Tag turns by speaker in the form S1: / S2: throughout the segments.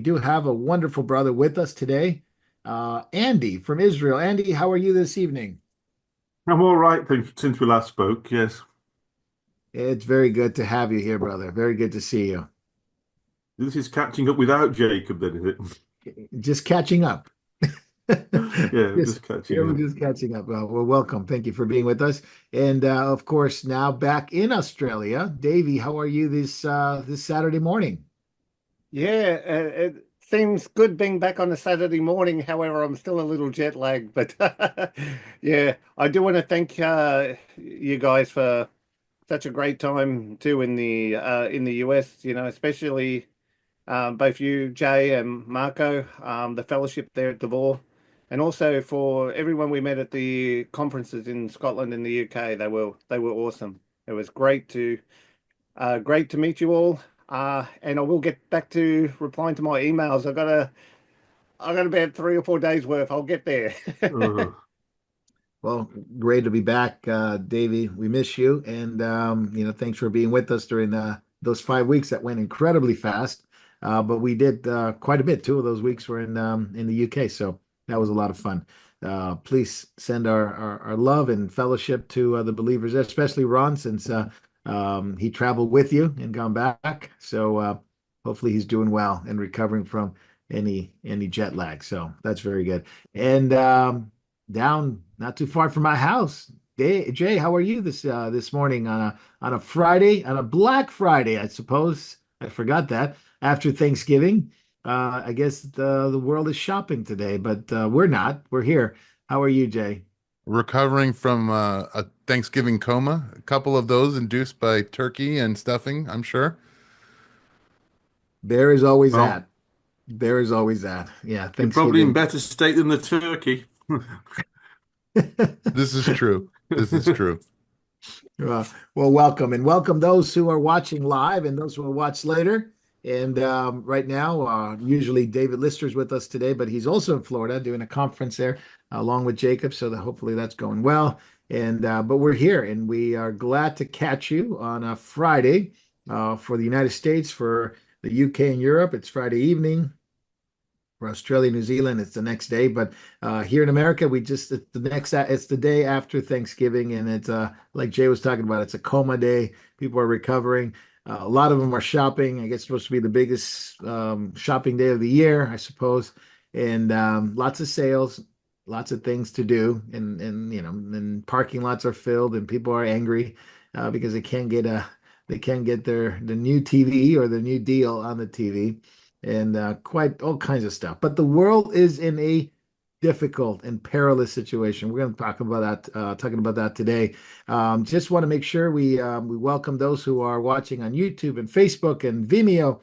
S1: do have a wonderful brother with us today, Andy from Israel. Andy, how are you this evening?
S2: I'm all right since we last spoke. Yes,
S1: It's very good to have you here, brother. Very good to see you.
S2: this is catching up without Jacob, then, is
S1: Just catching up.
S2: it? Yeah,
S1: Just
S2: just
S1: yeah,
S2: catching
S1: we're
S2: up.
S1: just catching up. Well, welcome. Thank you for being with us. And of course, now back in Australia, Davey, how are you this Saturday morning?
S3: Yeah, it seems good being back on a Saturday morning. However, I'm still a little jet lagged, but yeah, I do want to thank you guys for such a great time too in the US. You know, especially both you, Jay, and Marco, the fellowship there at Devore, and also for everyone we met at the conferences in Scotland and the UK. They were awesome. It was great to meet you all. And I will get back to replying to my emails. I got about 3 or 4 days worth. I'll get there.
S2: Uh,
S1: Well, great to be back, Davey. We miss you, and thanks for being with us during those 5 weeks that went incredibly fast. But we did quite a bit. 2 of those weeks were in the UK, so that was a lot of fun. Please send our love and fellowship to the believers, especially Ron, since he traveled with you and gone back. So hopefully he's doing well and recovering from any jet lag. So that's very good. And down not too far from my house. Jay, how are you this morning on a Friday, on a Black Friday, I suppose. I forgot that after Thanksgiving. I guess the world is shopping today, but we're not. We're here. How are you, Jay?
S4: Recovering from a Thanksgiving coma, a couple of those induced by turkey and stuffing, I'm sure.
S1: There is always
S2: well,
S1: that. There is always that. Yeah,
S2: you're probably in
S1: Thanksgiving.
S2: better state than the turkey.
S4: This is true. This is true.
S1: Well, welcome and welcome those who are watching live and those who will watch later. And right now, usually David Lister's with us today, but he's also in Florida doing a conference there along with Jacob. So that hopefully that's going well. And but we're here and we are glad to catch you on a Friday for the United States, for the UK and Europe. It's Friday evening. For Australia, New Zealand, it's the next day. But here in America, it's the day after Thanksgiving, and it's like Jay was talking about, it's a coma day. People are recovering. A lot of them are shopping. I guess it's supposed to be the biggest shopping day of the year, I suppose. And lots of sales, lots of things to do, and parking lots are filled, and people are angry because they can't get the new TV or the new deal on the TV and quite all kinds of stuff. But the world is in a difficult and perilous situation. We're going to talk about that, talking about that today. Just want to make sure we welcome those who are watching on YouTube and Facebook and Vimeo,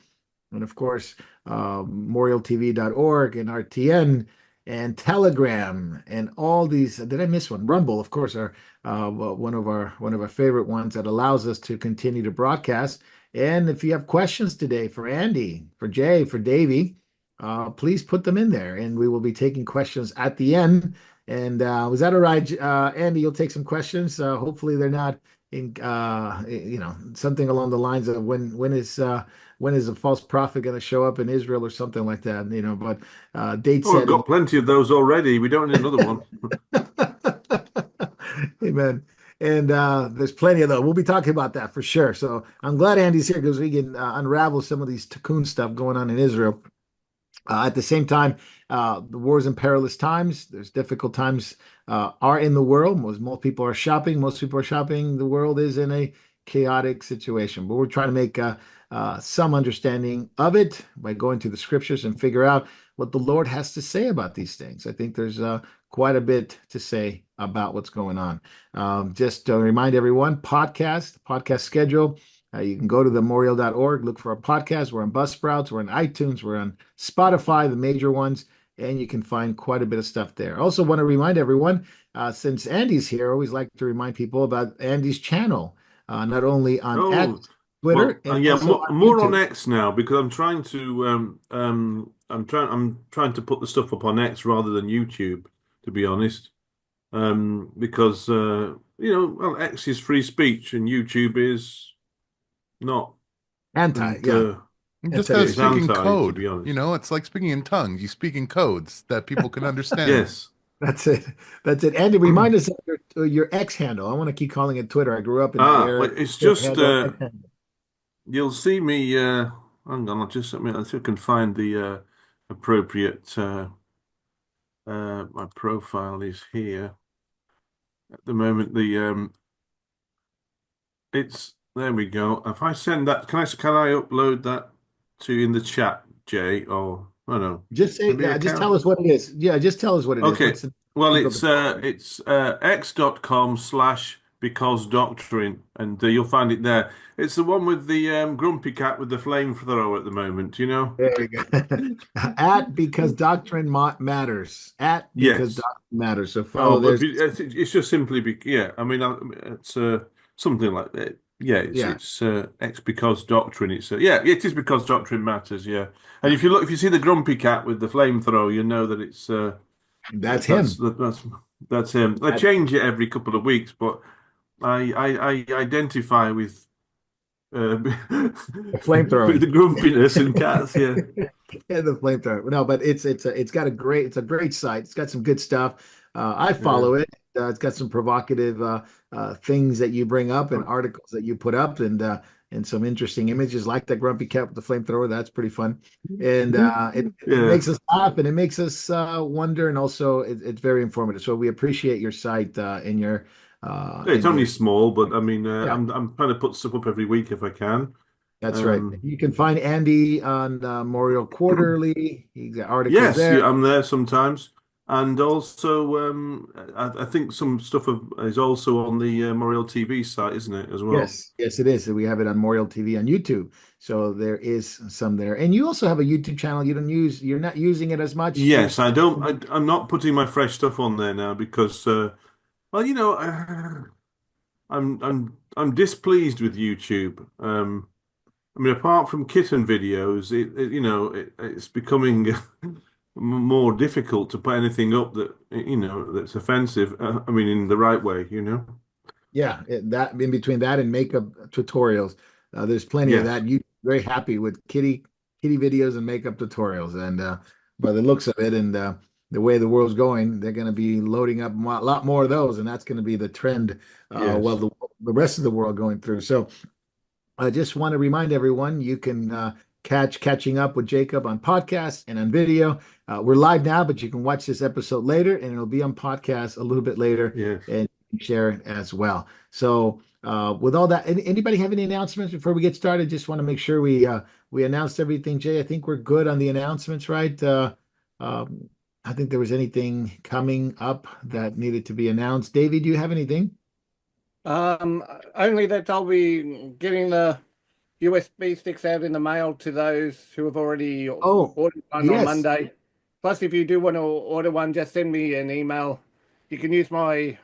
S1: and of course, memorialtv.org and RTN and Telegram and all these. Did I miss one? Rumble, of course, are one of our favorite ones that allows us to continue to broadcast. And if you have questions today for Andy, for Jay, for Davey, please put them in there, and we will be taking questions at the end. And was that all right, Andy? You'll take some questions. Hopefully, they're not in, something along the lines of when is a false prophet going to show up in Israel or something like that. But date
S2: Oh, I've
S1: setting.
S2: got plenty of those already. We don't need another one.
S1: Amen. And there's plenty of those. We'll be talking about that for sure. So I'm glad Andy's here because we can unravel some of these tikkun stuff going on in Israel. At the same time, the war's in perilous times. There's difficult times are in the world. Most people are shopping. Most people are shopping. The world is in a chaotic situation. But we're trying to make some understanding of it by going to the scriptures and figure out what the Lord has to say about these things. I think there's quite a bit to say about what's going on. Just to remind everyone, podcast schedule. You can go to memorial.org, look for our podcast. We're on Buzzsprouts, we're on iTunes, we're on Spotify, the major ones, and you can find quite a bit of stuff there. Also, want to remind everyone, since Andy's here, I always like to remind people about Andy's channel, not only on
S2: Oh,
S1: X, Twitter, and
S2: yeah,
S1: also
S2: more,
S1: on
S2: more on
S1: YouTube.
S2: X now because I'm trying to put the stuff up on X rather than YouTube, to be honest. Because well, X is free speech and YouTube is not.
S1: Anti,
S2: And
S1: yeah.
S4: Just
S1: That
S4: how
S1: is
S2: It's
S1: true.
S4: speaking
S2: anti, to
S4: code,
S2: be honest.
S4: it's like speaking in tongues. You speak in codes that people can understand.
S2: Yes.
S1: That's it. That's it. Andy, remind us of your X handle. I want to keep calling it Twitter. I grew up in that
S2: Well,
S1: era.
S2: it's
S1: Twitter
S2: just
S1: handle, X handle.
S2: you'll see me. Hang on, I'll see if I can find the appropriate. My profile is here at the moment. It's there we go. If I send that, can I upload that to in the chat, Jay? Or oh no,
S1: Just say,
S2: maybe
S1: yeah, just tell
S2: account.
S1: us what it is. Yeah, just tell us what it is.
S2: Okay.
S1: What's the
S2: Well,
S1: link of the profile?
S2: it's x.com/because doctrine, and you'll find it there. It's the one with the grumpy cat with the flamethrower at the moment, you know?
S1: There we go. At because doctrine matters. At because
S2: Yes.
S1: doctrine matters. So
S2: Oh,
S1: follow
S2: but
S1: there's
S2: it's just simply yeah. I mean, it's something like that. Yeah,
S1: yeah,
S2: it's X because doctrine. It's yeah, it is because doctrine matters. Yeah, and
S1: yeah.
S2: if you see the grumpy cat with the flamethrower, you know that it's
S1: That's
S2: that's
S1: him.
S2: that's him. I
S1: That's
S2: change it every couple of weeks, but I identify with
S1: the
S2: with
S1: flamethrowing.
S2: the grumpiness and cats. Yeah,
S1: Yeah, the flamethrower. No, but it's got a great site. It's got some good stuff. I
S2: yeah.
S1: follow it. It's got some provocative things that you bring up and articles that you put up and some interesting images like that grumpy cat with the flamethrower. That's pretty fun. And it
S2: Yeah.
S1: makes us laugh and it makes us wonder and also it's very informative. So we appreciate your site
S2: Yeah, it's
S1: and
S2: only
S1: your
S2: small, but I mean,
S1: yeah.
S2: I'm trying to put stuff up every week if I can.
S1: That's right.
S2: Um,
S1: You can find Andy on Memorial Quarterly. He's got articles
S2: yes,
S1: there.
S2: yeah, I'm there sometimes, and also I think some stuff is also on the Moriel TV site, isn't it, as well?
S1: Yes, yes, it is. We have it on Memorial TV on YouTube. So there is some there. And you also have a YouTube channel you're not using it as much. You're
S2: Yes, I don't. I'm not putting my fresh stuff on there now because, well, I'm displeased with YouTube. I mean, apart from kitten videos, it's becoming more difficult to put anything up that's offensive. I mean, in the right way, you know.
S1: Yeah, that in between that and makeup tutorials, there's plenty of
S2: Yes,
S1: that. You very happy with kitty videos and makeup tutorials, and by the looks of it and the way the world's going, they're going to be loading up a lot more of those, and that's going to be the trend. While
S2: yes,
S1: the rest of the world going through. So I just want to remind everyone you can catching up with Jacob on podcast and on video. We're live now, but you can watch this episode later, and it'll be on podcast a little bit later,
S2: yes.
S1: and share it as well. So, with all that, anybody have any announcements before we get started? Just want to make sure we announced everything. Jay, I think we're good on the announcements, right? I think there was anything coming up that needed to be announced. Davey, do you have anything?
S3: Um, Only that I'll be getting the USB sticks out in the mail to those who have already
S1: Oh,
S3: ordered one on
S1: yes,
S3: Monday. Plus, if you do want to order one, just send me an email. You can use my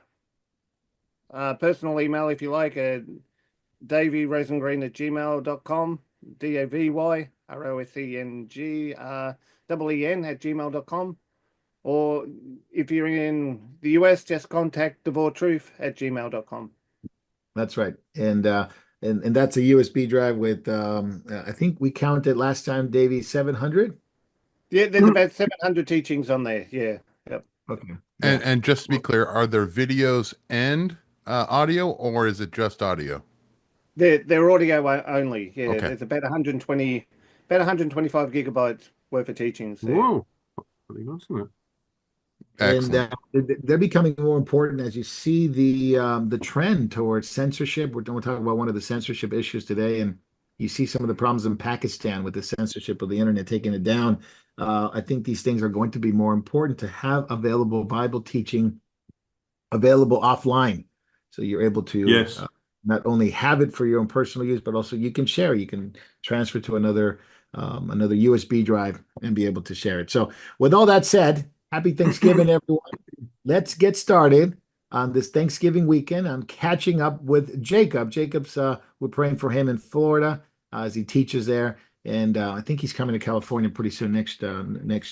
S3: personal email if you like, davyrosengreen@gmail.com, DAVYROSENGREEN@gmail.com. Or if you're in the US, just contact Devore Truth at gmail.com.
S1: that's right. And that's a USB drive with I think we counted last time, Davey, 700.
S3: Yeah, there's about 700 teachings on there. Yeah. Yep.
S1: Okay.
S4: And
S1: Yeah.
S4: and just to be clear, are there videos and audio, or is it just audio?
S3: They're audio only. Yeah,
S4: Okay.
S3: there's about 125 gigabytes worth of teachings there.
S2: Whoa, pretty good, isn't it?
S1: And
S4: Excellent.
S1: they're becoming more important as you see the trend towards censorship. We're talking about one of the censorship issues today, and you see some of the problems in Pakistan with the censorship of the internet taking it down. I think these things are going to be more important to have available Bible teaching available offline. So you're able to
S2: Yes,
S1: not only have it for your own personal use, but also you can share. You can transfer to another USB drive and be able to share it. So with all that said, happy Thanksgiving, everyone. Let's get started on this Thanksgiving weekend. I'm catching up with Jacob. We're praying for him in Florida as he teaches there. And I think he's coming to California pretty soon next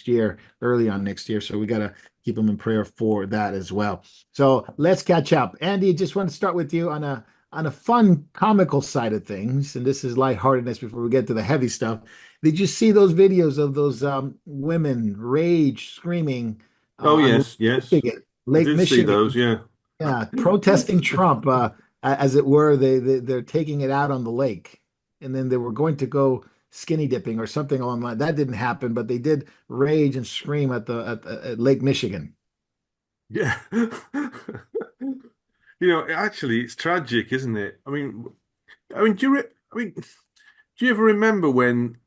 S1: year, early on next year. So we got to keep him in prayer for that as well. So let's catch up. Andy, just want to start with you on on a fun, comical side of things, and this is lightheartedness before we get to the heavy stuff, did you see those videos of those women rage, screaming
S2: Oh
S1: on
S2: yes, yes.
S1: Michigan,
S2: I
S1: Lake
S2: did see those,
S1: Michigan?
S2: yeah.
S1: Yeah, protesting Trump, as it were. They're taking it out on the lake, and then they were going to go skinny dipping or something along that. That didn't happen, but they did rage and scream at Lake Michigan.
S2: Yeah. Actually, it's tragic, isn't it? Do you I mean, do you ever remember when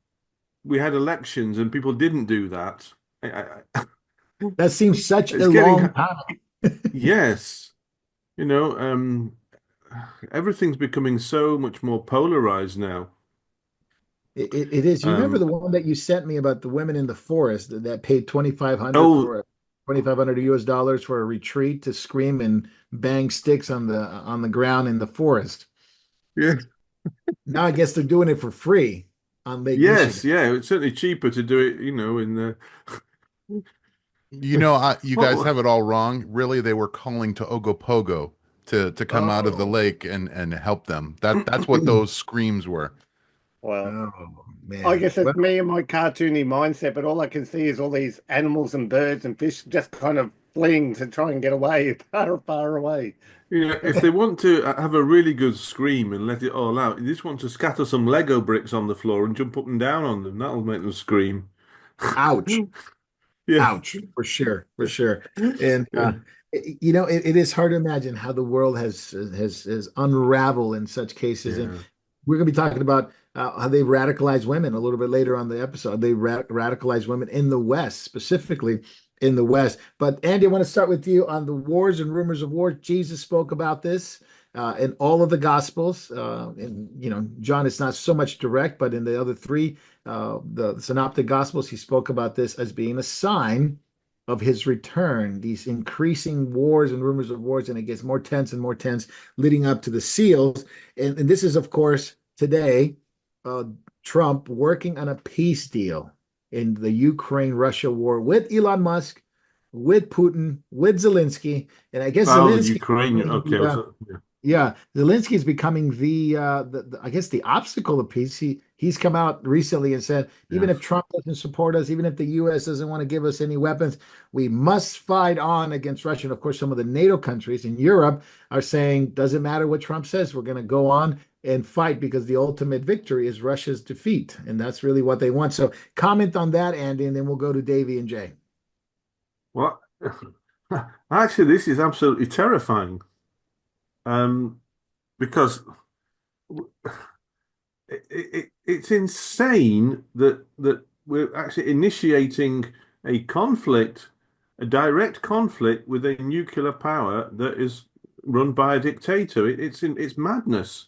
S2: we had elections and people didn't do that?
S1: That seems such
S2: It's
S1: a
S2: getting,
S1: long time.
S2: yes, you know, everything's becoming so much more polarized now.
S1: It is. You remember
S2: Um,
S1: the one that you sent me about the women in the forest that paid 2,500
S2: oh,
S1: for 2,500 US dollars for a retreat to scream and bang sticks on the ground in the forest.
S2: yeah,
S1: Now I guess they're doing it for free on Lake
S2: yes,
S1: Michigan.
S2: yeah. It's certainly cheaper to do it, in the
S4: You guys
S2: what?
S4: have it all wrong. Really, they were calling to Ogopogo to come out of the
S1: Oh,
S4: lake and help them. That's what those screams were.
S3: Well,
S1: oh
S3: I
S1: man.
S3: guess it's me and my cartoony mindset, but all I can see is all these animals and birds and fish just kind of fleeing to try and get away, far, far away.
S2: If they want to have a really good scream and let it all out, you just want to scatter some Lego bricks on the floor and jump up and down on them. That'll make them scream.
S1: Ouch.
S2: Yeah,
S1: Ouch, for sure, for sure. And
S2: yeah,
S1: it is hard to imagine how the world has unraveled in such cases. And
S2: yeah.
S1: we're going to be talking about how they radicalize women a little bit later on the episode. They radicalize women in the West, specifically in the West. But Andy, I want to start with you on the wars and rumors of war. Jesus spoke about this in all of the Gospels. In John, it's not so much direct, but in the other three, the Synoptic Gospels, he spoke about this as being a sign of his return. These increasing wars and rumors of wars, and it gets more tense, leading up to the seals. And this is, of course, today, uh, Trump working on a peace deal in the Ukraine-Russia war with Elon Musk, with Putin, with Zelensky, and I guess
S2: Oh,
S1: Zelensky
S2: Ukraine. Okay, yeah.
S1: yeah, Zelensky is becoming I guess the obstacle of peace. He's come out recently and said even
S2: Yes.
S1: if Trump doesn't support us, even if the U.S. doesn't want to give us any weapons, we must fight on against Russia. And of course, some of the NATO countries in Europe are saying doesn't matter what Trump says, we're going to go on and fight because the ultimate victory is Russia's defeat, and that's really what they want. So comment on that, Andy, and then we'll go to Davey and Jay.
S2: What? Actually, this is absolutely terrifying. Um, because it's insane that we're actually initiating a conflict, a direct conflict with a nuclear power that is run by a dictator. It's madness.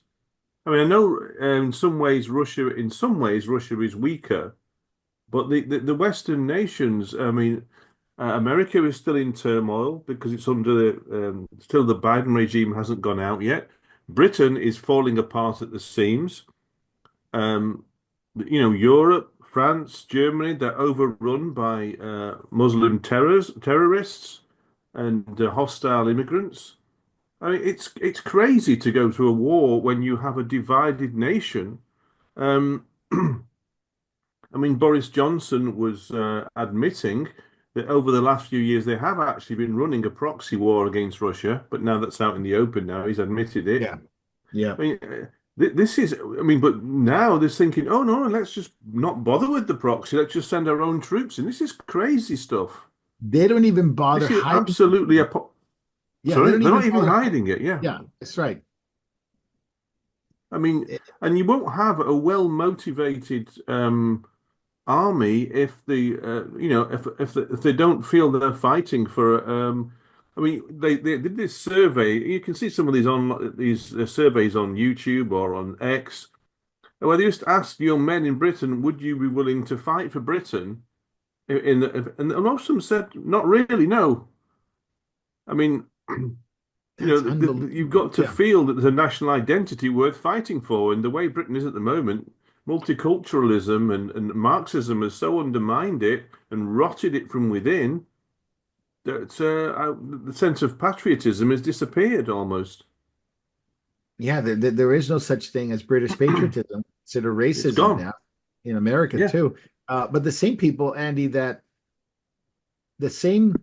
S2: I know in some ways Russia is weaker, but the Western nations, America is still in turmoil because it's under still the Biden regime hasn't gone out yet. Britain is falling apart at the seams. Um, Europe, France, Germany, they're overrun by Muslim terrorists and hostile immigrants. It's crazy to go to a war when you have a divided nation. Um, Boris Johnson was admitting that over the last few years they have actually been running a proxy war against Russia, but now that's out in the open now, he's admitted it.
S1: Yeah, yeah.
S2: This is, but now they're thinking, oh no, let's just not bother with the proxy, let's just send our own troops in. This is crazy stuff.
S1: They don't even bother
S2: This is
S1: hiding.
S2: absolutely
S1: Yeah, they
S2: sorry,
S1: don't
S2: they're
S1: even
S2: not even
S1: bother.
S2: hiding it, yeah.
S1: Yeah, that's right.
S2: I mean,
S1: Eh,
S2: and you won't have a well-motivated army if if they don't feel they're fighting for they did this survey. You can see some of these surveys on YouTube or on X where they just asked young men in Britain, would you be willing to fight for Britain? And most of them said, not really, no. I mean,
S1: That's
S2: you've got
S1: unbelievable.
S2: to
S1: Yeah.
S2: feel that there's a national identity worth fighting for. And the way Britain is at the moment, multiculturalism and Marxism has so undermined it and rotted it from within that the sense of patriotism has disappeared almost.
S1: Yeah, there is no such thing as British patriotism. Consider
S2: It's
S1: racism
S2: gone.
S1: now in America
S2: Yeah.
S1: too. But the same people, Andy, that the same,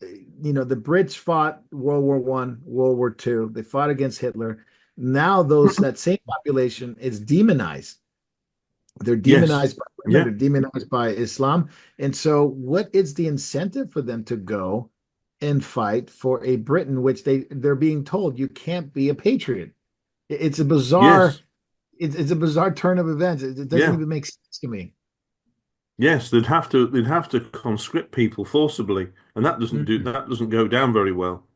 S1: the Brits fought World War One, World War Two. They fought against Hitler. Now that same population is demonized. They're
S2: Yes.
S1: demonized by women,
S2: Yeah.
S1: they're demonized by Islam. And so what is the incentive for them to go and fight for a Britain which they're being told you can't be a patriot? It's a bizarre
S2: Yes.
S1: it's a bizarre turn of events. It doesn't
S2: Yeah.
S1: even make sense to me.
S2: Yes. They'd have to conscript people forcibly, and
S1: Mhm.
S2: that doesn't go down very well.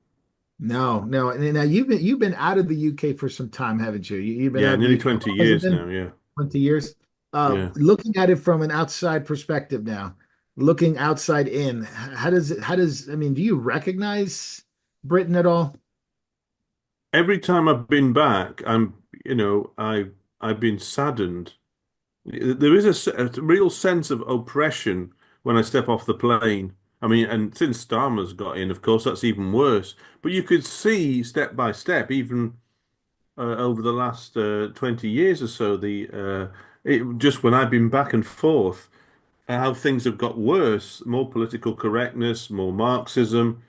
S1: No, no. And now you've been out of the UK for some time, haven't you? You've been out
S2: Yeah,
S1: of the
S2: nearly
S1: UK. How
S2: 20
S1: long has it
S2: years
S1: been?
S2: now. Yeah.
S1: 20 years.
S2: Yeah.
S1: Looking at it from an outside perspective now, looking outside in, I mean, do you recognize Britain at all?
S2: Every time I've been back, I've been saddened. There is a real sense of oppression when I step off the plane. I mean, and since Starmer's got in, of course, that's even worse. But you could see step by step, even over the last 20 years or so, just when I've been back and forth, how things have got worse, more political correctness, more Marxism,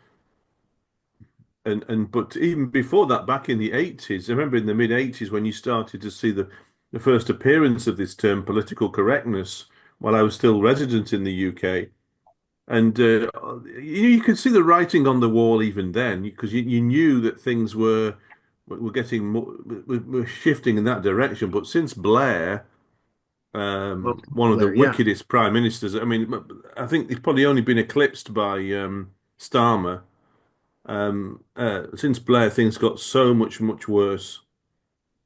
S2: and but even before that, back in the 80s, I remember in the mid 80s when you started to see the first appearance of this term political correctness while I was still resident in the UK. And you could see the writing on the wall even then because you knew that things were getting more, were shifting in that direction. But since Blair,
S1: Well,
S2: one of the
S1: Blair, yeah.
S2: wickedest prime ministers, I mean, I think he's probably only been eclipsed by Starmer. Since Blair, things got so much worse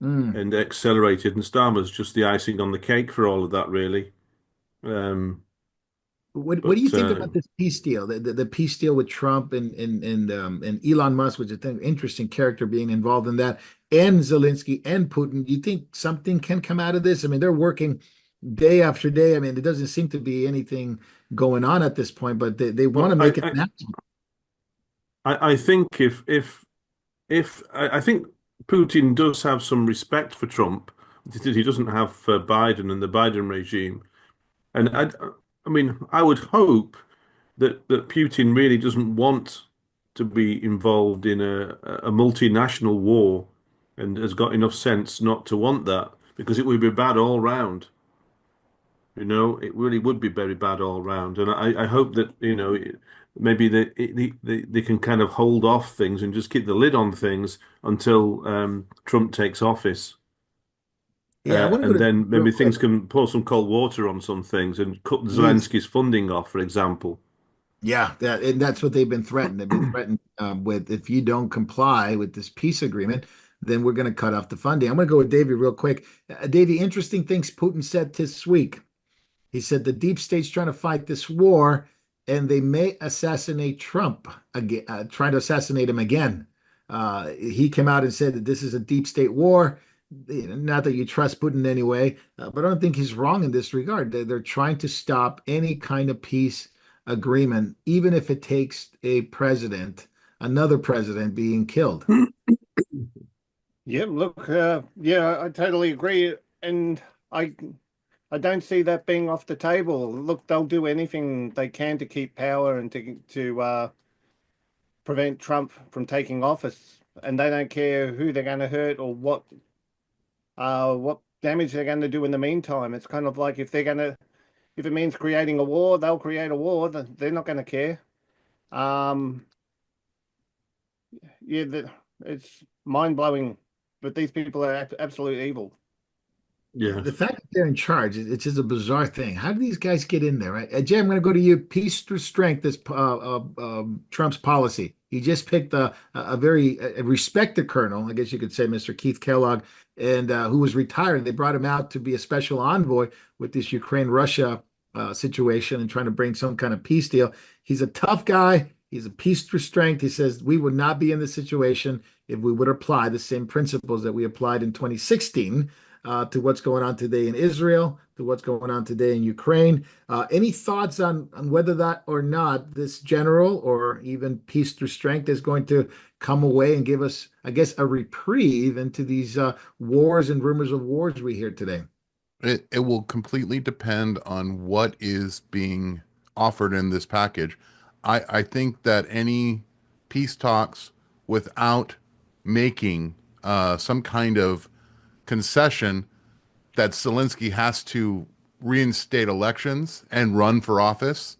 S1: Mm.
S2: and accelerated, and Starmer's just the icing on the cake for all of that, really. Um,
S1: What do you
S2: but
S1: think about this peace deal? The peace deal with Trump and Elon Musk, which is an interesting character being involved in that, and Zelensky and Putin. Do you think something can come out of this? I mean, they're working day after day. I mean, there doesn't seem to be anything going on at this point, but they want to
S2: well,
S1: make it happen.
S2: I think if I think Putin does have some respect for Trump, that he doesn't have for Biden and the Biden regime, and I mean, I would hope that Putin really doesn't want to be involved in a multinational war and has got enough sense not to want that because it would be bad all round. It really would be very bad all round. And I hope that, maybe they can kind of hold off things and just keep the lid on things until Trump takes office.
S1: Yeah, I want to go
S2: And
S1: to
S2: then
S1: real
S2: maybe
S1: quick.
S2: things can pour some cold water on some things and cut
S1: Please.
S2: Zelensky's funding off, for example.
S1: Yeah, and that's what they've been threatened. They've been threatened with if you don't comply with this peace agreement, then we're going to cut off the funding. I'm going to go with Davey real quick. Davey, interesting things Putin said this week. He said the deep state's trying to fight this war, and they may assassinate Trump again, trying to assassinate him again. He came out and said that this is a deep state war. Not that you trust Putin anyway, but I don't think he's wrong in this regard. They're trying to stop any kind of peace agreement, even if it takes another president being killed.
S3: Yeah, look, yeah, I totally agree, and I I don't see that being off the table. Look, they'll do anything they can to keep power and to prevent Trump from taking office, and they don't care who they're going to hurt or what damage they're going to do in the meantime. It's kind of like if it means creating a war, they'll create a war. They're not going to care. Um, yeah, it's mind blowing, but these people are absolute evil.
S2: Yes.
S1: The fact that they're in charge, it's just a bizarre thing. How do these guys get in there, right? Jay, I'm going to go to you. Peace through strength is Trump's policy. He just picked a very respected colonel, I guess you could say, Mr. Keith Kellogg, and who was retired. They brought him out to be a special envoy with this Ukraine-Russia situation and trying to bring some kind of peace deal. He's a tough guy. He's a peace through strength. He says we would not be in this situation if we would apply the same principles that we applied in 2016 to what's going on today in Israel, to what's going on today in Ukraine. Any thoughts on whether that or not this general or even peace through strength is going to come away and give us, I guess, a reprieve into these wars and rumors of wars we hear today?
S4: It will completely depend on what is being offered in this package. I think that any peace talks without making some kind of concession that Zelensky has to reinstate elections and run for office,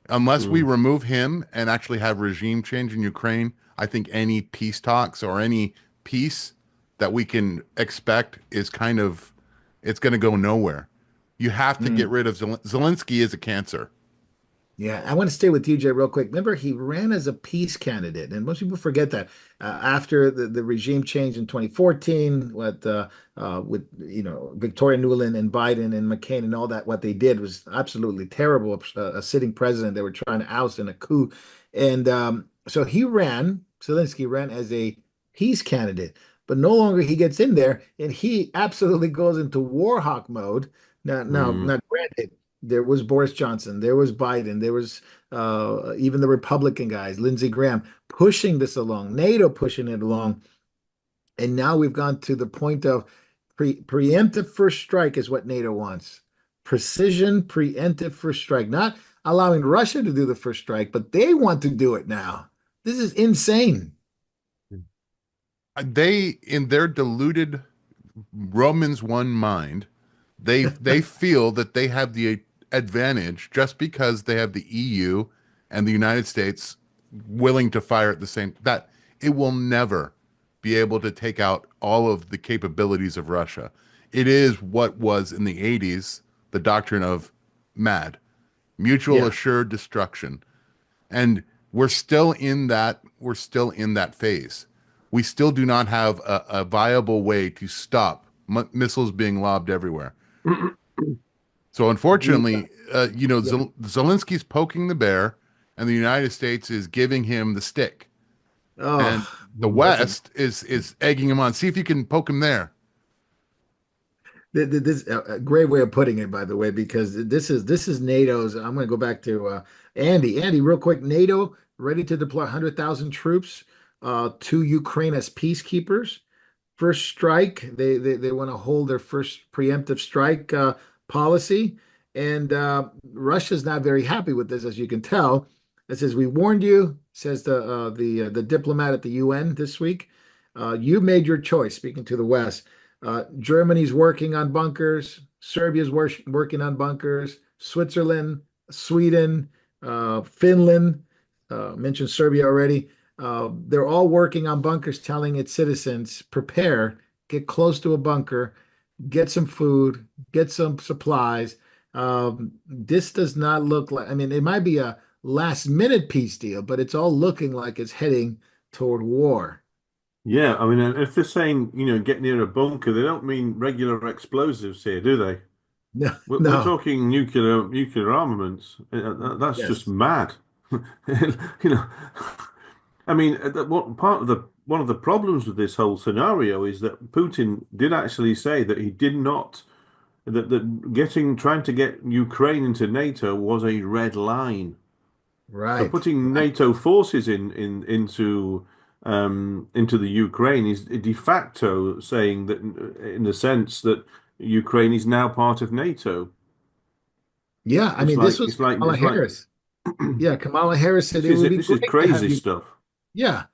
S4: unless we
S2: Mm.
S4: remove him and actually have regime change in Ukraine, I think any peace talks or any peace that we can expect is kind of it's going to go nowhere. You have to get rid of Zelensky is a cancer.
S1: Yeah, I want to stay with you, Jay, real quick. Remember, he ran as a peace candidate, and most people forget that. After the regime change in 2014, with Victoria Nuland and Biden and McCain and all that, what they did was absolutely terrible. A sitting president they were trying to oust in a coup, and so Zelensky ran as a peace candidate, but no longer he gets in there, and he absolutely goes into war hawk mode.
S2: Mm.
S1: Now, granted. There was Boris Johnson, there was Biden, there was even the Republican guys, Lindsey Graham, pushing this along, NATO pushing it along. And now we've gone to the point of preemptive first strike is what NATO wants. Precision preemptive first strike, not allowing Russia to do the first strike, but they want to do it now. This is insane.
S4: They, in their deluded Romans 1 mind, they feel that they have the advantage just because they have the EU and the United States willing to fire at the same that it will never be able to take out all of the capabilities of Russia. It is what was in the 80s the doctrine of MAD, mutual
S1: Yeah.
S4: assured destruction. And we're still in that phase. We still do not have a viable way to stop missiles being lobbed everywhere. So
S1: Yeah.
S4: unfortunately,
S1: Yeah.
S4: Zelensky's poking the bear, and the United States is giving him the stick, and
S1: Oh,
S4: the
S1: that's a
S4: West is egging him on. See if you can poke him there.
S1: This a great way of putting it, by the way, because this is NATO's. I'm going to go back to Andy. Andy, real quick. NATO ready to deploy 100,000 troops to Ukraine as peacekeepers. First strike. They want to hold their first preemptive strike policy, and Russia's not very happy with this, as you can tell. It says we warned you. Says the diplomat at the UN this week. You made your choice. Speaking to the West. Germany's working on bunkers. Serbia's working on bunkers. Switzerland, Sweden, Finland, mentioned Serbia already. They're all working on bunkers, telling its citizens, prepare, get close to a bunker, get some food, get some supplies. This does not look like, I mean, it might be a last minute peace deal, but it's all looking like it's heading toward war.
S2: Yeah, I mean, if they're saying, get near a bunker, they don't mean regular explosives here, do they?
S1: No,
S2: We're
S1: no,
S2: talking nuclear armaments. That's just
S1: yes,
S2: mad. You know, I mean, what part of the one of the problems with this whole scenario is that Putin did actually say that he did not that trying to get Ukraine into NATO was a red line. So
S1: right,
S2: putting
S1: right.
S2: NATO forces into the Ukraine is de facto saying that, in the sense that Ukraine is now part of NATO.
S1: Yeah, I
S2: It's
S1: mean, this
S2: like
S1: was
S2: it's like
S1: Kamala
S2: it's like
S1: Harris. Yeah, Kamala Harris said it
S2: this is
S1: would be
S2: this is
S1: great to have
S2: crazy
S1: you.
S2: stuff.
S1: Yeah,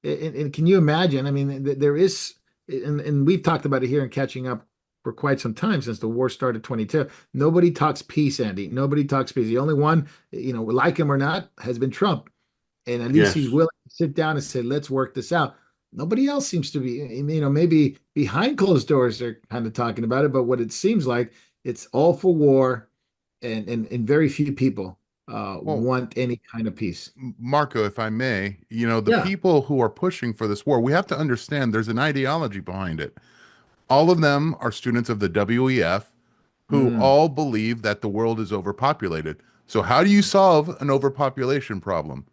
S1: and can you imagine? I mean, there is, and we've talked about it here and catching up for quite some time since the war started 22. Nobody talks peace, Andy. Nobody talks peace. The only one, like him or not, has been Trump. And at least he's
S2: Yes.
S1: willing to sit down and say, let's work this out. Nobody else seems to be, maybe behind closed doors they're kind of talking about it, but what it seems like, it's all for war, and very few people
S4: Well,
S1: want any kind of peace.
S4: Marco, if I may, the
S1: Yeah.
S4: people who are pushing for this war, we have to understand there's an ideology behind it. All of them are students of the WEF who
S1: Mm.
S4: all believe that the world is overpopulated. So how do you solve an overpopulation problem?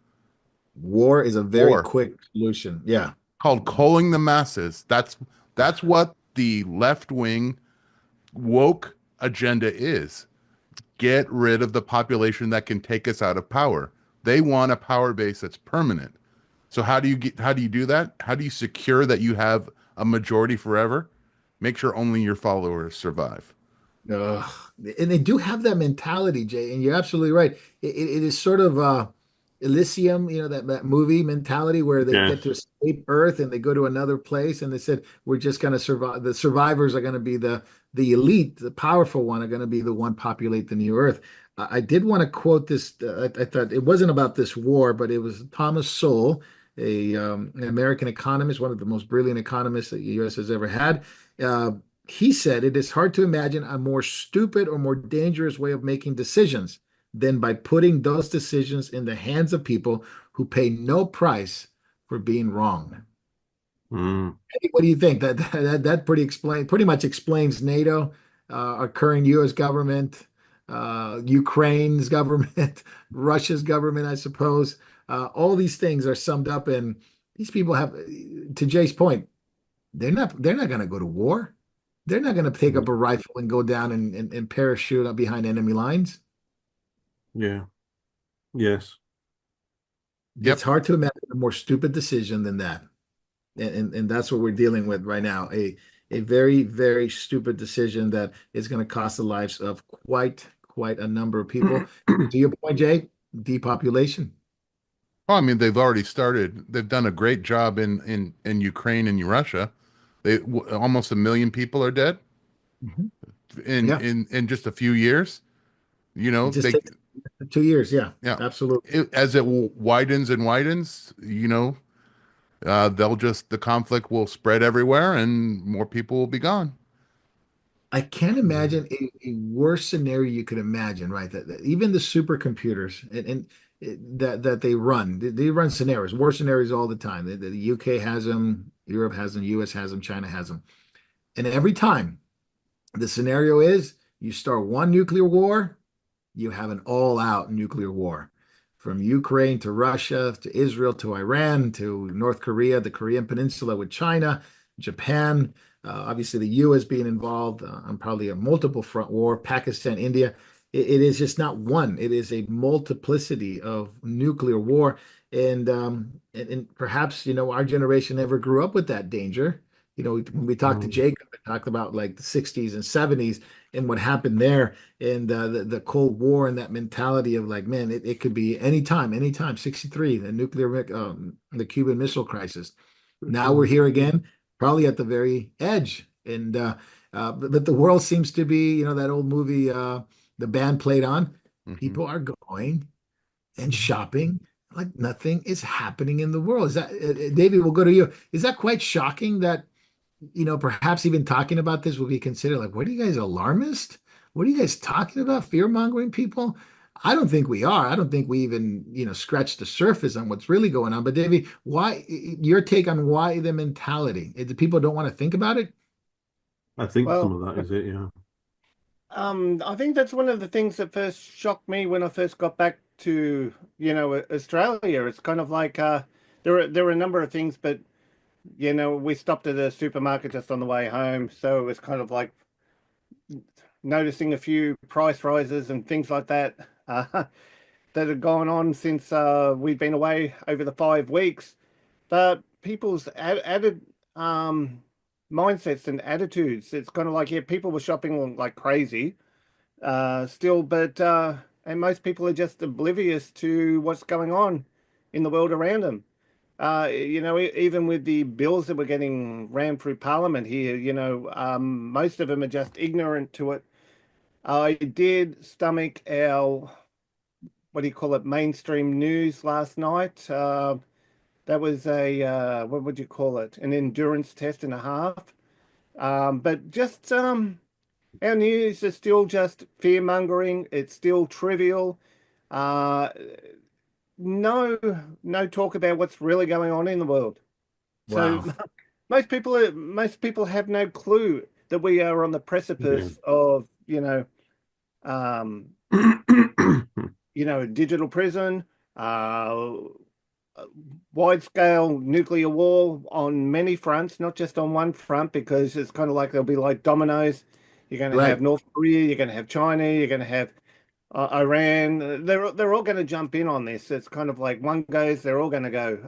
S1: War is a very
S4: War,
S1: quick solution. Yeah.
S4: called culling the masses. That's what the left wing woke agenda is. Get rid of the population that can take us out of power. They want a power base that's permanent. So how do you do that? How do you secure that you have a majority forever? Make sure only your followers survive.
S1: Ugh. And they do have that mentality, Jay, and you're absolutely right. It is sort of Elysium, that movie mentality where they get
S2: Yes.
S1: to escape Earth and they go to another place, and they said we're just going to survive. The survivors are going to be the elite, the powerful one are going to be the one populate the new Earth. I did want to quote this. I thought it wasn't about this war, but it was Thomas Sowell, an American economist, one of the most brilliant economists that the U.S. has ever had. Uh, he said, it is hard to imagine a more stupid or more dangerous way of making decisions than by putting those decisions in the hands of people who pay no price for being wrong.
S2: Mm.
S1: Hey, what do you think? That pretty much explains NATO, our current U.S. government, Ukraine's government, Russia's government, I suppose. All these things are summed up, and these people have, to Jay's point, they're not going to go to war. They're not going to take up a rifle and go down and parachute up behind enemy lines.
S2: Yeah. Yes.
S1: It's
S4: Yep.
S1: hard to imagine a more stupid decision than that. And that's what we're dealing with right now. A very, very stupid decision that is going to cost the lives of quite a number of people. To your point, Jay, depopulation.
S4: Well, I mean, they've already started. They've done a great job in Ukraine and Russia. Almost 1 million people are dead
S1: Mhm.
S4: in
S1: Yeah,
S4: in just a few years. You
S1: it
S4: know,
S1: just
S4: they
S1: takes 2 years. Yeah,
S4: yeah.
S1: absolutely.
S4: As it widens and widens, the conflict will spread everywhere, and more people will be gone.
S1: I can't
S2: Yeah.
S1: imagine a worse scenario you could imagine, right? That even the supercomputers that they run scenarios, war scenarios all the time. The UK has them, Europe has them, US has them, China has them. And every time the scenario is you start one nuclear war, you have an all-out nuclear war from Ukraine to Russia to Israel to Iran to North Korea, the Korean Peninsula with China, Japan, obviously the U.S. being involved on probably a multiple front war, Pakistan, India. It is just not one. It is a multiplicity of nuclear war. And perhaps, our generation never grew up with that danger. When we talked to
S2: Mm.
S1: Jacob, we talked about like the 60s and 70s and what happened there and the Cold War and that mentality of like, man, it could be anytime, 63, the Cuban Missile Crisis. Now we're here again, probably at the very edge. But the world seems to be, that old movie, the band played on.
S4: Hmm.
S1: People are going and shopping like nothing is happening in the world. Is that, David, we'll go to you. Is that quite shocking that perhaps even talking about this will be considered like, what are you guys alarmist? What are you guys talking about? Fear mongering people? I don't think we are. I don't think we even, scratch the surface on what's really going on. But Davey, why your take on why the mentality? The people don't want to think about it?
S2: I think some
S3: Well,
S2: of that is it, yeah.
S3: I think that's one of the things that first shocked me when I first got back to, Australia. It's kind of like there were a number of things, but we stopped at a supermarket just on the way home, so it was kind of like noticing a few price rises and things like that that had gone on since we'd been away over the 5 weeks. But people's added mindsets and attitudes, it's kind of like, yeah, people were shopping like crazy still, but and most people are just oblivious to what's going on in the world around them. Even with the bills that were getting rammed through Parliament here, most of them are just ignorant to it. I did stomach our, what do you call it, mainstream news last night. That was what would you call it? An endurance test and a half. But just our news is still just fear mongering. It's still trivial. Uh, no, no talk about what's really going on in the world. So
S1: Wow.
S3: most people have no clue that we are on the
S2: Yeah.
S3: precipice of, um, digital prison, uh, wide-scale nuclear war on many fronts, not just on one front, because it's kind of like they'll be like dominoes. You're going to have
S1: Right.
S3: North Korea, you're going to have China, you're going to have Iran. They're all going to jump in on this. It's kind of like one goes, they're all going to go.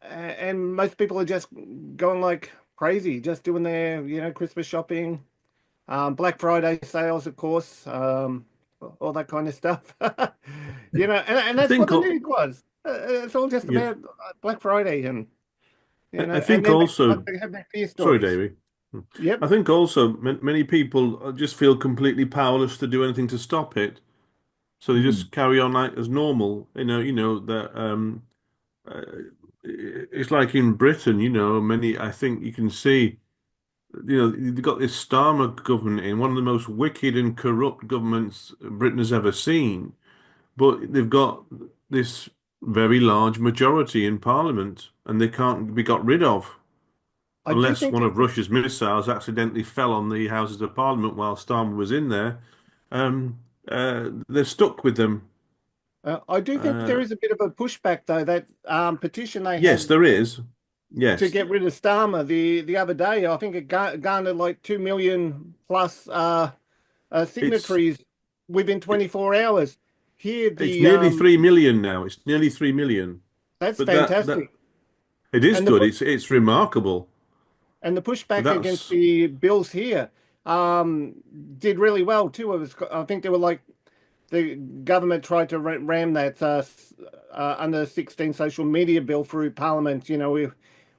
S3: And most people are just going like crazy, just doing their Christmas shopping, Black Friday sales, of course, all that kind of stuff. And
S2: I
S3: that's what
S2: think,
S3: the news was. It's all just
S2: yeah,
S3: about Black Friday and
S2: I
S3: and
S2: think
S3: then
S2: also,
S3: they have their fear
S2: sorry,
S3: stories.
S2: Davey.
S3: Yep.
S2: I think also many people just feel completely powerless to do anything to stop it. So they
S1: Mm.
S2: just carry on like as normal. That uh, it's like in Britain, many, I think you can see, you've got this Starmer government in, one of the most wicked and corrupt governments Britain has ever seen. But they've got this very large majority in Parliament, and they can't be got rid of
S3: I do
S2: unless
S3: think
S2: one of
S3: there's
S2: Russia's missiles accidentally fell on the Houses of Parliament while Starmer was in there. Um, they're stuck with them.
S3: I do think there
S2: Uh,
S3: is a bit of a pushback though. That petition they
S2: yes,
S3: had
S2: there is.
S3: to
S2: Yes,
S3: get rid of Starmer the other day, I think it garnered like 2 million plus
S2: it's
S3: signatories within 24 hours. Here,
S2: it's
S3: the
S2: nearly 3 million now. It's nearly 3 million.
S3: that's
S2: But that
S3: fantastic.
S2: it is
S3: And the
S2: good. It's remarkable.
S3: and the
S2: But
S3: pushback against
S2: that's
S3: the bills here um, did really well too. It was, I think, they were like the government tried to ram that under 16 social media bill through Parliament.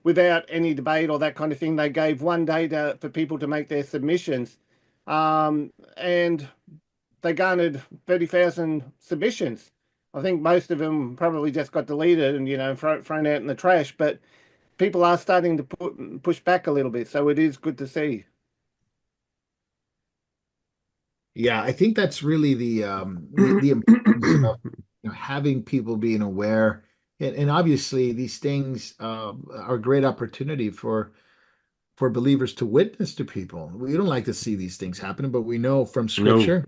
S3: Without any debate or that kind of thing. They gave one day for people to make their submissions, and they garnered 30,000 submissions. I think most of them probably just got deleted and thrown out in the trash. But people are starting to push back a little bit, so it is good to see.
S1: Yeah, I think that's really the importance of having people being aware, and obviously these things are a great opportunity for believers to witness to people. We don't like to see these things happening, but we know from
S2: no.
S1: Scripture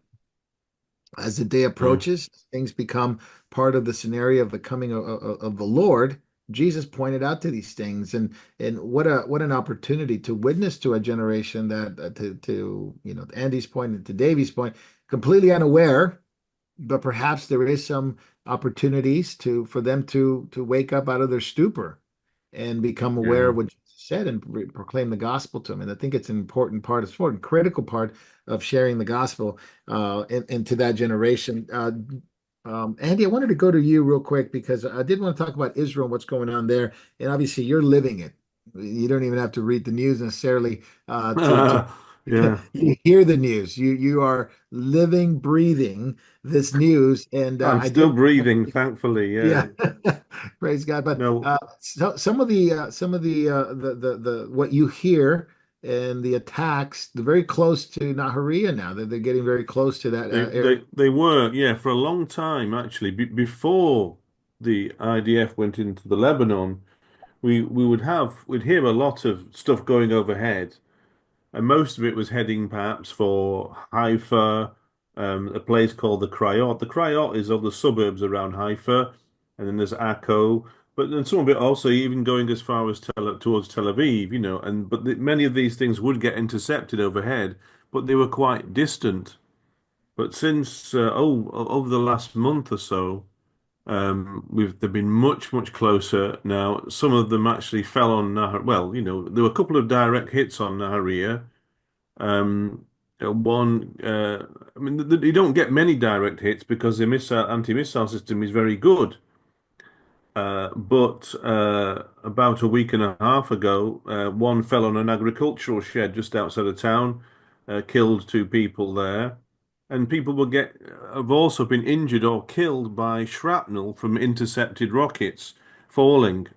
S1: as the day
S2: Yeah.
S1: approaches, things become part of the scenario of the coming of the Lord. Jesus pointed out to these things, and what an opportunity to witness to a generation that to Andy's point and to Davy's point, completely unaware, but perhaps there is some opportunities for them to wake up out of their stupor and become aware
S2: Yeah.
S1: of what Jesus said and proclaim the gospel to them. And I think it's an important part, it's an important, critical part of sharing the gospel and to that generation. Andy, I wanted to go to you real quick because I did want to talk about Israel and what's going on there. And obviously, you're living it. You don't even have to read the news necessarily to
S2: Yeah.
S1: you hear the news. You are living, breathing this news. And
S2: I'm
S1: I
S2: still
S1: did,
S2: breathing, thankfully. Yeah.
S1: yeah, praise God. But
S2: No,
S1: some of the what you hear and the attacks, they're very close to Nahariya now. They're getting very close to that
S2: they
S1: area.
S2: they they were, yeah, for a long time actually. Before the IDF went into the Lebanon, we'd hear a lot of stuff going overhead, and most of it was heading perhaps for Haifa, a place called the Krayot. The Krayot is all the suburbs around Haifa, and then there's Akko. But then some of it also even going as far as towards Tel Aviv, and but many of these things would get intercepted overhead, but they were quite distant. But since over the last month or so, they've been much closer now. Some of them actually fell on Nahar. Well, there were a couple of direct hits on Nahariya. Um, one, I mean, you don't get many direct hits because the missile anti-missile system is very good. But about a week and a half ago, one fell on an agricultural shed just outside of town, killed two people there, and people have also been injured or killed by shrapnel from intercepted rockets falling.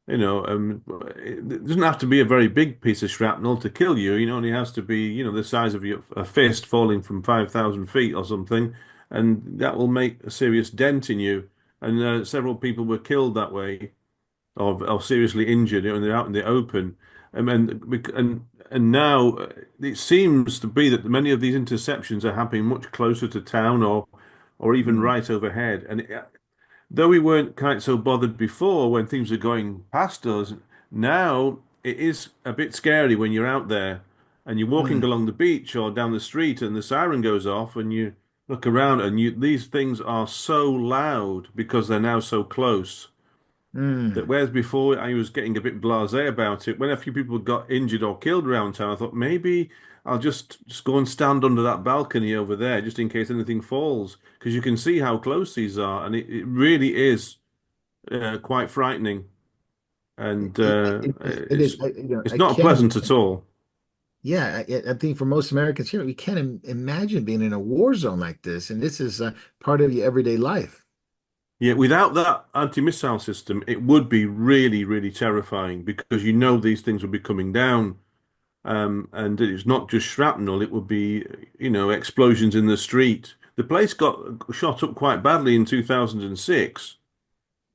S2: It doesn't have to be a very big piece of shrapnel to kill you. It only has to be, the size of a fist falling from 5,000 feet or something, and that will make a serious dent in you. And several people were killed that way, or seriously injured, when they're out in the open. And now it seems to be that many of these interceptions are happening much closer to town, or even
S1: Mm.
S2: right overhead. And though we weren't quite so bothered before when things were going past us, now it is a bit scary when you're out there and you're walking
S1: Mm,
S2: along the beach or down the street and the siren goes off and you look around and these things are so loud because they're now so close. That
S1: mm.
S2: whereas before I was getting a bit blasé about it, when a few people got injured or killed around town, I thought maybe I'll just go and stand under that balcony over there just in case anything falls, because you can see how close these are, and it really is quite frightening, and
S1: It is.
S2: it's
S1: I
S2: not
S1: can't
S2: pleasant at
S1: imagine.
S2: all.
S1: Yeah, I think for most Americans here, we can't imagine being in a war zone like this, and this is part of your everyday life.
S2: Yeah, without that anti-missile system, it would be really, really terrifying because you know these things would be coming down. And it's not just shrapnel, it would be, explosions in the street. The place got shot up quite badly in 2006.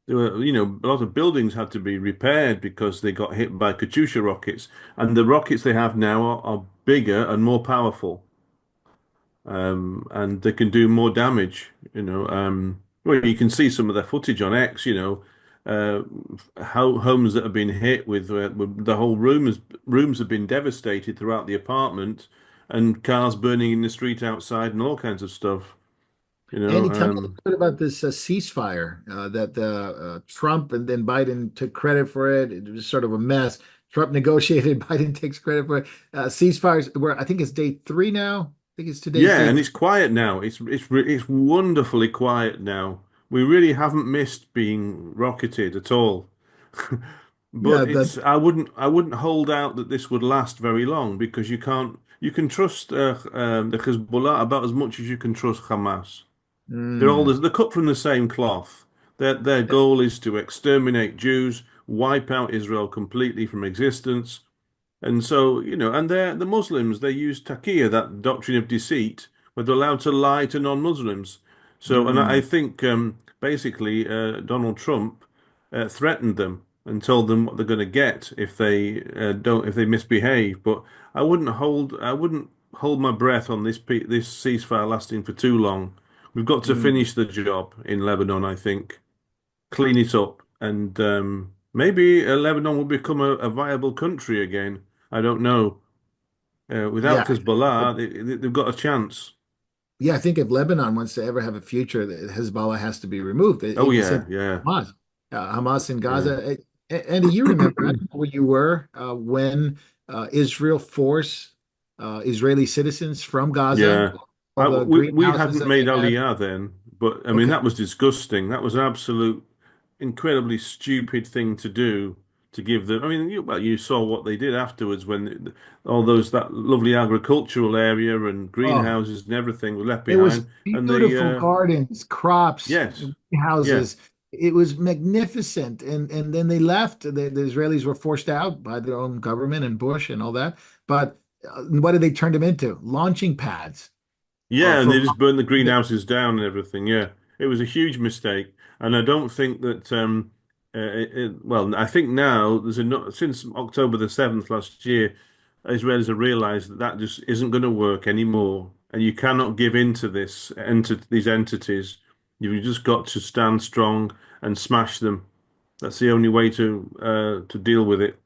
S2: There were, a lot of buildings had to be repaired because they got hit by Katyusha rockets. And the rockets they have now are bigger and more powerful. And they can do more damage. Well, you can see some of their footage on X. How homes that have been hit with the whole rooms have been devastated throughout the apartment, and cars burning in the street outside, and all kinds of stuff. You know,
S1: Andy, tell me a little bit about this ceasefire that Trump and then Biden took credit for it. It was sort of a mess. Trump negotiated, Biden takes credit for it. Ceasefires, where I think it's day three now. I think it's today's
S2: yeah,
S1: day
S2: and
S1: three.
S2: it's quiet now. It's wonderfully quiet now. We really haven't missed being rocketed at all.
S1: Yeah,
S2: But I wouldn't hold out that this would last very long because you can trust the Hezbollah about as much as you can trust Hamas.
S1: mm,
S2: They're cut from the same cloth. Their goal is to exterminate Jews, wipe out Israel completely from existence, and so, and the Muslims, they use taqiyya, that doctrine of deceit, where they're allowed to lie to non-Muslims. So, and I
S1: mm,
S2: think basically Donald Trump threatened them and told them what they're going to get if they misbehave. But I wouldn't hold my breath on this ceasefire lasting for too long. We've got to
S1: mm.
S2: finish the job in Lebanon, I think, clean it up, and maybe Lebanon will become a viable country again. I don't know.
S1: Yeah,
S2: Without Hezbollah, they've got a chance.
S1: yeah. I think if Lebanon wants to ever have a future, Hezbollah has to be removed.
S2: Oh
S1: The
S2: yeah,
S1: same
S2: yeah,
S1: Hamas, Hamas in
S2: yeah,
S1: Gaza. Andy, you remember? I don't know where you were when Israel forced Israeli citizens from Gaza,
S2: yeah.
S1: all the
S2: We
S1: greenhouses
S2: hadn't
S1: that
S2: made
S1: they had.
S2: Aliyah then, but I mean
S1: Okay.
S2: that was disgusting. That was an absolute, incredibly stupid thing to do to give them. I mean, you saw what they did afterwards when all those that lovely agricultural area and
S1: Oh,
S2: greenhouses and everything were left
S1: it was
S2: behind, and they
S1: beautiful gardens, crops,
S2: yes, yeah.
S1: houses. It was magnificent. And then they left. The Israelis were forced out by their own government and Bush and all that. But what did they turn them into? Launching pads
S2: Yeah, and
S1: for
S2: they just burned the
S1: rockets.
S2: greenhouses down and everything. Yeah, it was a huge mistake, and I don't think that. Well, I think now since October the 7th last year, Israelis have realised that that just isn't going to work anymore, and you cannot give in to these entities. You've just got to stand strong and smash them. That's the only way to deal with it.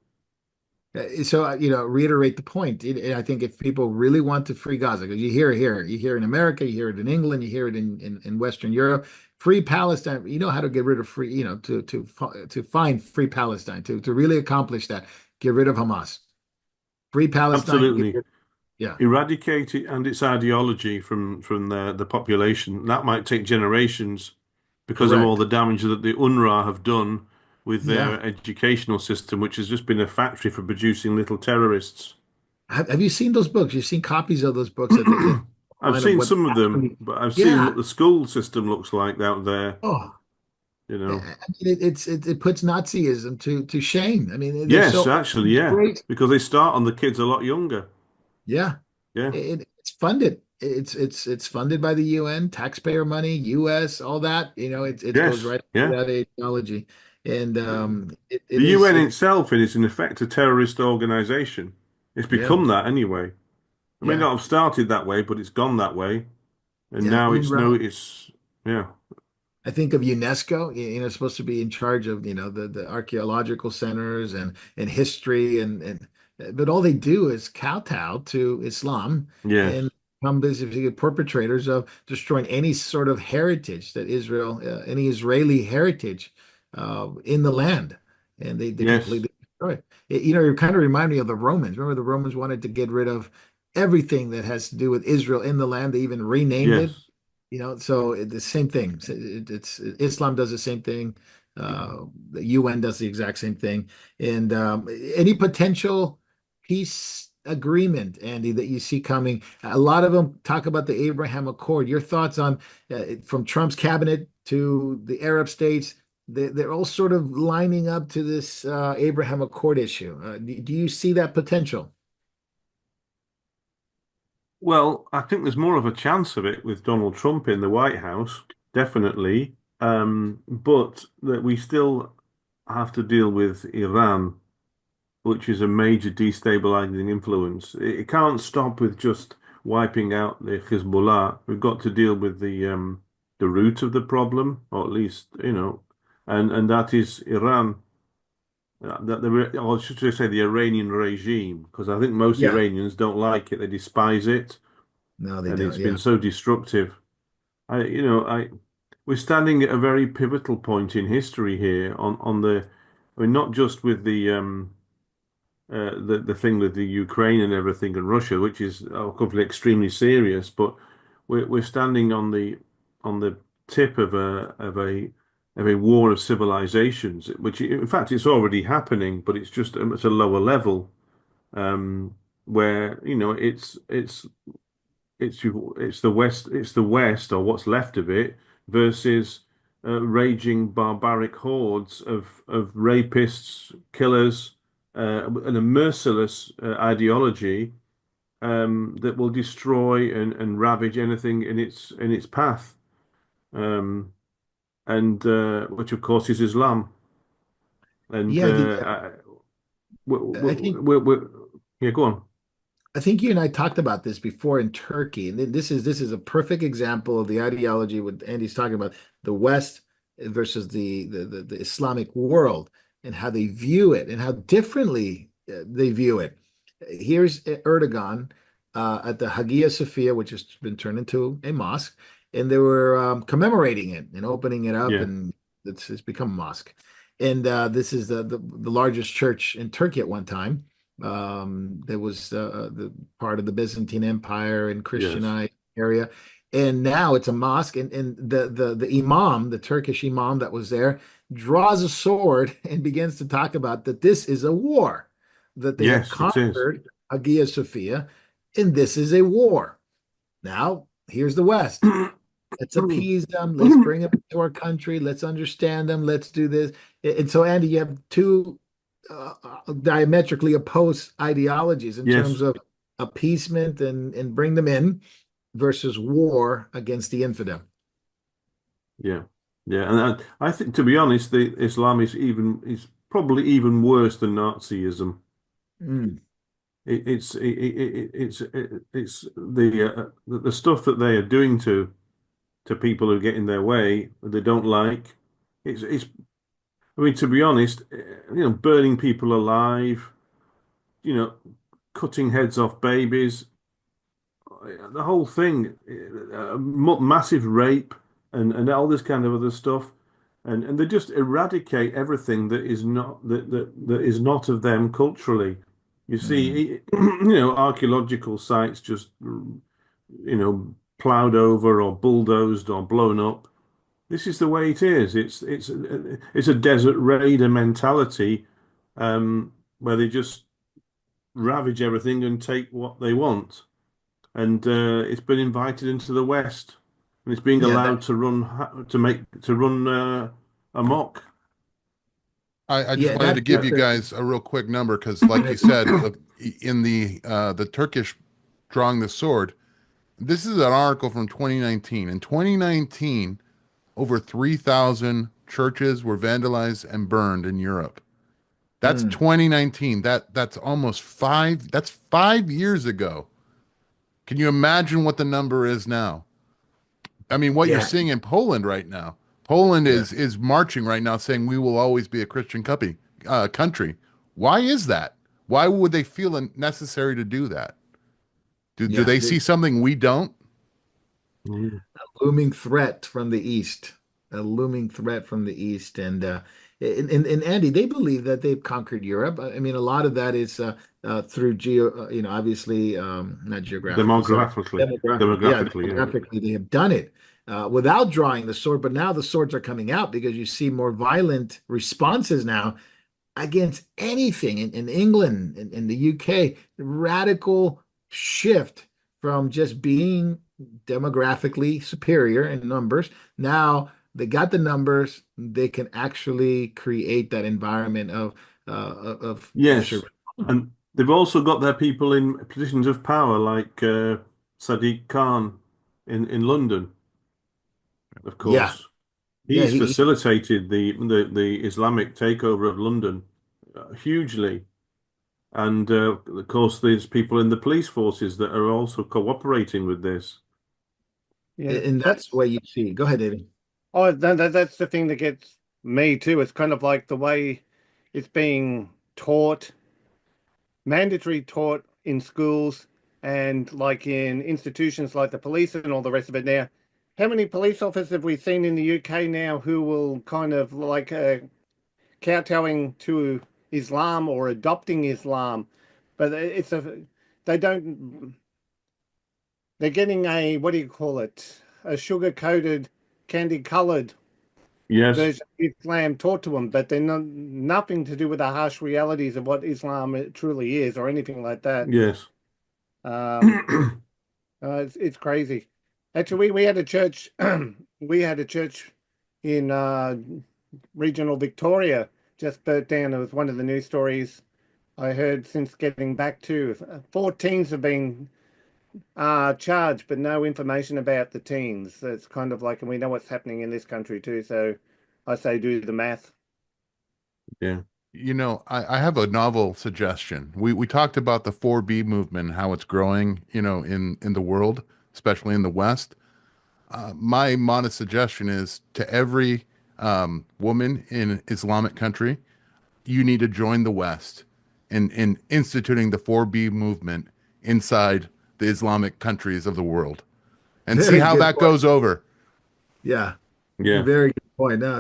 S1: So, reiterate the point. I think if people really want to free Gaza, because you hear it here, you hear it in America, you hear it in England, you hear it in Western Europe, free Palestine. You know how to get rid of free, to find free Palestine, to really accomplish that, get rid of Hamas, free Palestine.
S2: Absolutely.
S1: Yeah,
S2: Eradicate it and its ideology from the population. That might take generations because of all
S1: correct.
S2: the damage that the UNRWA have done with
S1: Yeah.
S2: their educational system, which has just been a factory for producing little terrorists.
S1: Have you seen those books? You've seen copies of those books that
S2: I've
S1: line of
S2: seen
S1: what
S2: some of them,
S1: actually.
S2: but I've seen
S1: Yeah.
S2: what the school system looks like out there,
S1: Oh,
S2: you know.
S1: I mean, it puts Nazism to shame. I mean, they're
S2: Yes,
S1: so
S2: actually, yeah,
S1: great.
S2: because they start on the kids a lot younger.
S1: Yeah.
S2: Yeah.
S1: It's funded. It's funded by the UN, taxpayer money, US, all that. It goes
S2: Yes.
S1: right into
S2: Yeah.
S1: that ideology, and
S2: Yeah.
S1: it
S2: The
S1: is
S2: UN
S1: it.
S2: itself is in effect a terrorist organization. It's
S1: Yeah,
S2: become that anyway. It may
S1: yeah,
S2: not have started that way, but it's gone that way. And
S1: yeah.
S2: now
S1: UNRWA.
S2: it's yeah.
S1: I think of UNESCO, supposed to be in charge of, the archaeological centers and history but all they do is kowtow to Islam
S2: Yes,
S1: and become basically perpetrators of destroying any sort of heritage that any Israeli heritage in the land. And they
S2: yes,
S1: completely destroy it. You kind of remind me of the Romans. Remember, the Romans wanted to get rid of everything that has to do with Israel in the land. They even renamed it.
S2: yes.
S1: So the same thing. It's Islam does the same thing. The UN does the exact same thing. And any potential peace agreement, Andy, that you see coming, a lot of them talk about the Abraham Accord. Your thoughts on from Trump's cabinet to the Arab states? They're all sort of lining up to this Abraham Accord issue. Do you see that potential?
S2: Well, I think there's more of a chance of it with Donald Trump in the White House, definitely. But that we still have to deal with Iran, which is a major destabilizing influence. It can't stop with just wiping out the Hezbollah. We've got to deal with the root of the problem, or at least, and that is Iran. Or should I say the Iranian regime? Because I think most
S1: Yeah.
S2: Iranians don't like it; they despise it,
S1: No, they
S2: and it's
S1: don't.
S2: been
S1: Yeah.
S2: so destructive. We're standing at a very pivotal point in history here I mean, not just with the thing with the Ukraine and everything and Russia, which is obviously extremely serious, but we're standing on the tip of a war of civilizations, which in fact it's already happening, but it's just at a lower level, where it's the West or what's left of it versus raging barbaric hordes of rapists, killers, and a merciless ideology that will destroy and ravage anything in its path, um, and which of course is Islam. And
S1: Yeah, I think
S2: yeah, go on.
S1: I think you and I talked about this before in Turkey, and this is a perfect example of the ideology what Andy's talking about, the West versus the Islamic world and how they view it and how differently they view it. Here's Erdogan at the Hagia Sophia, which has been turned into a mosque, and they were commemorating it and opening it up,
S2: Yeah,
S1: and it's become a mosque. And this is the largest church in Turkey at one time. There was the part of the Byzantine Empire and
S2: yes,
S1: Christianized area, and now it's a mosque. And the imam, the Turkish imam that was there, draws a sword and begins to talk about that this is a war, that they have
S2: yes, it is.
S1: conquered Hagia Sophia, and this is a war. Now, here's the West. Let's appease them. Let's bring them to our country. Let's understand them. Let's do this. And so, Andy, you have two diametrically opposed ideologies in terms
S2: Yes.
S1: of appeasement and bring them in versus war against the infidel.
S2: Yeah, yeah, and I think to be honest, the Islam is probably even worse than Nazism.
S1: Mm,
S2: It's the stuff that they are doing to people who get in their way that they don't like. It's I mean to be honest, burning people alive, you know, cutting heads off babies, the whole thing, massive rape and all this kind of other stuff, and they just eradicate everything that is not of them culturally. You
S1: mm.
S2: see, archaeological sites just plowed over or bulldozed or blown up. This is the way it is. It's a desert raider mentality, where they just ravage everything and take what they want, and it's been invited into the West, and it's being
S1: Yeah,
S2: allowed to run amok.
S4: I just
S1: yeah,
S4: wanted to give
S1: that's
S4: you
S1: a
S4: guys a real quick number because, like you said, in the Turkish drawing the sword, this is an article from 2019. In 2019, over 3,000 churches were vandalized and burned in Europe. That's
S1: mm,
S4: 2019. That's almost five. That's 5 years ago. Can you imagine what the number is now? I mean, what you're
S1: yeah,
S4: seeing in Poland right now. Poland
S1: Yeah.
S4: is marching right now saying we will always be a Christian country. Why is that? Why would they feel it necessary to do that? Do
S1: Yeah.
S4: they see something we don't?
S2: Mm.
S1: Looming threat from the east, a looming threat from the east, and Andy, they believe that they've conquered Europe. I mean, a lot of that is through obviously, not geographical, sorry, yeah,
S2: Demographically, yeah.
S1: demographically, they have done it without drawing the sword. But now the swords are coming out because you see more violent responses now against anything in England, in the UK, radical shift from just being demographically superior in numbers. Now they got the numbers, they can actually create that environment of
S2: Yes, and they've also got their people in positions of power, like Sadiq Khan in London, of
S1: yeah,
S2: course.
S1: yeah,
S2: He's facilitated the Islamic takeover of London hugely. And of course, there's people in the police forces that are also cooperating with this.
S3: Yeah,
S1: and that's the way you see it. Go ahead, David.
S3: that's the thing that gets me too. It's kind of like the way it's being taught, mandatory taught in schools and like in institutions like the police and all the rest of it now. How many police officers have we seen in the UK now who will kind of like kowtowing to Islam or adopting Islam? But they don't, they're getting a, what do you call it? A sugar-coated, candy-colored
S2: Yes,
S3: version of Islam taught to them, but they're nothing to do with the harsh realities of what Islam truly is or anything like that.
S2: yes.
S3: Um, it's crazy. Actually, we had a church, we had a church in regional Victoria just burnt down. It was one of the news stories I heard since getting back to. 4 teens have been charged, but no information about the teens. So it's kind of like, and we know what's happening in this country too. So I say do the math.
S2: Yeah,
S4: You know, I have a novel suggestion. We talked about the 4B movement and how it's growing, in the world, especially in the West. My modest suggestion is to every woman in an Islamic country, you need to join the West in instituting the 4B movement inside the Islamic countries of the world and see
S1: Very
S4: how
S1: good
S4: that
S1: point.
S4: goes over.
S1: Yeah.
S2: yeah,
S1: Very good point. No,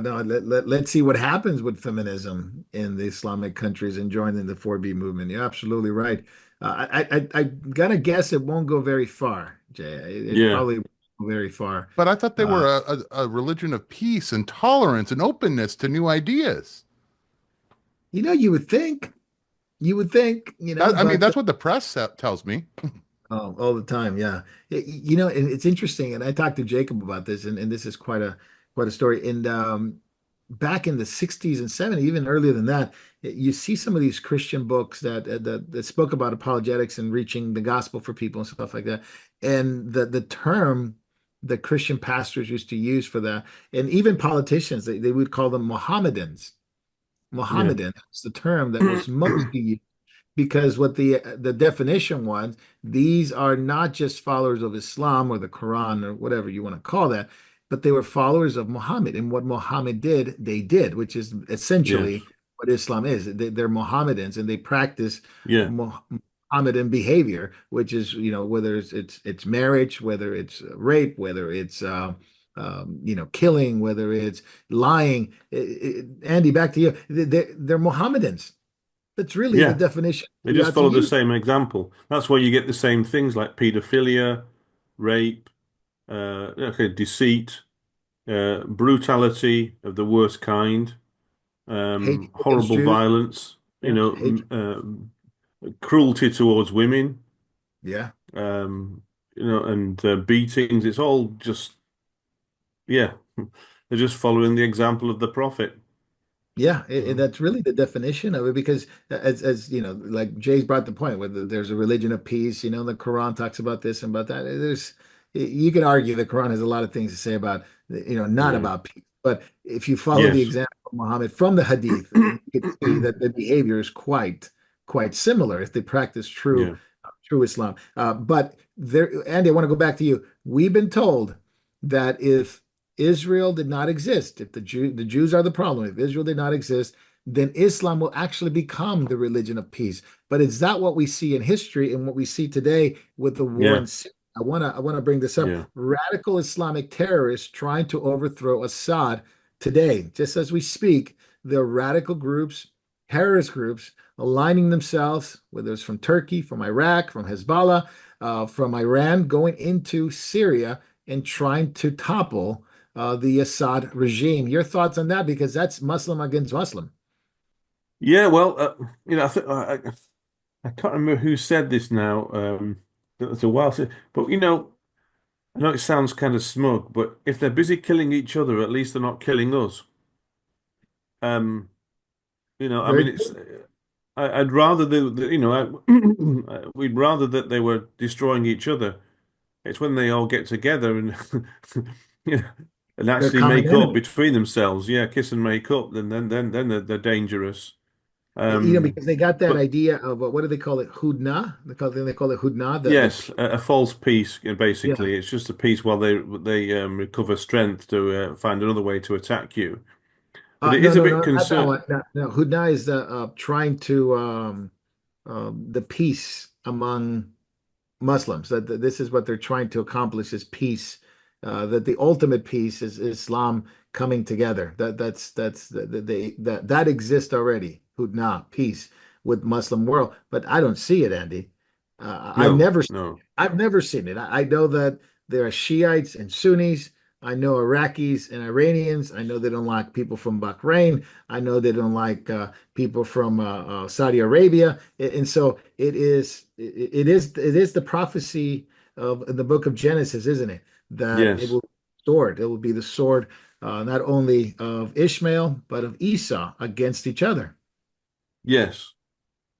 S1: let's see what happens with feminism in the Islamic countries and joining the 4B movement. You're absolutely right. I'm gonna guess it won't go very far, Jay. It
S2: yeah.
S1: probably won't go very far.
S4: But I thought they
S1: Uh,
S4: were a religion of peace and tolerance and openness to new ideas.
S1: you would think,
S4: I mean,
S1: but
S4: that's what the press tells me.
S1: oh, all the time, yeah. And it's interesting, and I talked to Jacob about this, and this is quite a story. And back in the 60s and 70s, even earlier than that, you see some of these Christian books that spoke about apologetics and reaching the gospel for people and stuff like that. And the term that Christian pastors used to use for that, and even politicians, they would call them Mohammedans.
S2: Yeah.
S1: Mohammedan is the term that was mostly used because what the definition was, these are not just followers of Islam or the Quran or whatever you want to call that, but they were followers of Muhammad. And what Muhammad did, they did, which is
S2: Yes.
S1: essentially what Islam is. They're Mohammedans and they practice
S2: Yeah.
S1: Mohammedan behavior, which is, whether it's marriage, whether it's rape, whether it's killing, whether it's lying. Andy, back to you. They're Mohammedans. That's really the
S2: Yeah.
S1: definition
S2: They
S1: we
S2: just
S1: ought to
S2: follow the
S1: use.
S2: same example. That's why you get the same things like pedophilia, rape, okay, deceit, brutality of the worst kind,
S1: Hatred against
S2: horrible
S1: Jews.
S2: violence,
S1: Yeah, hatred.
S2: cruelty towards women,
S1: Yeah,
S2: um, and beatings. It's all just, yeah, they're just following the example of the prophet.
S1: yeah.
S2: Mhm.
S1: That's really the definition of it. Because as like Jay's brought the point, whether there's a religion of peace. The Quran talks about this and about that. You could argue the Quran has a lot of things to say about, not
S2: Yeah.
S1: about peace. But if you follow the
S2: Yes.
S1: example of Muhammad from the Hadith, you could see that the behavior is quite similar if they practice
S2: Yeah.
S1: true Islam. But there, Andy, I want to go back to you. We've been told that if Israel did not exist, if the Jews are the problem, if Israel did not exist, then Islam will actually become the religion of peace. But it's not what we see in history and what we see today with the war
S2: Yeah,
S1: in Syria. I want to bring this up.
S2: yeah,
S1: Radical Islamic terrorists trying to overthrow Assad today, just as we speak. There are radical groups, terrorist groups, aligning themselves, whether it's from Turkey, from Iraq, from Hezbollah, from Iran, going into Syria and trying to topple the Assad regime. Your thoughts on that? Because that's Muslim against Muslim.
S2: yeah. Well, I can't remember who said this now. It's a while since, but I know it sounds kind of smug, but if they're busy killing each other, at least they're not killing us. Um, I
S1: Very
S2: mean,
S1: good.
S2: I'd rather we'd rather that they were destroying each other. It's when they all get together and you know, and
S1: They're
S2: actually
S1: common
S2: make up
S1: enemy.
S2: between themselves. Yeah, kiss and make up. Then they're dangerous. Um,
S1: Because they got that
S2: but
S1: idea of what do they call it? Hudna. They call it Hudna. The
S2: yes,
S1: peace.
S2: a false peace.
S1: Yeah.
S2: Basically, it's just a peace while they recover strength to find another way to attack you. But it
S1: No,
S2: is a
S1: no,
S2: bit
S1: no, not that
S2: concern.
S1: one. No, no. Hudna is the trying to the peace among Muslims. That this is what they're trying to accomplish is peace. That the ultimate peace is Islam coming together. That's that exists already. Hudna, peace with Muslim world. But I don't see it, Andy.
S2: No, no.
S1: I've never seen it. I know that there are Shiites and Sunnis. I know Iraqis and Iranians. I know they don't like people from Bahrain. I know they don't like people from Saudi Arabia. And so it is the prophecy of the book of Genesis, isn't it? That it
S2: Yes,
S1: will be sword. It will be the sword not only of Ishmael but of Esau against each other.
S2: yes,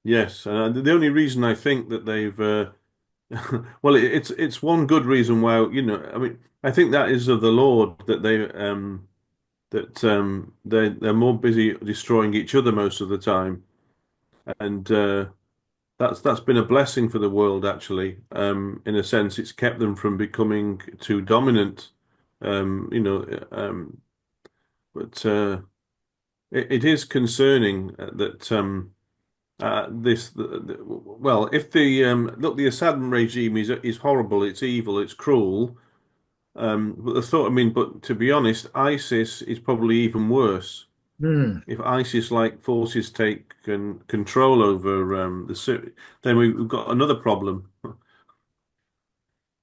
S2: yes. The only reason I think that they've well, it's one good reason why, I mean, I think that is of the Lord that they're more busy destroying each other most of the time, and that's been a blessing for the world actually. In a sense, it's kept them from becoming too dominant. Um, you know, but it is concerning that well, if the look, the Assad regime is horrible, it's evil, it's cruel. But the thought, I mean, but to be honest, ISIS is probably even worse.
S1: Hmm.
S2: If ISIS-like forces take control over the Syria, then we've got another problem.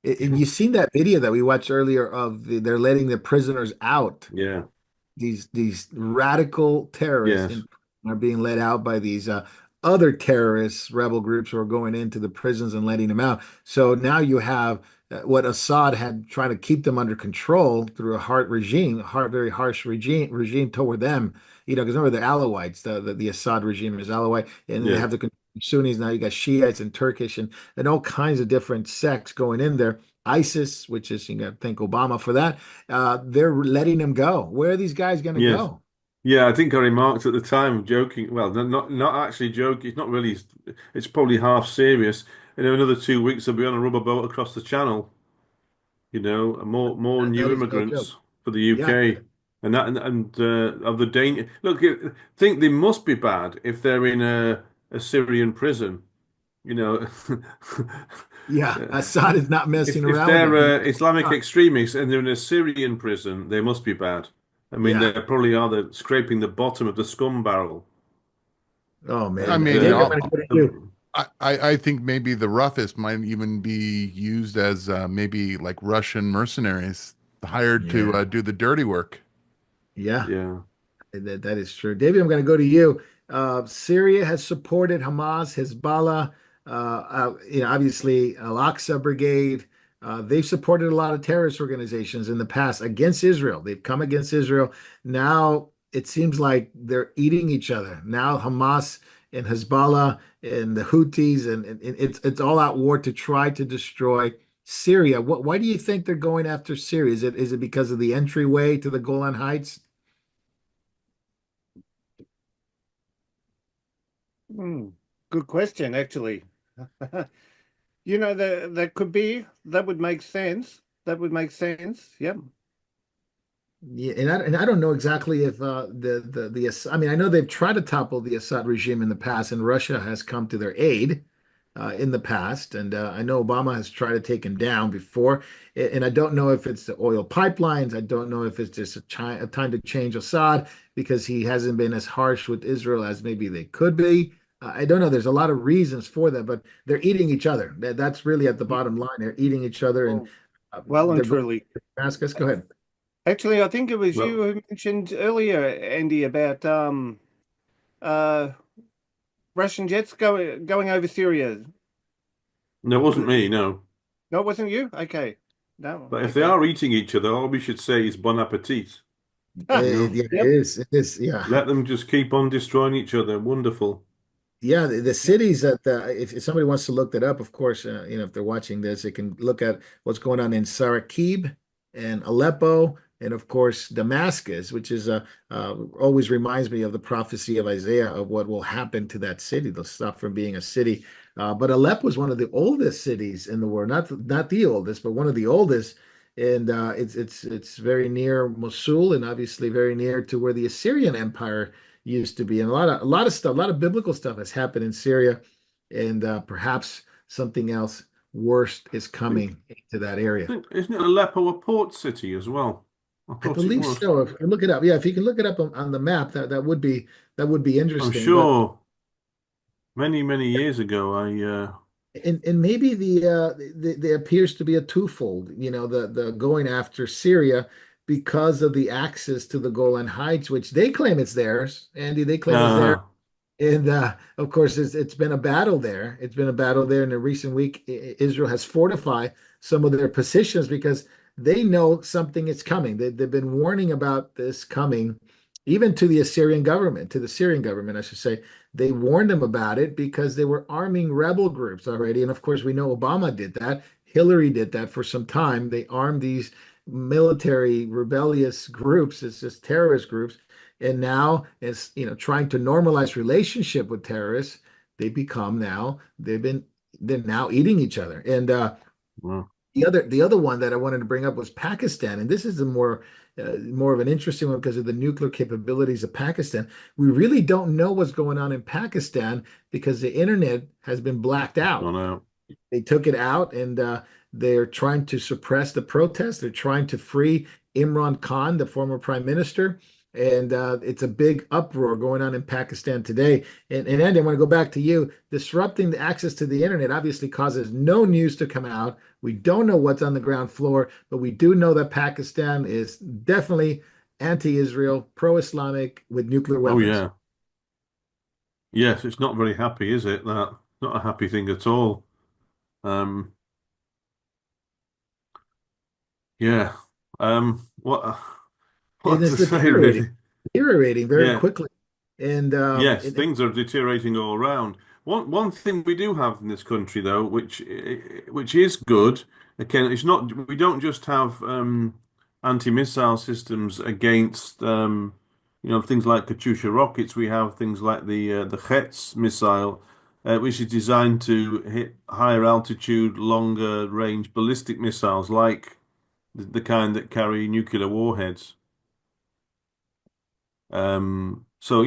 S1: And you've seen that video that we watched earlier of they're letting the prisoners out.
S2: Yeah,
S1: These radical terrorists
S2: yes,
S1: are being let out by these other terrorists, rebel groups who are going into the prisons and letting them out. So now you have what Assad had trying to keep them under control through a very harsh regime toward them. Because remember the Alawites, the Assad regime is Alawite, and then they
S2: yeah,
S1: have the Sunnis. Now you got Shiites and Turkish and all kinds of different sects going in there. ISIS, which is you got to thank Obama for that. They're letting them go. Where are these guys going to
S2: yes.
S1: go?
S2: Yeah, I think I remarked at the time, joking. Well, not actually joking. It's not really. It's probably half serious. In another 2 weeks, they'll be on a rubber boat across the channel. More
S1: That
S2: new
S1: is no joke.
S2: immigrants for the
S1: Yeah,
S2: UK, and that and of the danger. Look, I think they must be bad if they're in a Syrian prison. You know,
S1: yeah. Assad is not messing
S2: if
S1: around with
S2: they're
S1: them.
S2: Islamic extremists and they're in a Syrian prison, they must be bad. I mean, they
S1: Yeah.
S2: probably are scraping the bottom of the scum barrel.
S1: Oh
S4: I
S1: man.
S2: And
S4: mean,
S1: David, I'm going to go to you.
S4: I think maybe the roughest might even be used as maybe like Russian mercenaries hired to
S1: Yeah.
S4: do the dirty work.
S1: Yeah.
S2: yeah,
S1: That is true. David, I'm going to go to you. Syria has supported Hamas, Hezbollah, obviously Al-Aqsa Brigade. They've supported a lot of terrorist organizations in the past against Israel. They've come against Israel. Now it seems like they're eating each other. Now Hamas and Hezbollah and the Houthis, and it's all out war to try to destroy Syria. Why do you think they're going after Syria? Is it because of the entryway to the Golan Heights?
S3: Hmm. Good question, actually. That could be, that would make sense. That would make sense. Yep.
S1: Yeah, and I don't know exactly if I mean I know they've tried to topple the Assad regime in the past, and Russia has come to their aid in the past, and I know Obama has tried to take him down before, and I don't know if it's the oil pipelines. I don't know if it's just a time to change Assad because he hasn't been as harsh with Israel as maybe they could be. I don't know. There's a lot of reasons for that, but they're eating each other. That's really at the bottom line. They're eating each other, and
S3: Well, well and
S1: they're going
S3: truly.
S1: to Damascus. Go ahead.
S3: Actually, I think it was you
S2: Well,
S3: who mentioned earlier, Andy, about uh Russian jets going over Syria.
S2: no, it wasn't me, no.
S3: No, it wasn't you? Okay. No,
S2: But if they
S3: okay.
S2: are eating each other, all we should say is bon appetit. You know,
S1: Yeah, it
S3: Yep.
S1: is. It is. Yeah.
S2: let them just keep on destroying each other. Wonderful.
S1: Yeah, the
S3: Yep.
S1: cities that if somebody wants to look that up, of course, if they're watching this, they can look at what's going on in Sarakib and Aleppo, and of course Damascus, which is always reminds me of the prophecy of Isaiah of what will happen to that city. They'll stop from being a city. But Aleppo is one of the oldest cities in the world, not the oldest, but one of the oldest, and it's very near Mosul, and obviously very near to where the Assyrian Empire used to be. And a lot of stuff, a lot of biblical stuff has happened in Syria, and perhaps something else worse is
S2: I think,
S1: coming into that area.
S2: isn't it Aleppo a port city as well? I
S1: I
S2: thought it
S1: believe
S2: was.
S1: so. If you look it up, yeah, if you can look it up on the map, that would be
S2: I'm
S1: interesting. But
S2: sure many, many years ago,
S1: and maybe there appears to be a twofold, the going after Syria because of the access to the Golan Heights, which they claim it's theirs. Andy, they claim it's theirs.
S2: uh,
S1: And of course, it's been a battle there. It's been a battle there. In the recent week, Israel has fortified some of their positions because they know something is coming. They've been warning about this coming, even to the Assyrian government, to the Syrian government, I should say. They warned them about it because they were arming rebel groups already. And of course, we know Obama did that. Hillary did that for some time. They armed these military rebellious groups, it's just terrorist groups, and now as trying to normalize relationship with terrorists, they're now eating each other. And
S2: well,
S1: the other one that I wanted to bring up was Pakistan, and this is a more of an interesting one because of the nuclear capabilities of Pakistan. We really don't know what's going on in Pakistan because the internet has been blacked
S2: it's
S1: out.
S2: gone out.
S1: They took it out, and they're trying to suppress the protests. They're trying to free Imran Khan, the former prime minister. And it's a big uproar going on in Pakistan today. And Andy, I want to go back to you. Disrupting the access to the internet obviously causes no news to come out. We don't know what's on the ground floor, but we do know that Pakistan is definitely anti-Israel, pro-Islamic with nuclear
S2: Oh
S1: weapons.
S2: yeah, yes. It's not very happy, is it? That not a happy thing at all. Um, yeah. What
S1: And
S2: what
S1: it's
S2: to say really?
S1: deteriorating very
S2: Yeah.
S1: quickly. And
S2: Yes, things are deteriorating all around. One thing we do have in this country, though, which is good. Again, it's not. We don't just have anti-missile systems against things like Katyusha rockets. We have things like the Chetz missile, which is designed to hit higher altitude, longer range ballistic missiles, like the kind that carry nuclear warheads. So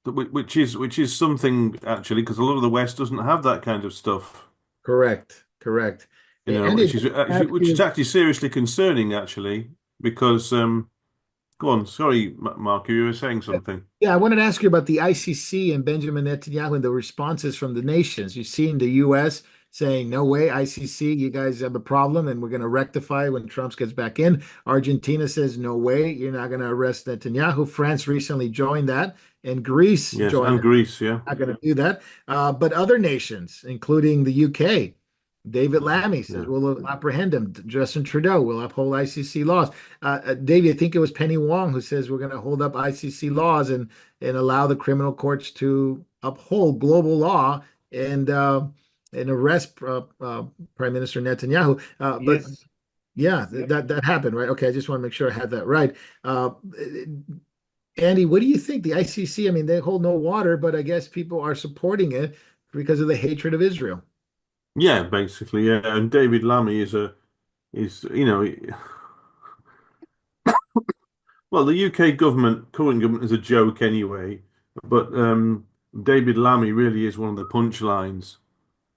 S2: which is something actually because a lot of the West doesn't have that kind of stuff,
S1: correct, correct. Andy,
S2: which is actually
S1: have
S2: which is
S1: you?
S2: actually seriously concerning actually because go on, sorry, Mark, you were saying something.
S1: Yeah, I wanted to ask you about the ICC and Benjamin Netanyahu and the responses from the nations. You've seen the U.S. saying, "No way, ICC, you guys have a problem, and we're going to rectify when Trump gets back in." Argentina says, "No way, you're not going to arrest Netanyahu." France recently joined that, and Greece
S2: Yes,
S1: joined
S2: and
S1: that.
S2: Greece, yeah,
S1: Not going to do that. But other nations, including the UK, David Lammy says
S2: yeah.
S1: we'll apprehend him. Justin Trudeau will uphold ICC laws. David, I think it was Penny Wong who says we're going to hold up ICC laws and allow the criminal courts to uphold global law and arrest Prime Minister Netanyahu. But
S3: Yes.
S1: yeah,
S3: Yep.
S1: that happened, right? Okay, I just want to make sure I had that right. Andy, what do you think? The ICC, I mean, they hold no water, but I guess people are supporting it because of the hatred of Israel.
S2: Yeah, basically, yeah. And David Lammy is Well, the UK government, current government, is a joke anyway. But David Lammy really is one of the punchlines.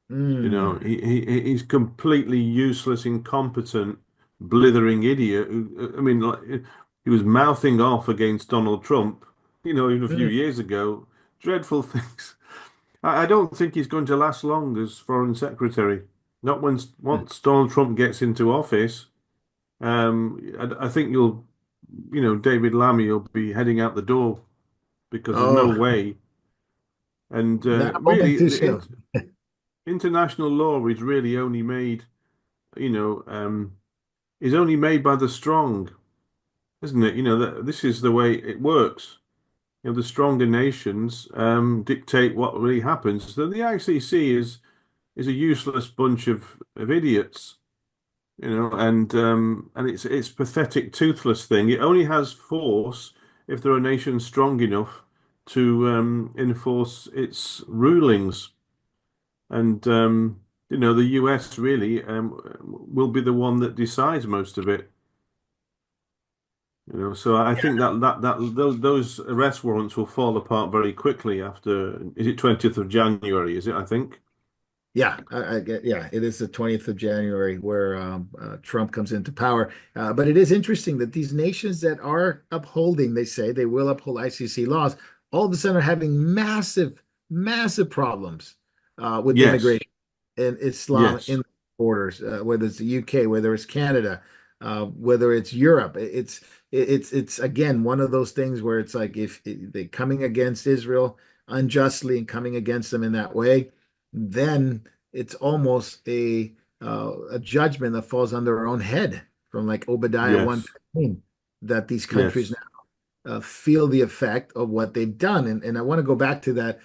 S2: You know,
S1: Mm.
S2: he's completely useless, incompetent, blithering idiot. I mean, like, he was mouthing off against Donald Trump, even a few
S1: Mm.
S2: years ago. Dreadful things. I don't think he's going to last long as Foreign Secretary. Not once Donald Trump gets into office. I think David Lammy will be heading out the door because there's no
S1: Oh,
S2: way. And
S1: not a moment
S2: really,
S1: too
S2: the
S1: soon.
S2: international law is really only made, you know, um, is only made by the strong, isn't it? This is the way it works. The stronger nations dictate what really happens. So the ICC is a useless bunch of idiots, and it's pathetic, toothless thing. It only has force if there are nations strong enough to enforce its rulings. And the US really will be the one that decides most of it. So I think those arrest warrants will fall apart very quickly after, is it 20th of January, is it, I think?
S1: Yeah, I get. Yeah, it is the 20th of January where Trump comes into power. But it is interesting that these nations that are upholding, they say they will uphold ICC laws, all of a sudden are having massive, massive problems with
S2: Yes,
S1: immigration and Islam
S2: yes,
S1: in borders, whether it's the UK, whether it's Canada, whether it's Europe. It's again one of those things where it's like if they're coming against Israel unjustly and coming against them in that way, then it's almost a judgment that falls under our own head from like Obadiah
S2: yes,
S1: 1:15 that these countries
S2: yes.
S1: feel the effect of what they've done. And I want to go back to that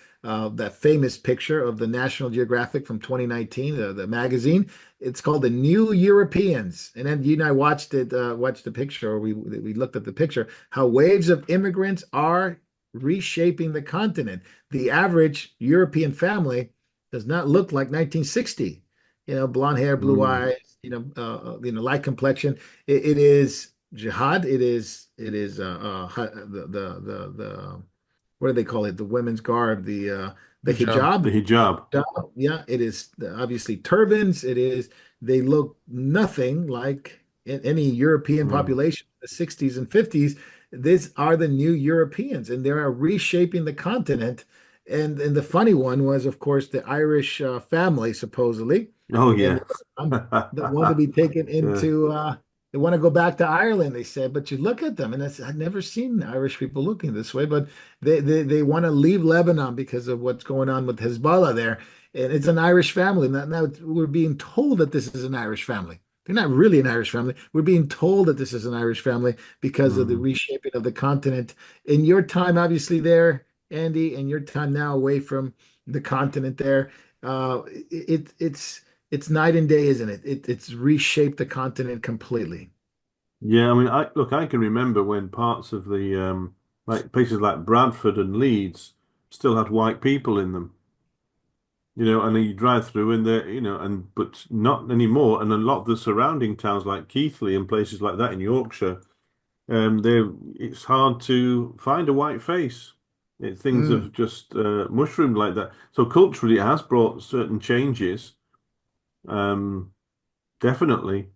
S1: famous picture of the National Geographic from 2019, the magazine. It's called The New Europeans. And then you and I watched the picture, or we looked at the picture, how waves of immigrants are reshaping the continent. The average European family does not look like 1960. Blonde hair, blue
S2: Mm.
S1: eyes, light complexion. It is jihad. It is the what do they call it? The women's garb, the
S4: Hijab.
S1: hijab.
S2: The hijab.
S1: Yeah, it is obviously turbans. It is. They look nothing like in any European
S2: Mm.
S1: population in the 60s and 50s. These are the new Europeans, and they are reshaping the continent. And the funny one was, of course, the Irish family supposedly,
S2: Oh,
S1: and
S2: yes.
S1: that want to be taken
S2: Yeah.
S1: into. They want to go back to Ireland. They said, but you look at them, and I've never seen Irish people looking this way. But they want to leave Lebanon because of what's going on with Hezbollah there, and it's an Irish family. Now we're being told that this is an Irish family. They're not really an Irish family. We're being told that this is an Irish family because of the
S2: Mm.
S1: reshaping of the continent. In your time, obviously, there, Andy, and your time now away from the continent there, it's night and day, isn't it? It's reshaped the continent completely.
S2: Yeah, I mean, I can remember when parts of the like places like Bradford and Leeds still had white people in them. And then you drive through and but not anymore. And a lot of the surrounding towns like Keighley and places like that in Yorkshire, it's hard to find a white face. Things
S1: Mm.
S2: have just mushroomed like that. So culturally, it has brought certain changes, um, definitely.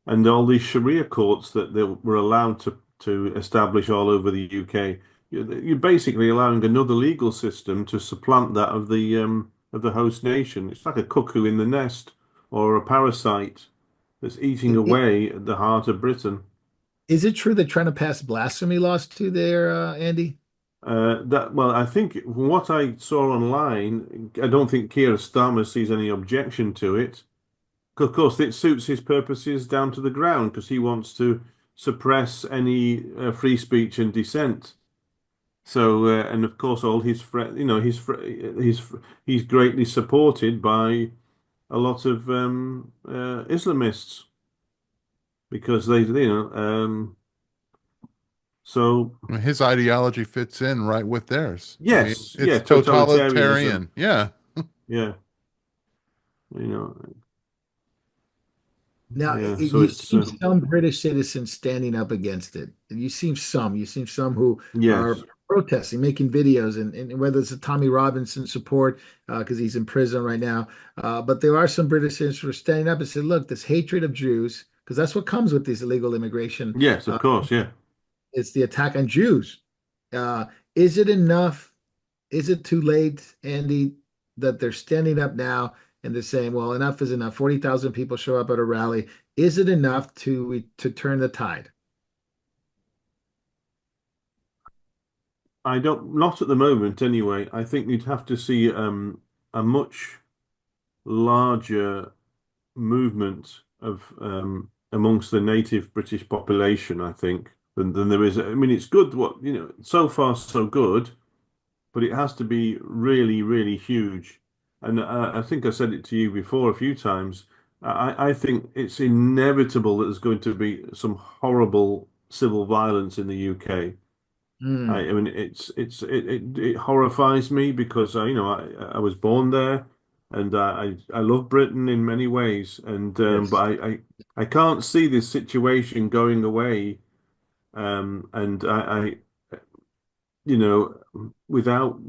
S2: And all these Sharia courts that they were allowed to establish all over the UK, you're basically allowing another legal system to supplant that of the host nation. It's like a cuckoo in the nest or a parasite that's eating away at the heart of Britain.
S1: Is it true they're trying to pass blasphemy laws too there, Andy?
S2: I think from what I saw online, I don't think Keir Starmer sees any objection to it. Of course, it suits his purposes down to the ground because he wants to suppress any free speech and dissent. So, and of course, all his friends, he's greatly supported by a lot of Islamists because so
S4: His ideology fits in right with theirs. I mean,
S2: yes, yeah,
S4: it's
S2: totalitarianism,
S4: totalitarian. Yeah.
S2: yeah, you know,
S1: Now,
S2: Yeah, so
S1: you've
S2: it's
S1: seen some British citizens standing up against it. You've seen some who are
S2: yes,
S1: protesting, making videos, and whether it's a Tommy Robinson support because he's in prison right now. But there are some British citizens who are standing up and said, look, this hatred of Jews, because that's what comes with this illegal immigration,
S2: yes, of
S1: uh,
S2: course, yeah.
S1: it's the attack on Jews. Uh, is it enough? Is it too late, Andy, that they're standing up now and they're saying, well, enough is enough. 40,000 people show up at a rally. Is it enough to turn the tide?
S2: I don't, not at the moment anyway. I think you'd have to see a much larger movement of amongst the native British population, I think, than there is. I mean, it's good what, so far so good, but it has to be really, really huge. And I think I said it to you before a few times. I think it's inevitable that there's going to be some horrible civil violence in the UK.
S1: Hmm.
S2: I mean, it horrifies me because I was born there, and I love Britain in many ways, and but
S1: Yes.
S2: I can't see this situation going away, and without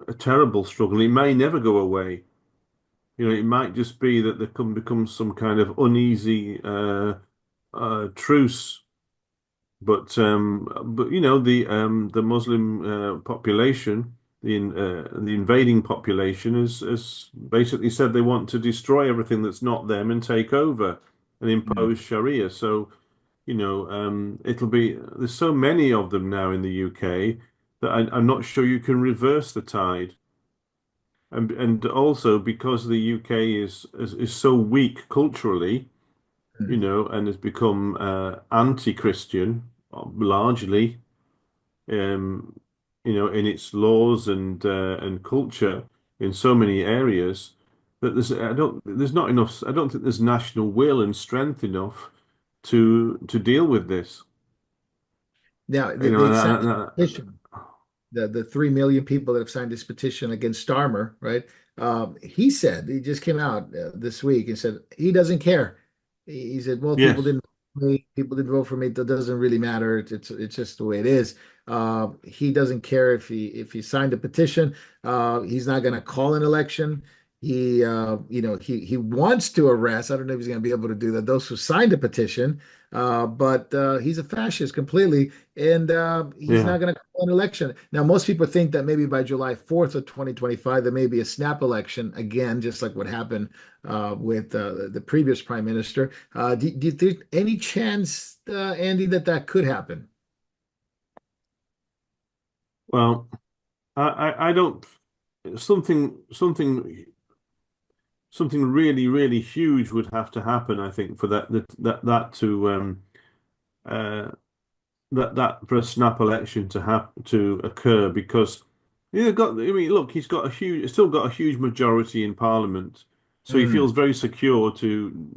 S2: a terrible struggle, it may never go away. It might just be that there can become some kind of uneasy truce. But the Muslim population, the invading population, has basically said they want to destroy everything that's not them and take over and
S1: Hmm.
S2: impose Sharia. So it'll be there's so many of them now in the UK that I'm not sure you can reverse the tide. And also because the UK is so weak culturally,
S1: Hmm.
S2: and has become anti-Christian largely, um, in its laws and culture in so many areas that there's not enough. I don't think there's national will and strength enough to deal with this.
S1: Now,
S2: You know,
S1: they've
S2: and,
S1: signed
S2: and,
S1: a petition, the 3 million people that have signed this petition against Starmer, right? He said he just came out this week and said he doesn't care. He said, "Well,
S2: yes,
S1: people didn't vote for me. That doesn't really matter. It's just the way it is." He doesn't care if he signed a petition. He's not going to call an election. He wants to arrest. I don't know if he's going to be able to do that. Those who signed a petition, but he's a fascist completely and he's
S2: yeah.
S1: not going to call an election. Now, most people think that maybe by July 4th of 2025, there may be a snap election again, just like what happened with the previous prime minister. Do you think any chance, Andy, that could happen?
S2: Well, I don't something really really huge would have to happen. I think for that to uh, that for a snap election to occur because I mean look still got a huge majority in Parliament, so he
S1: Mm,
S2: feels very secure to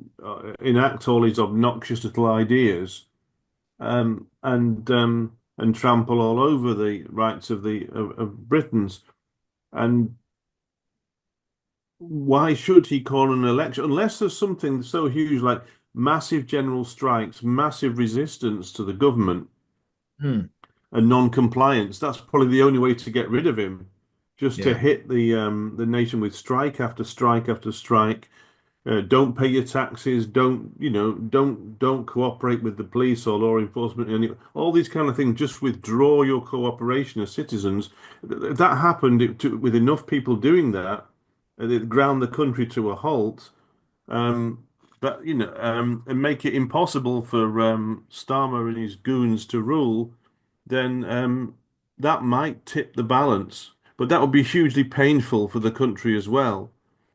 S2: enact all his obnoxious little ideas and trample all over the rights of Britons. And why should he call an election unless there's something so huge like massive general strikes, massive resistance to the government
S1: mm,
S2: and non-compliance? That's probably the only way to get rid of him, just to
S1: yeah,
S2: hit the nation with strike after strike after strike. Don't pay your taxes. Don't cooperate with the police or law enforcement. And all these kind of things. Just withdraw your cooperation as citizens. That happened with enough people doing that. It ground the country to a halt. Um, and make it impossible for Starmer and his goons to rule. Then that might tip the balance. But that would be hugely painful for the country as well,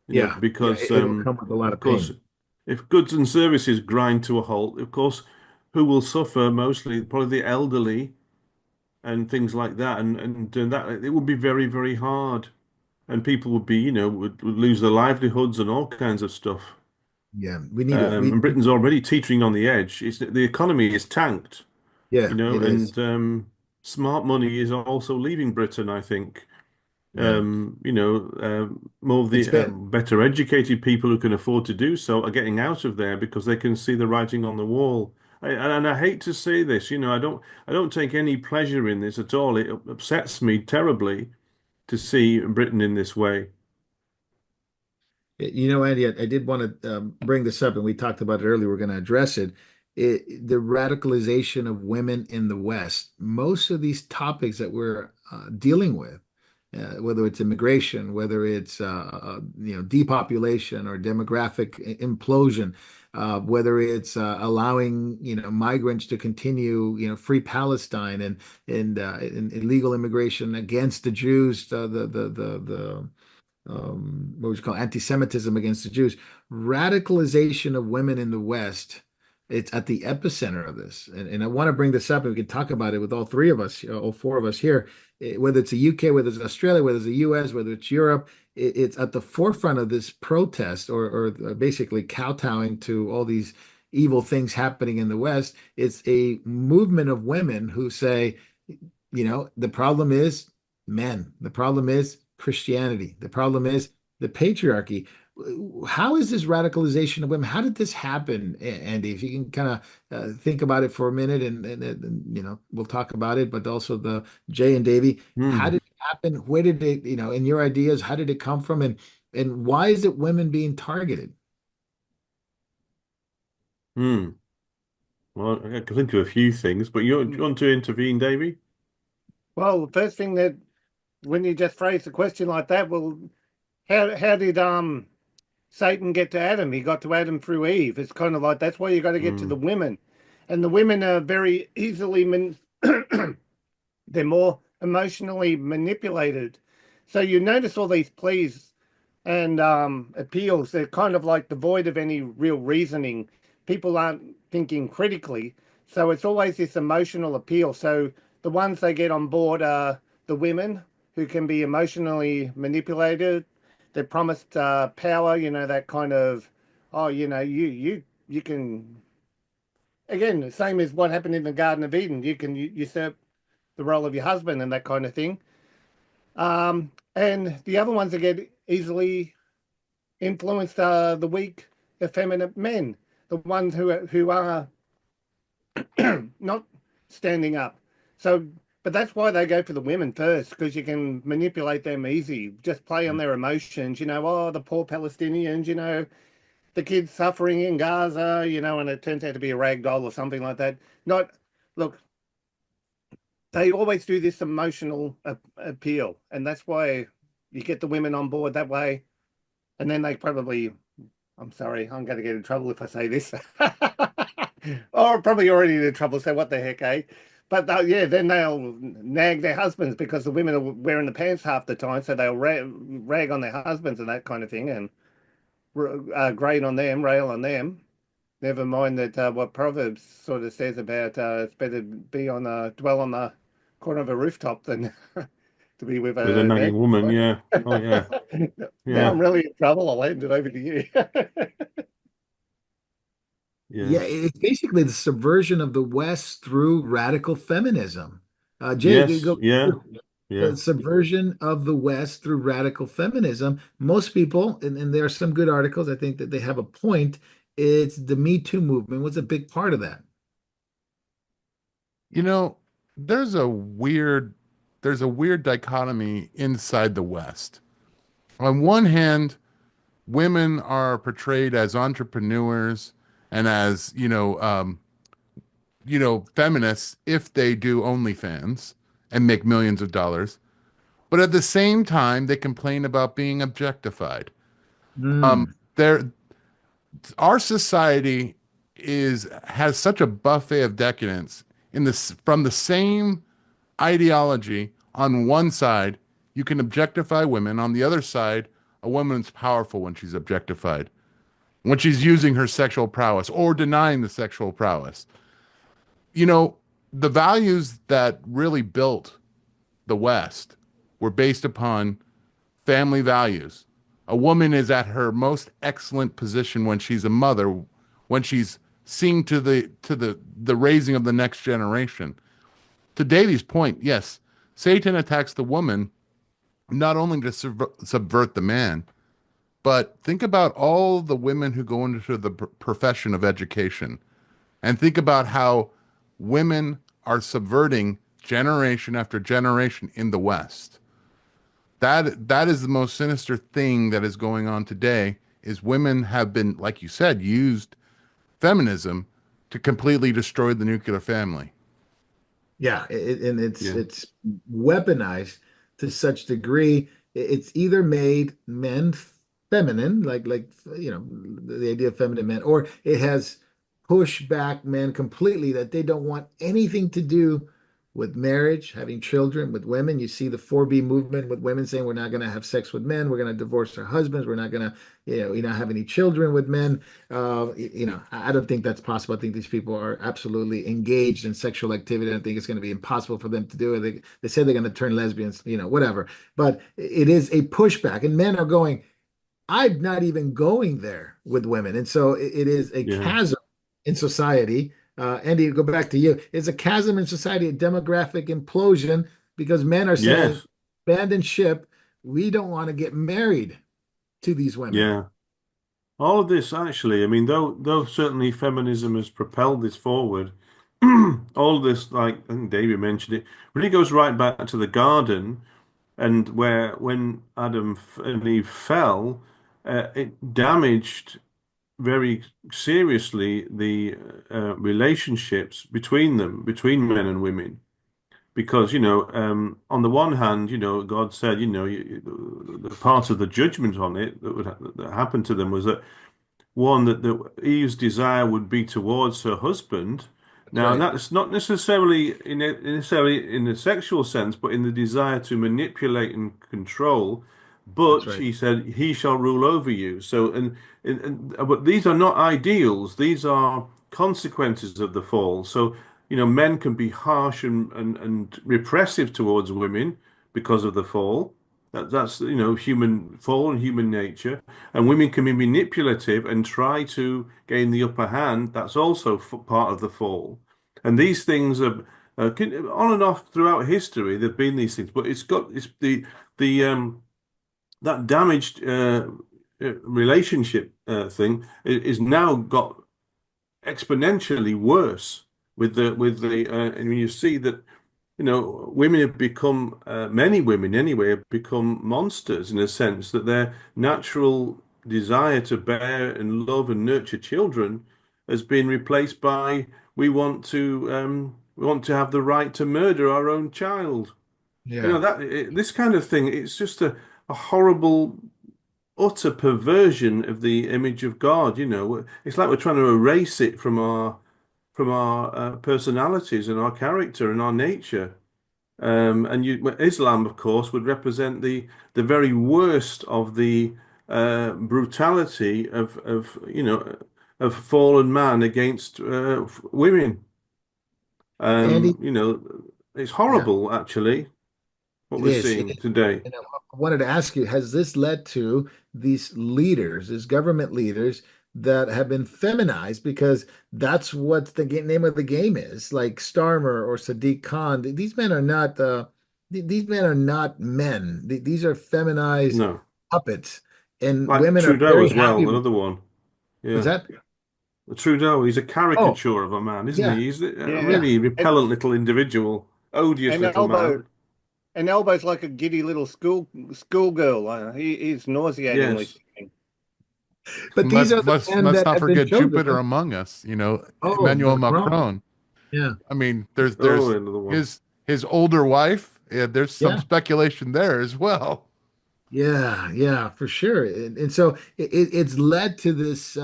S1: yeah, yeah.
S2: because
S1: It'll come with a lot
S2: of
S1: of
S2: course,
S1: pain.
S2: if goods and services grind to a halt, of course, who will suffer mostly? Probably the elderly and things like that, and that it would be very, very hard, and people would be, would lose their livelihoods and all kinds of stuff.
S1: Yeah, we need it.
S2: And Britain's already teetering on the edge. The economy is tanked,
S1: Yeah, it is.
S2: and smart money is also leaving Britain, I think.
S1: Right.
S2: More of
S1: It's
S2: the
S1: been.
S2: better educated people who can afford to do so are getting out of there because they can see the writing on the wall. And I hate to say this, I don't take any pleasure in this at all. It upsets me terribly to see Britain in this way.
S1: Andy, I did want to bring this up, and we talked about it earlier. We're going to address it. The radicalization of women in the West. Most of these topics that we're dealing with, whether it's immigration, whether it's depopulation or demographic implosion, whether it's allowing migrants to continue free Palestine and illegal immigration against the Jews, the what would you call anti-Semitism against the Jews, radicalization of women in the West. It's at the epicenter of this. And I want to bring this up, and we can talk about it with all three of us, all four of us here, whether it's the UK, whether it's Australia, whether it's the US, whether it's Europe. It's at the forefront of this protest or basically kowtowing to all these evil things happening in the West. It's a movement of women who say, the problem is men. The problem is Christianity. The problem is the patriarchy. How is this radicalization of women? How did this happen, Andy? If you can kind of think about it for a minute, and we'll talk about it. But also the Jay and Davy, how
S2: Hmm.
S1: did it happen? Where did it, in your ideas, how did it come from, and why is it women being targeted?
S2: Hmm. Well, I can think of a few things, but you want to intervene, Davy?
S3: Well, the first thing that when you just phrase the question like that, well, how did Satan get to Adam? He got to Adam through Eve. It's kind of like that's why you got to get to the
S2: Hmm.
S3: women, and the women are very easily they're more emotionally manipulated. So you notice all these pleas and appeals, they're kind of like devoid of any real reasoning. People aren't thinking critically. So it's always this emotional appeal. So the ones they get on board are the women who can be emotionally manipulated. They're promised power, that kind of, oh, you can, again, the same as what happened in the Garden of Eden. You can usurp the role of your husband and that kind of thing. And the other ones that get easily influenced the weak, effeminate men, the ones who are not standing up. So, but that's why they go for the women first, because you can manipulate them easy. Just play on their emotions. Oh, the poor Palestinians. The kids suffering in Gaza. And it turns out to be a rag doll or something like that. Not look. They always do this emotional appeal, and that's why you get the women on board that way. And then they probably I'm sorry, I'm going to get in trouble if I say this. Or probably already in trouble, so what the heck, eh? But yeah, then they'll nag their husbands because the women are wearing the pants half the time, so they'll rag on their husbands and that kind of thing and grate on them, rail on them. Never mind that what Proverbs sort of says about it's better to be dwell on the corner of a rooftop than to be with
S2: With a
S3: a nag.
S2: nagging woman, yeah. Oh, yeah.
S3: Now I'm
S2: Yeah.
S3: really in trouble. I'll hand it over to you.
S1: Yeah,
S2: Yes.
S1: it's basically the subversion of the West through radical feminism. Jay,
S2: Yes.
S1: go.
S2: Yeah. Yeah.
S1: The subversion of the West through radical feminism. Most people, and there are some good articles, I think that they have a point. It's the Me Too movement was a big part of that.
S4: You know, there's a weird there's a weird dichotomy inside the West. On one hand, women are portrayed as entrepreneurs and as, feminists if they do OnlyFans and make millions of dollars. But at the same time, they complain about being objectified.
S1: Hmm.
S4: There, our society has such a buffet of decadence in this from the same ideology. On one side, you can objectify women. On the other side, a woman's powerful when she's objectified, when she's using her sexual prowess or denying the sexual prowess. You know, the values that really built the West were based upon family values. A woman is at her most excellent position when she's a mother, when she's seeing to the raising of the next generation. To Davy's point, yes, Satan attacks the woman not only to subvert the man, but think about all the women who go into the profession of education, and think about how women are subverting generation after generation in the West. That is the most sinister thing that is going on today, is women have been, like you said, used feminism to completely destroy the nuclear family.
S1: Yeah, and
S2: Yeah.
S1: it's weaponized to such degree. It's either made men feminine, like the idea of feminine men, or it has pushed back men completely that they don't want anything to do with marriage, having children with women. You see the 4B movement with women saying we're not going to have sex with men, we're going to divorce our husbands, we're not going to, have any children with men. I don't think that's possible. I think these people are absolutely engaged in sexual activity. I think it's going to be impossible for them to do it. They say they're going to turn lesbians, whatever. But it is a pushback, and men are going, I'm not even going there with women. And so it is a
S2: Yeah.
S1: chasm in society. Andy, go back to you. It's a chasm in society, a demographic implosion, because men are saying,
S2: Yes.
S1: abandon ship. We don't want to get married to these women.
S2: Yeah. All of this, actually, I mean, though certainly feminism has propelled this forward, all of this, like I think David mentioned it, really goes right back to the garden, and where when and Eve fell, it damaged very seriously the relationships between them, between men and women. Because, on the one hand, God said, the part of the judgment on it that happened to them was that one, that Eve's desire would be towards her husband.
S1: That's
S2: Now,
S1: right.
S2: that's not necessarily in a sexual sense, but in the desire to manipulate and control.
S1: That's
S2: But
S1: right.
S2: he said, "He shall rule over you." So, but these are not ideals; these are consequences of the fall. So, men can be harsh and repressive towards women because of the fall. That's human fall and human nature. And women can be manipulative and try to gain the upper hand. That's also part of the fall. And these things are on and off throughout history. There've been these things, but it's the that damaged relationship thing is now got exponentially worse and when you see that women have become, many women anyway, have become monsters in a sense that their natural desire to bear and love and nurture children has been replaced by we want to have the right to murder our own child.
S1: Yeah.
S2: This kind of thing, it's just a horrible, utter perversion of the image of God. It's like we're trying to erase it from our personalities and our character and our nature. Islam, of course, would represent the very worst of the brutality of fallen man against women.
S1: Andy,
S2: It's
S1: yeah,
S2: horrible, actually, what
S1: it
S2: we're
S1: is.
S2: seeing today.
S1: And I wanted to ask you, has this led to these leaders, these government leaders that have been feminized? Because that's what the name of the game is, like Starmer or Sadiq Khan. These men are not these men are not men. These are feminized
S2: No,
S1: puppets, and
S2: like
S1: women are
S2: Trudeau
S1: very
S2: as
S1: happy
S2: well,
S1: with.
S2: another one.
S1: Was
S2: Yeah,
S1: that?
S2: Trudeau. He's a
S1: Oh,
S2: caricature of a man, isn't
S1: yeah,
S2: he? He's a
S3: Yeah.
S1: yeah.
S2: really
S3: And
S2: repellent little individual, odious
S3: and
S2: little
S3: elbow
S2: man.
S3: and elbow's like a giddy little schoolgirl. He's nauseatingly
S2: Yes.
S3: skinny.
S1: But these are the men
S4: Let's
S1: that
S4: not
S1: have been
S4: forget
S1: chosen,
S4: Jupiter
S1: right?
S4: among us.
S1: Oh,
S4: Emmanuel
S1: Macron.
S4: Macron.
S1: Yeah,
S4: I mean,
S2: Oh,
S4: there's
S2: another one.
S4: his older wife. Yeah, there's some
S1: yeah.
S4: speculation there as well.
S1: Yeah, yeah, for sure. And so it's led to this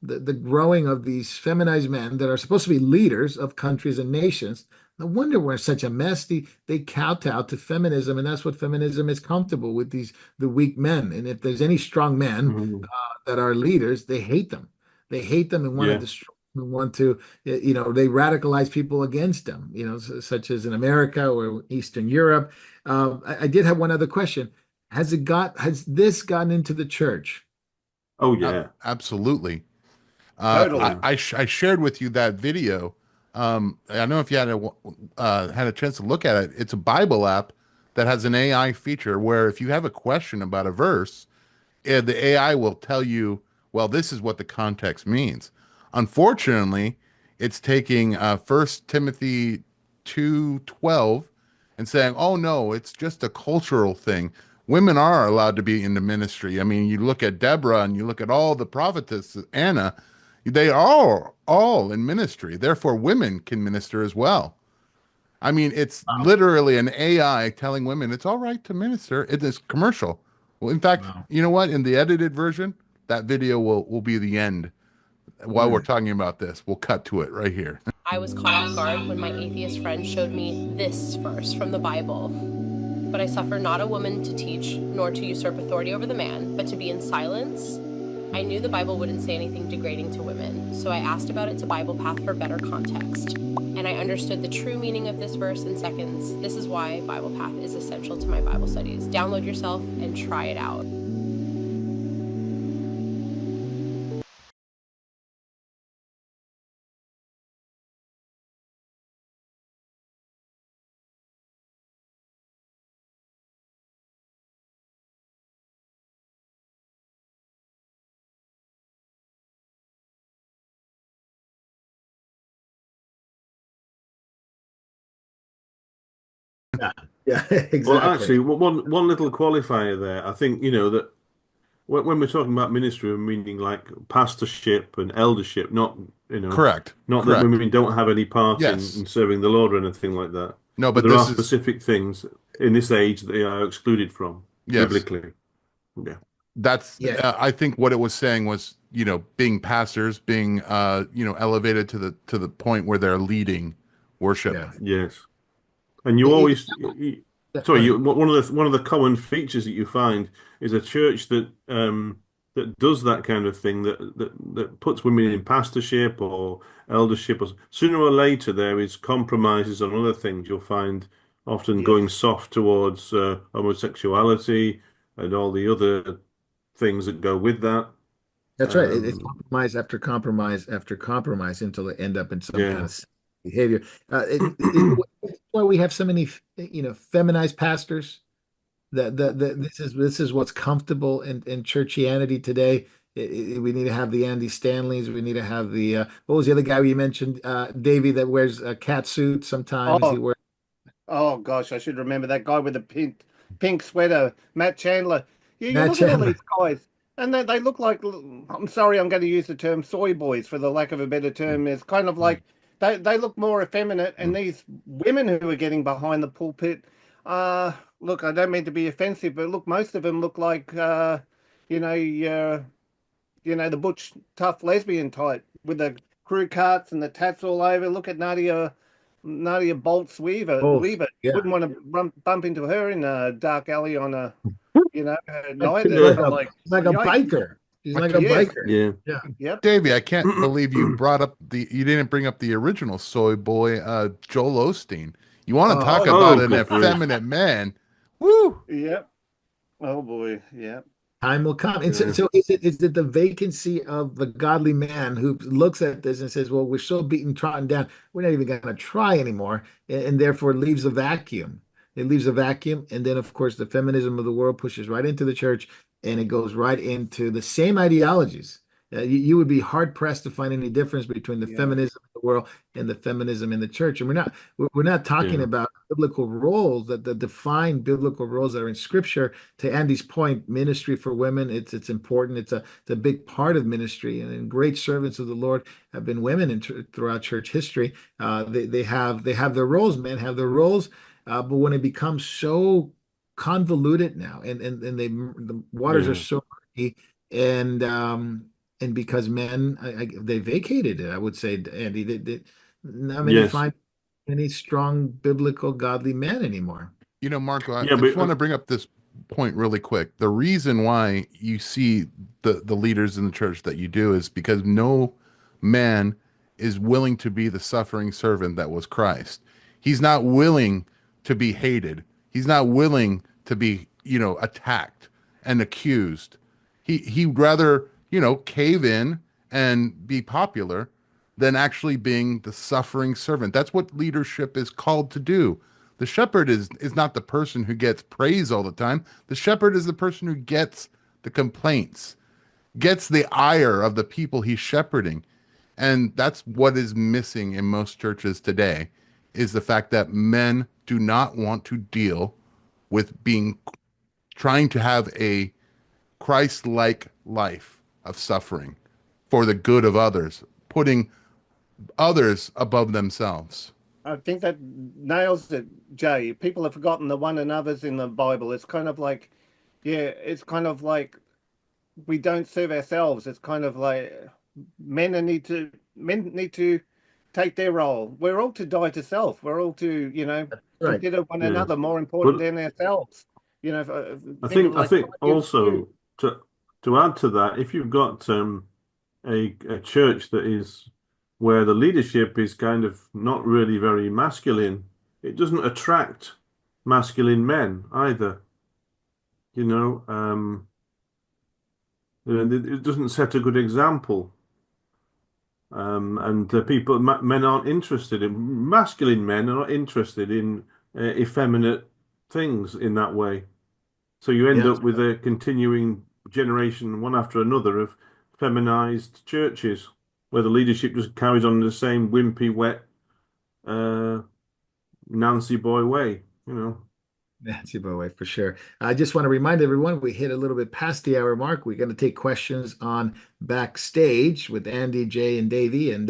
S1: the growing of these feminized men that are supposed to be leaders of countries and nations. No wonder we're such a mess. They kowtow to feminism, and that's what feminism is comfortable with, these the weak men. And if there's any strong men
S2: Mhm.
S1: that are leaders, they hate them. They hate them and want to
S2: Yeah.
S1: destroy them and want to, they radicalize people against them, such as in America or Eastern Europe. I did have one other question. Has this gotten into the church?
S2: Oh, yeah.
S4: Absolutely.
S3: Totally.
S2: Yeah.
S4: I shared with you that video. I don't know if you had a chance to look at it. It's a Bible app that has an AI feature where if you have a question about a verse, the AI will tell you, well, this is what the context means. Unfortunately, it's taking 1 Timothy 2:12 and saying, oh no, it's just a cultural thing. Women are allowed to be in the ministry. I mean, you look at Deborah and you look at all the prophetesses, Anna, they are all in ministry. Therefore, women can minister as well. I mean, it's literally an AI telling women it's all right to minister. It is commercial. Well, in fact,
S1: Wow.
S4: you know what? In the edited version, that video will be the end. While we're talking about this, we'll cut to it right here.
S5: I was caught off guard when my atheist friend showed me this verse from the Bible. But I suffer not a woman to teach, nor to usurp authority over the man, but to be in silence. I knew the Bible wouldn't say anything degrading to women, so I asked about it to Bible Path for better context. And I understood the true meaning of this verse in seconds. This is why Bible Path is essential to my Bible studies. Download yourself and try it out.
S1: Yeah, yeah,
S2: Well,
S1: exactly.
S2: actually, one little qualifier there. I think, that when we're talking about ministry, we're meaning like pastorship and eldership, not,
S4: Correct.
S2: not that
S4: Correct.
S2: women don't have any part in,
S4: Yes.
S2: in serving the Lord or anything like that.
S4: No,
S2: But
S4: but
S2: there are
S4: this is,
S2: specific things in this age that they are excluded from
S4: yes,
S2: biblically. Yeah.
S4: that's,
S1: Yeah,
S4: I think what it was saying was, being pastors, being, elevated to the point where they're leading worship.
S1: yeah.
S2: Yes. And you
S1: It-
S2: always,
S1: go
S2: sorry,
S1: ahead.
S2: one of the common features that you find is a church that does that kind of thing that puts women in pastorship or eldership. Or sooner or later, there is compromises on other things. You'll find often
S3: Yes.
S2: going soft towards homosexuality and all the other things that go with that.
S1: That's right. It's
S2: Um,
S1: compromise after compromise after compromise until they end up in some kind
S2: yeah,
S1: of behavior. It's why we have so many, feminized pastors. This is what's comfortable in churchianity today. We need to have the Andy Stanleys. We need to have the what was the other guy you mentioned, Davey, that wears a cat suit sometimes. He
S3: Oh,
S1: wears
S3: oh gosh, I should remember that guy with the pink sweater, Matt Chandler. Yeah, you
S1: Matt
S3: look at all
S1: Chandler.
S3: these guys, and they look like, I'm sorry, I'm going to use the term soy boys for the lack of a better term. It's kind of like they look more effeminate, and these women who are getting behind the pulpit, look, I don't mean to be offensive, but look, most of them look like you know, the butch tough lesbian type with the crew cuts and the tats all over. Look at Nadia Boltz Weaver.
S1: Both.
S3: Weaver.
S1: Yeah.
S3: Wouldn't want to bump into her in a dark alley on a at night.
S1: She's
S3: And
S1: like
S3: I'm
S2: yeah,
S1: a
S3: like,
S1: she's like a
S3: yikes.
S1: biker. She's
S4: I
S1: like a
S4: can't,
S3: Yes.
S1: biker.
S2: yeah.
S1: Yeah.
S3: Yep.
S4: Davey, I can't believe you didn't bring up the original soy boy, Joel Osteen. You want to
S1: Oh,
S4: talk
S1: yeah.
S4: about
S2: Oh,
S4: an
S2: good grief.
S4: effeminate man? Woo!
S3: Yep. Oh boy. Yep.
S1: Time will come. And so,
S2: Yeah.
S1: so is it the vacancy of the godly man who looks at this and says, well, we're so beaten, trodden down, we're not even going to try anymore, and therefore leaves a vacuum. It leaves a vacuum. And then, of course, the feminism of the world pushes right into the church and it goes right into the same ideologies. You would be hard pressed to find any difference between the
S3: Yeah.
S1: feminism of the world and the feminism in the church. And we're not talking
S2: Yeah.
S1: about biblical roles that define biblical roles that are in scripture. To Andy's point, ministry for women, it's important. It's a big part of ministry, and great servants of the Lord have been women throughout church history. They have their roles, men have their roles, but when it becomes so convoluted now, and the waters are
S2: Yeah.
S1: so murky, and because men they vacated it, I would say, Andy, not many
S2: Yes.
S1: find any strong biblical godly men anymore.
S4: Marco, I
S2: Yeah,
S4: just
S2: but
S4: want to bring up this point really quick. The reason why you see the leaders in the church that you do is because no man is willing to be the suffering servant that was Christ. He's not willing to be hated. He's not willing to be, attacked and accused. He'd rather, cave in and be popular than actually being the suffering servant. That's what leadership is called to do. The shepherd is not the person who gets praise all the time. The shepherd is the person who gets the complaints, gets the ire of the people he's shepherding. And that's what is missing in most churches today, is the fact that men do not want to deal with trying to have a Christ-like life of suffering for the good of others, putting others above themselves.
S3: I think that nails it, Jay. People have forgotten the one another's in the Bible. It's kind of like, yeah, it's kind of like we don't serve ourselves. It's kind of like men need to take their role. We're all to die to self. We're all to,
S1: Right.
S3: consider one
S2: Yeah.
S3: another more important
S2: But
S3: than ourselves.
S2: I
S3: Think of
S2: think
S3: like Christ too.
S2: also to add to that, if you've got a church that is where the leadership is kind of not really very masculine, it doesn't attract masculine men either. You know, it doesn't set a good example. And men aren't interested masculine men are not interested in effeminate things in that way. So you end
S1: Yeah.
S2: up with a continuing generation, one after another, of feminized churches where the leadership just carries on in the same wimpy, wet, uh, Nancy boy way, you know.
S1: Nancy Bowie, for sure. I just want to remind everyone we hit a little bit past the hour mark. We're going to take questions on backstage with Andy, Jay, and Davey. And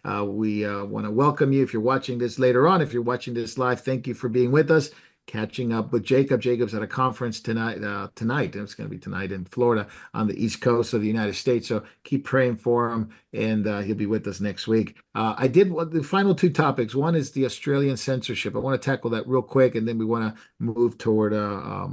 S1: we want to welcome you if you're watching this later on. If you're watching this live, thank you for being with us. Catching up with Jacob. Jacob's at a conference tonight. Tonight, it's going to be tonight in Florida on the East Coast of the United States. So keep praying for him, and he'll be with us next week. I did the final two topics. One is the Australian censorship. I want to tackle that real quick, and then we want to move toward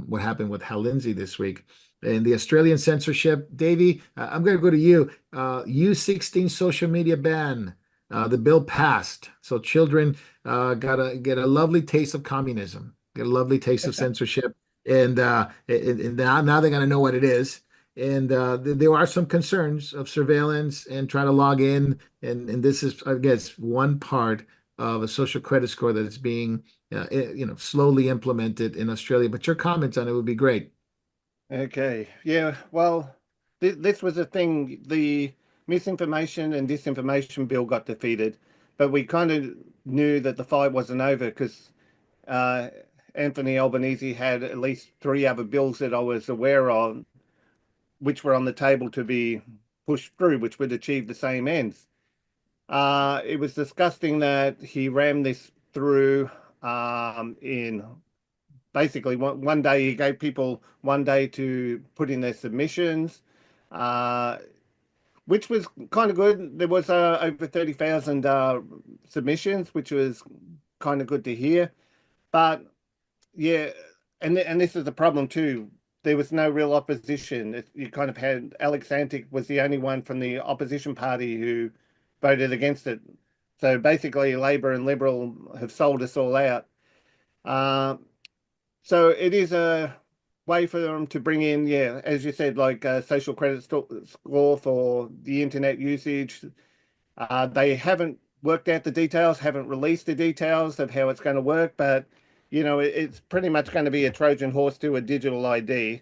S1: what happened with Hal Lindsey this week. And the Australian censorship, Davey, I'm going to go to you. U16 social media ban. The bill passed, so children got to get a lovely taste of communism, get a lovely taste of censorship, and now they're going to know what it is. And there are some concerns of surveillance and trying to log in, and this is, I guess, one part of a social credit score that is being slowly implemented in Australia. But your comments on it would be great.
S3: Okay. Yeah. Well, this was a thing. The misinformation and disinformation bill got defeated, but we kind of knew that the fight wasn't over because uh, Anthony Albanese had at least three other bills that I was aware of, which were on the table to be pushed through, which would achieve the same ends. It was disgusting that he rammed this through in basically one day. He gave people one day to put in their submissions, uh, which was kind of good. There was over 30,000 submissions, which was kind of good to hear. But yeah, and this is the problem too. There was no real opposition. You kind of had Alex Antic was the only one from the opposition party who voted against it. So basically, Labor and Liberal have sold us all out. Uh, so it is a way for them to bring in, yeah, as you said, like a social credit score for the internet usage. They haven't worked out the details, haven't released the details of how it's going to work, but it's pretty much going to be a Trojan horse to a digital ID.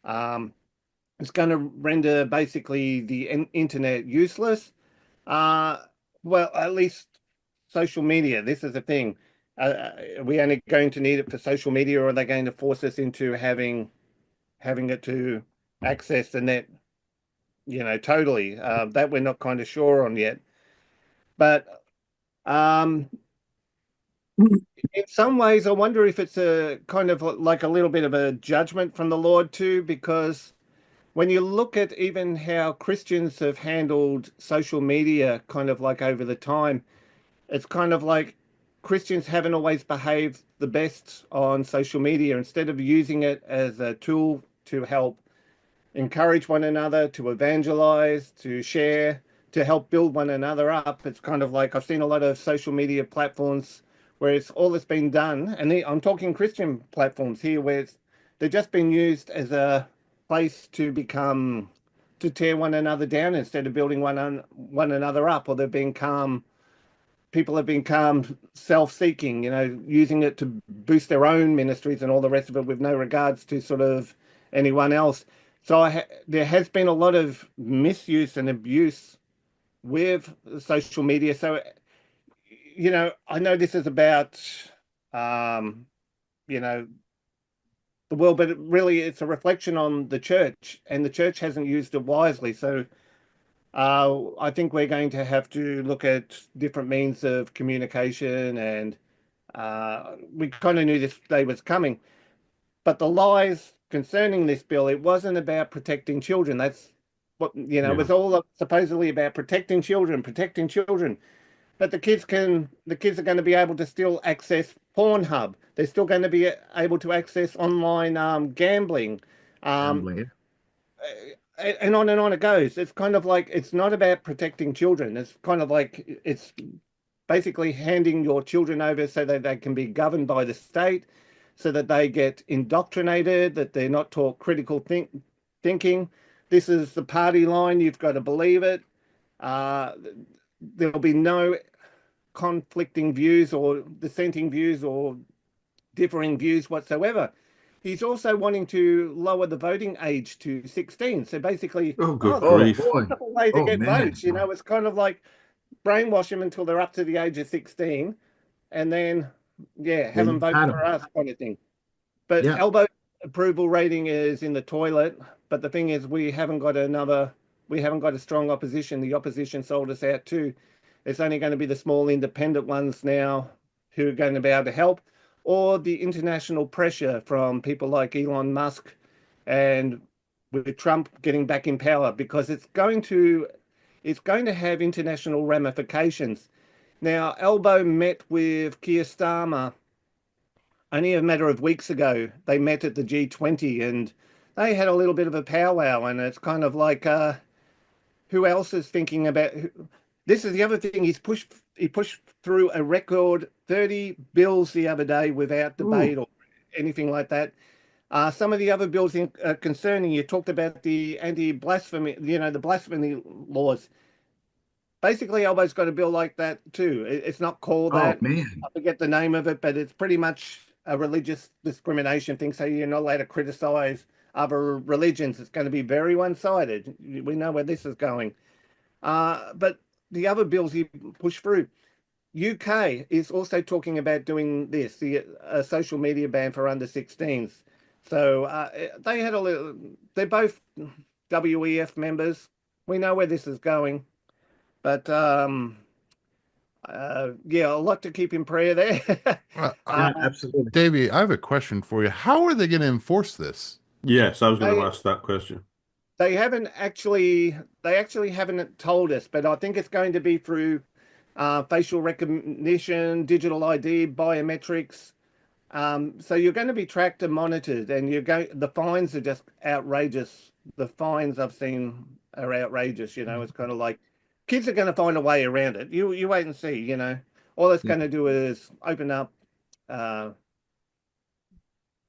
S3: It's going to render basically the internet useless. Uh, well, at least social media. This is the thing. Are we only going to need it for social media, or are they going to force us into having it to access the net? Totally. That we're not kind of sure on yet. But um, in some ways, I wonder if it's a kind of like a little bit of a judgment from the Lord too, because when you look at even how Christians have handled social media, kind of like over the time, it's kind of like Christians haven't always behaved the best on social media. Instead of using it as a tool to help encourage one another, to evangelize, to share, to help build one another up. It's kind of like I've seen a lot of social media platforms where it's all that's been done, and I'm talking Christian platforms here, where they've just been used as a place to tear one another down instead of building one another up, or they've become people have become self-seeking, using it to boost their own ministries and all the rest of it with no regards to sort of anyone else. So there has been a lot of misuse and abuse with social media. So, I know this is about, um, you know, the world, but really it's a reflection on the church, and the church hasn't used it wisely. So I think we're going to have to look at different means of communication, and we kind of knew this day was coming. But the lies concerning this bill, it wasn't about protecting children. That's what, it
S2: Yeah.
S3: was all supposedly about protecting children, protecting children. But the kids are going to be able to still access Pornhub. They're still going to be able to access online gambling. Um,
S1: Gambling.
S3: and on it goes. It's kind of like it's not about protecting children. It's kind of like it's basically handing your children over so that they can be governed by the state, so that they get indoctrinated, that they're not taught thinking. This is the party line. You've got to believe it. Uh, there'll be no conflicting views or dissenting views or differing views whatsoever. He's also wanting to lower the voting age to 16. So basically,
S2: Oh, good
S3: there's a
S1: Oh
S2: grief.
S1: boy.
S3: wonderful way to
S1: Oh
S3: get
S1: man.
S3: votes. It's kind of like brainwash them until they're up to the age of 16, and then, yeah,
S1: Yeah,
S3: have them
S1: you
S3: vote
S1: got
S3: for
S1: him.
S3: us kind of thing. But
S1: Yeah.
S3: Elbow approval rating is in the toilet. But the thing is, we haven't got a strong opposition. The opposition sold us out too. It's only going to be the small independent ones now who are going to be able to help, or the international pressure from people like Elon Musk, and with Trump getting back in power, because it's going to have international ramifications. Now, Elbow met with Keir Starmer only a matter of weeks ago. They met at the G20, and they had a little bit of a powwow, and it's kind of like, who else is thinking about this? Is the other thing. He pushed through a record 30 bills the other day without
S2: Ooh.
S3: debate or anything like that. Some of the other bills concerning, you talked about the anti-blasphemy, the blasphemy laws. Basically, Elbow's got a bill like that too. It's not called
S1: Oh
S3: that.
S1: man.
S3: I forget the name of it, but it's pretty much a religious discrimination thing. So you're not allowed to criticize other religions. It's going to be very one-sided. We know where this is going. But the other bills he pushed through, UK is also talking about doing this, the social media ban for under 16s. So they had a little, they're both WEF members. We know where this is going. But yeah, a lot to keep in prayer there.
S4: Uh,
S3: uh,
S1: Yeah, absolutely.
S4: Davey, I have a question for you. How are they going to enforce this?
S2: Yes, I was going to
S3: they
S2: ask that question.
S3: they actually haven't told us, but I think it's going to be through facial recognition, digital ID, biometrics. So you're going to be tracked and monitored, and the fines are just outrageous. The fines I've seen are outrageous. It's kind of like kids are going to find a way around it. You wait and see. All it's
S1: Yeah.
S3: going to do is open up. Uh,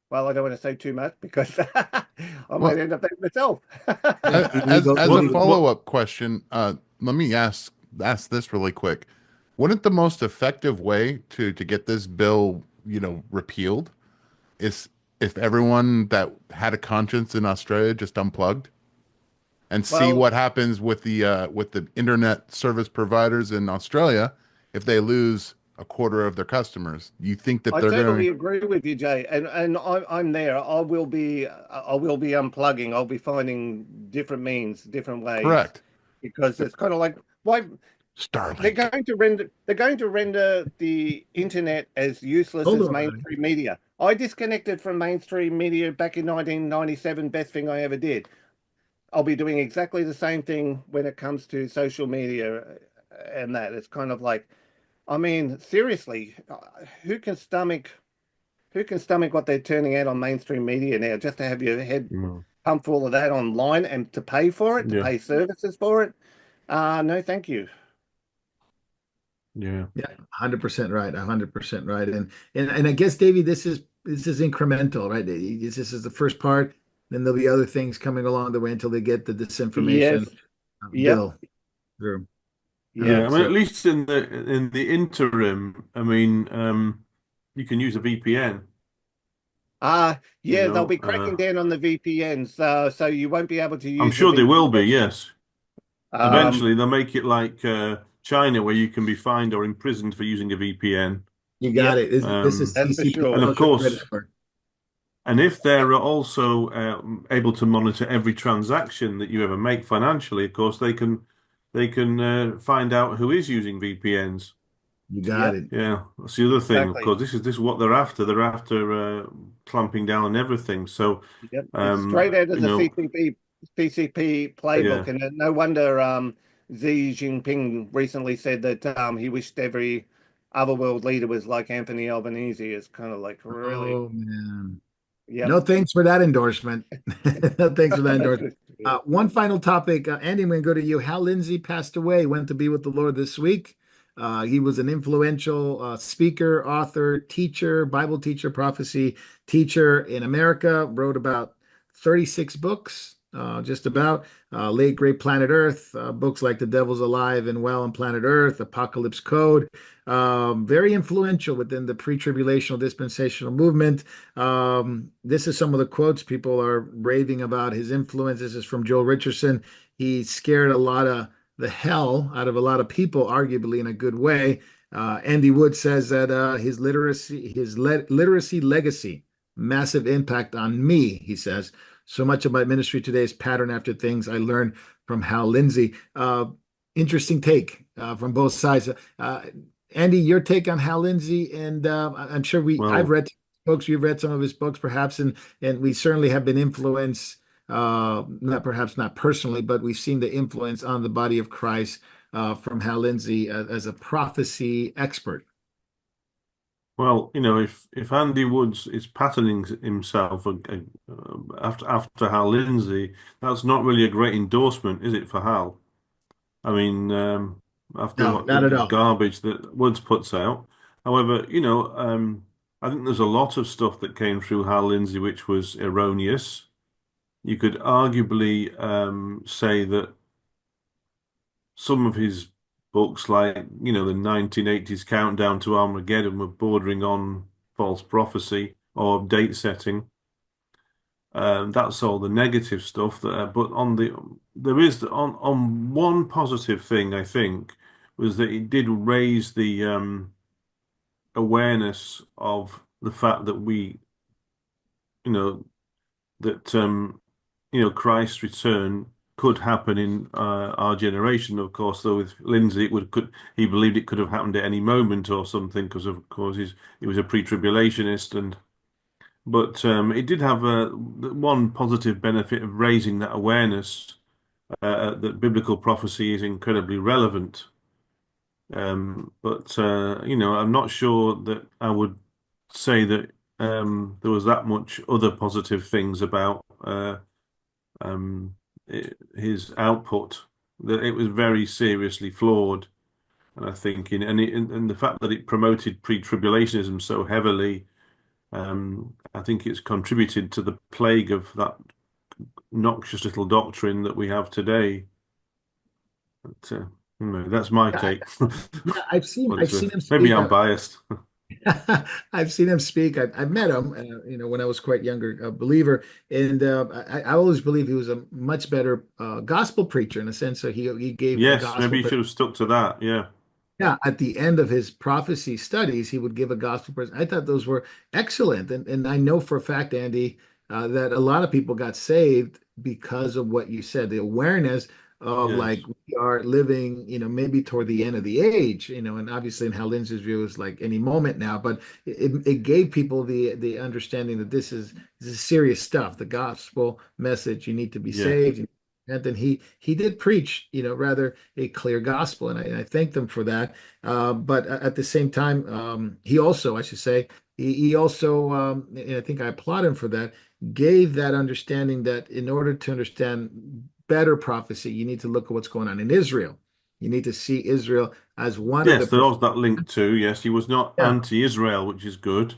S3: well, I don't want to say too much because I might
S4: Well,
S3: end up there myself.
S1: Yeah. Legal,
S4: as a
S2: What,
S1: illegal.
S2: what,
S4: follow-up question, let me ask this really quick. Wouldn't the most effective way to get this bill, repealed is if everyone that had a conscience in Australia just unplugged and see
S3: Well,
S4: what happens with the internet service providers in Australia if they lose a quarter of their customers? You think that
S3: I
S4: they're going
S3: totally
S4: to
S3: agree with you, Jay, and I'm there. I will be unplugging. I'll be finding different means, different ways,
S4: correct?
S3: because it's kind of like why they're
S4: Starlink.
S3: going to render the internet as useless
S1: Hold
S3: as
S1: on.
S3: mainstream media. I disconnected from mainstream media back in 1997. Best thing I ever did. I'll be doing exactly the same thing when it comes to social media, and that it's kind of like, I mean, seriously, who can stomach who can stomach what they're turning out on mainstream media now, just to have your head
S2: no.
S3: pumped full of that online and to pay for it, to
S2: Yeah,
S3: pay services for it? No, thank you.
S2: yeah.
S1: Yeah, 100% right. 100% right. And I guess, Davey, this is incremental, right? This is the first part. Then there'll be other things coming along the way until they get the
S3: Yes.
S1: disinformation
S3: Yep.
S1: bill through.
S2: Yeah, I mean,
S3: So
S2: at least in the interim, I mean, you can use a VPN, you
S3: yeah, they'll
S2: know.
S3: be cracking down on the VPNs, so you won't be able to
S2: I'm
S3: use a
S2: sure they will be,
S3: VPN.
S2: yes.
S3: Um,
S2: Eventually, they'll make it like China, where you can be fined or imprisoned for using a VPN.
S1: You got
S3: yep,
S1: it. This is
S3: that's for
S1: CCP
S2: And
S3: sure.
S2: of
S1: looking for
S2: course,
S1: it.
S2: and if they're also able to monitor every transaction that you ever make financially, of course, they can find out who is using VPNs.
S1: You got
S3: Yep,
S1: it.
S2: Yeah, that's the other thing. Of
S3: exactly.
S2: course, this is what they're after. They're after clamping down on everything. So,
S3: Yep, it's straight out of
S2: you
S3: the
S2: know,
S3: CCP
S2: yeah.
S3: playbook, and no wonder Xi Jinping recently said that he wished every other world leader was like Anthony Albanese. It's kind of like really,
S1: Oh man.
S3: yep.
S1: No thanks for that endorsement. No thanks for that endorsement. One final topic, Andy, I'm going to go to you. Hal Lindsey passed away, went to be with the Lord this week. He was an influential speaker, author, teacher, Bible teacher, prophecy teacher in America. Wrote about 36 books, just about. Late Great Planet Earth, books like The Devil's Alive and Well on Planet Earth, Apocalypse Code. Very influential within the pre-tribulational dispensational movement. This is some of the quotes people are raving about his influence. This is from Joel Richardson. He scared a lot of the hell out of a lot of people, arguably in a good way. Andy Wood says that literacy legacy, massive impact on me. He says so much of my ministry today is pattern after things I learned from Hal Lindsey. Interesting take from both sides. Andy, your take on Hal Lindsey, and I'm sure I've
S2: Well,
S1: read books, you've read some of his books, perhaps, and we certainly have been influenced, not perhaps not personally, but we've seen the influence on the body of Christ from Hal Lindsey as a prophecy expert.
S2: if Andy Woods is patterning himself after Hal Lindsey, that's not really a great endorsement, is it, for Hal? I mean, after
S1: No,
S2: what the
S1: not at all.
S2: garbage that Woods puts out. However, I think there's a lot of stuff that came through Hal Lindsey which was erroneous. You could arguably say that some of his books, like, the 1980s Countdown to Armageddon, were bordering on false prophecy or date setting. That's all the negative stuff there. But there is on one positive thing, I think, was that it did raise the awareness of the fact that you know, that Christ's return could happen in our generation. Of course, though with Lindsay, he believed it could have happened at any moment or something, because of course he was a pre-tribulationist, but it did have one positive benefit of raising that awareness that biblical prophecy is incredibly relevant. But I'm not sure that I would say that there was that much other positive things about um, his output, that it was very seriously flawed. And I think and the fact that it promoted pre-tribulationism so heavily, I think it's contributed to the plague of that noxious little doctrine that we have today. But, that's my
S1: Yeah,
S2: take.
S1: yeah,
S2: What
S1: I've
S2: it's
S1: seen
S2: worth.
S1: him
S2: Maybe
S1: speak.
S2: I'm biased.
S1: I've seen him speak. I've met him, when I was quite younger, a believer, and I always believe he was a much better gospel preacher in a sense. So he gave a
S2: Yes, maybe
S1: gospel.
S2: you should have stuck to that. Yeah.
S1: Yeah, at the end of his prophecy studies, he would give a gospel person. I thought those were excellent, and I know for a fact, Andy, that a lot of people got saved because of what you said, the awareness of like
S2: Yes.
S1: we are living, maybe toward the end of the age, and obviously in Hal Lindsey's view is like any moment now, but it gave people the understanding that this is serious stuff, the gospel message. You need to be
S2: Yeah.
S1: saved. And then he did preach, rather a clear gospel, and I thank them for that. But at the same time, he also, I should say, he also, and I think I applaud him for that, gave that understanding that in order to understand better prophecy, you need to look at what's going on in Israel. You need to see Israel as one of the
S2: Yes, there was that link too. Yes, he was not
S1: yeah,
S2: anti-Israel, which is good.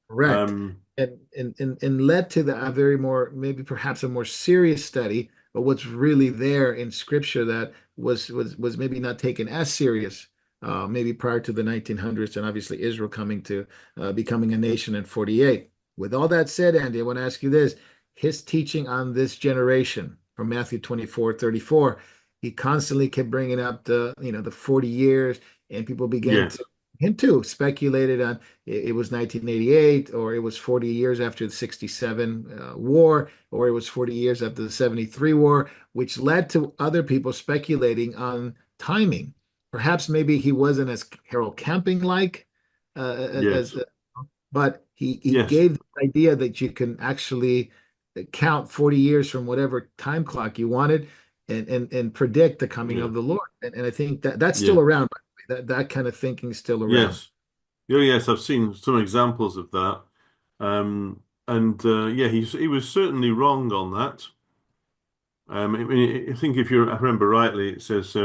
S1: correct.
S2: Um,
S1: And led to a very more, maybe perhaps a more serious study of what's really there in scripture that was maybe not taken as serious, maybe prior to the 1900s, and obviously Israel coming to becoming a nation in 48. With all that said, Andy, I want to ask you this: his teaching on this generation from Matthew 24:34, he constantly kept bringing up the 40 years, and people began
S2: Yes.
S1: to him too speculated on it was 1988, or it was 40 years after the 67 war, or it was 40 years after the 73 war, which led to other people speculating on timing. Perhaps maybe he wasn't as Harold Camping like,
S2: Yes.
S1: but he
S2: Yes.
S1: gave the idea that you can actually count 40 years from whatever time clock you wanted, and predict the coming
S2: Yeah.
S1: of the Lord. And I think that that's still
S2: Yeah.
S1: around. That kind of thinking is still around.
S2: Yes. Yeah, yes, I've seen some examples of that. And yeah, he was certainly wrong on that. I mean, I think if I remember rightly, it says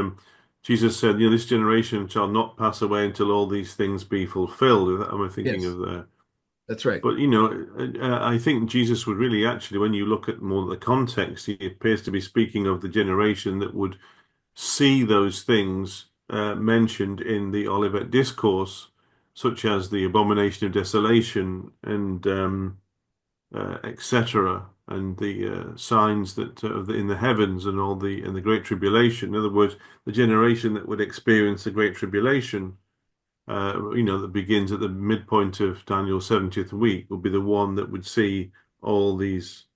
S2: Jesus said, this generation shall not pass away until all these things be fulfilled. Am I thinking
S1: Yes,
S2: of there?
S1: that's right.
S2: But I think Jesus would really actually, when you look at more the context, he appears to be speaking of the generation that would see those things mentioned in the Olivet Discourse, such as the abomination of desolation and etc., and the signs that in the heavens and all the Great Tribulation. In other words, the generation that would experience the Great Tribulation, that begins at the midpoint of Daniel's 70th week, would be the one that would see all these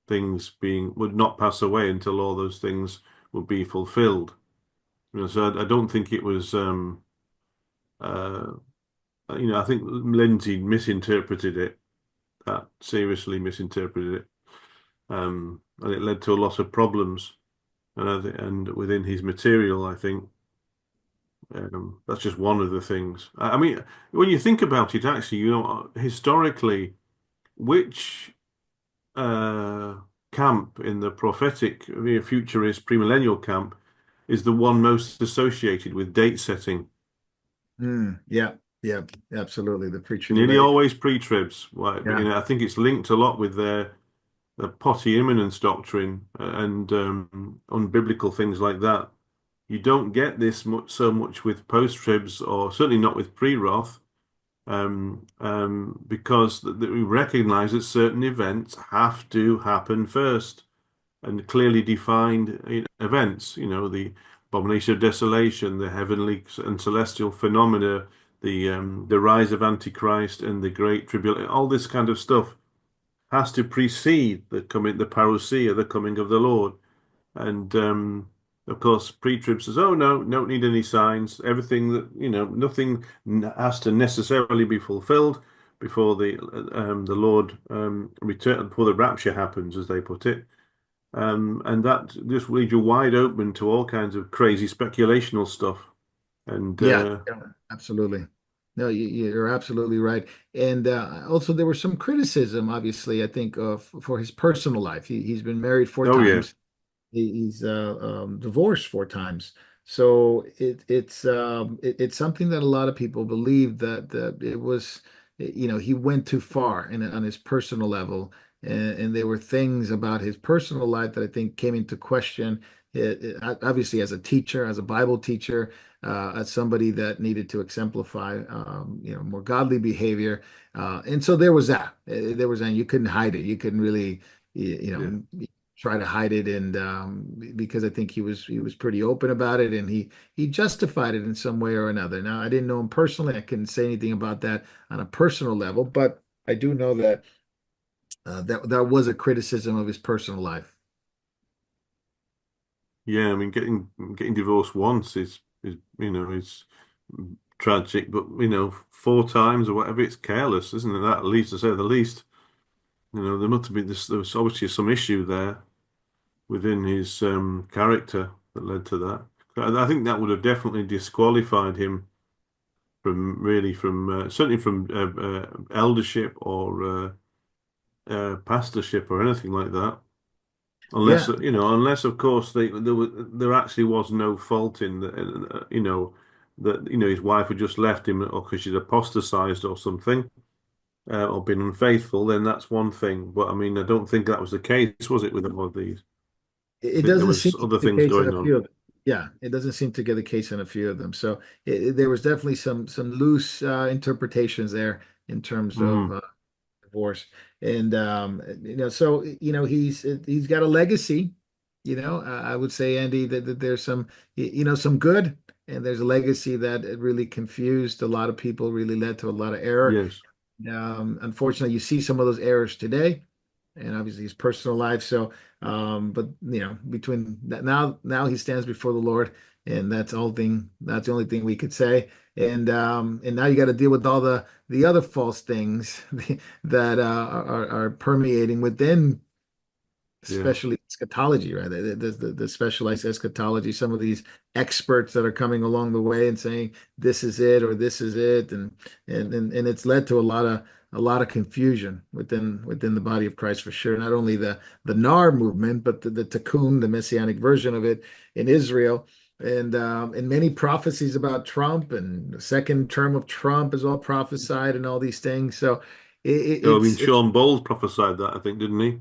S2: things would not pass away until all those things would be fulfilled. So I don't think it was, uh, I think Lindsay misinterpreted it, seriously misinterpreted it, and it led to a lot of problems. And within his material, I think that's just one of the things. I mean, when you think about it, actually, historically, which camp in the prophetic, futurist, premillennial camp is the one most associated with date setting?
S1: Yeah, yeah, absolutely. The
S2: Nearly
S1: pre-tribulation.
S2: always pre-tribs, right? But
S1: Yeah,
S2: I think it's linked a lot with the potty imminence doctrine and unbiblical things like that. You don't get this so much with post-tribs, or certainly not with pre-wrath, because we recognize that certain events have to happen first, and clearly defined events. The abomination of desolation, the heavenly and celestial phenomena, the rise of Antichrist, and the Great Tribulation. All this kind of stuff has to precede the parousia, the coming of the Lord. And of course, pre-trib says, "Oh no, don't need any signs. Everything that nothing has to necessarily be fulfilled before the Lord return, before the rapture happens," as they put it. And that just leaves you wide open to all kinds of crazy speculational stuff. And
S1: yeah, yeah, absolutely. No, you're absolutely right. And also, there was some criticism, obviously, I think, for his personal life. He's been married four
S2: oh yeah,
S1: times. He's divorced four times. So it's something that a lot of people believe that it was, he went too far on his personal level, and there were things about his personal life that I think came into question. Obviously, as a teacher, as a Bible teacher, as somebody that needed to exemplify, more godly behavior, and so there was that. There was that. You couldn't hide it. You couldn't really,
S2: yeah,
S1: try to hide it, and because I think he was pretty open about it, and he justified it in some way or another. Now, I didn't know him personally. I couldn't say anything about that on a personal level, but I do know that that was a criticism of his personal life.
S2: yeah. I mean, getting divorced once is tragic, but four times or whatever, it's careless, isn't it? That, at least, to say the least. There must be this. There was obviously some issue there within his character that led to that. I think that would have definitely disqualified him from certainly from eldership or pastorship or anything like that. Unless
S1: Yeah,
S2: unless of course there actually was no fault in that his wife had just left him, or because she'd apostatized or something, or been unfaithful. Then that's one thing. But I mean, I don't think that was the case, was it, with all of these?
S1: it
S2: I think there
S1: doesn't seem
S2: was
S1: to be
S2: other
S1: the
S2: things
S1: case in
S2: going
S1: a
S2: on.
S1: few of them. Yeah, it doesn't seem to get a case on a few of them. So there was definitely some loose interpretations there in terms of
S2: Mm,
S1: divorce. And so he's got a legacy. I would say, Andy, that there's some good, and there's a legacy that it really confused a lot of people, really led to a lot of error.
S2: yes.
S1: Unfortunately, you see some of those errors today, and obviously his personal life. So, but between that now he stands before the Lord, and that's the only thing we could say. And now you got to deal with all the other false things that are permeating within,
S2: Yeah.
S1: especially eschatology, right? The specialized eschatology, some of these experts that are coming along the way and saying this is it or this is it, and it's led to a lot of confusion within the body of Christ for sure. Not only the NAR movement, but the Tikkun, the messianic version of it in Israel. And many prophecies about Trump and the second term of Trump is all prophesied and all these things. So
S2: Oh, I mean,
S1: it's
S2: Sean Bowles prophesied that, I think, didn't he?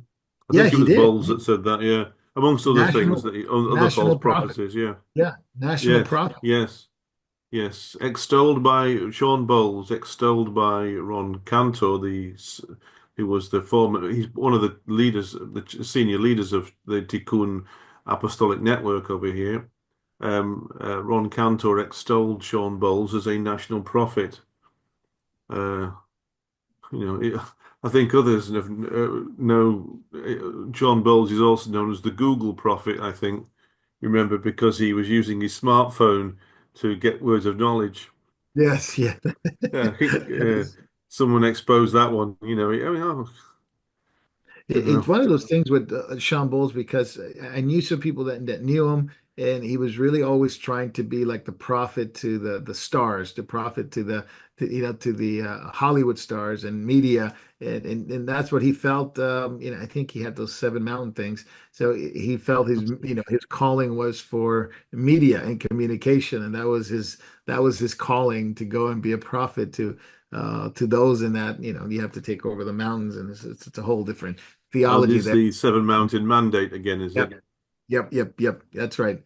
S2: I
S1: yeah,
S2: think it
S1: he
S2: was
S1: did.
S2: Bowles that said that, yeah. Amongst other things,
S1: National
S2: that other false
S1: national prophet.
S2: prophecies, yeah.
S1: Yeah, national
S2: Yes,
S1: prophet.
S2: yes, yes. Extolled by Sean Bowles, extolled by Ron Cantor, who was the former, he's one of the leaders, the senior leaders of the Tikkun Apostolic Network over here. Ron Cantor extolled Sean Bowles as a national prophet. Uh, I think others know John Bowles is also known as the Google prophet, I think. Remember, because he was using his smartphone to get words of knowledge.
S1: Yes, yeah.
S2: Yeah, I think
S1: That is
S2: someone exposed that one. I mean, I don't
S1: it's
S2: know.
S1: one of those things with Sean Bowles because I knew some people that knew him, and he was really always trying to be like the prophet to the stars, the prophet to the Hollywood stars and media, and that's what he felt. I think he had those seven mountain things, so he felt his calling was for media and communication, and that was his calling to go and be a prophet to those in that you have to take over the mountains, and it's a whole different
S2: Oh,
S1: theology
S2: this is
S1: there.
S2: the Seven Mountain Mandate again, is it?
S1: Yep, yep. That's right.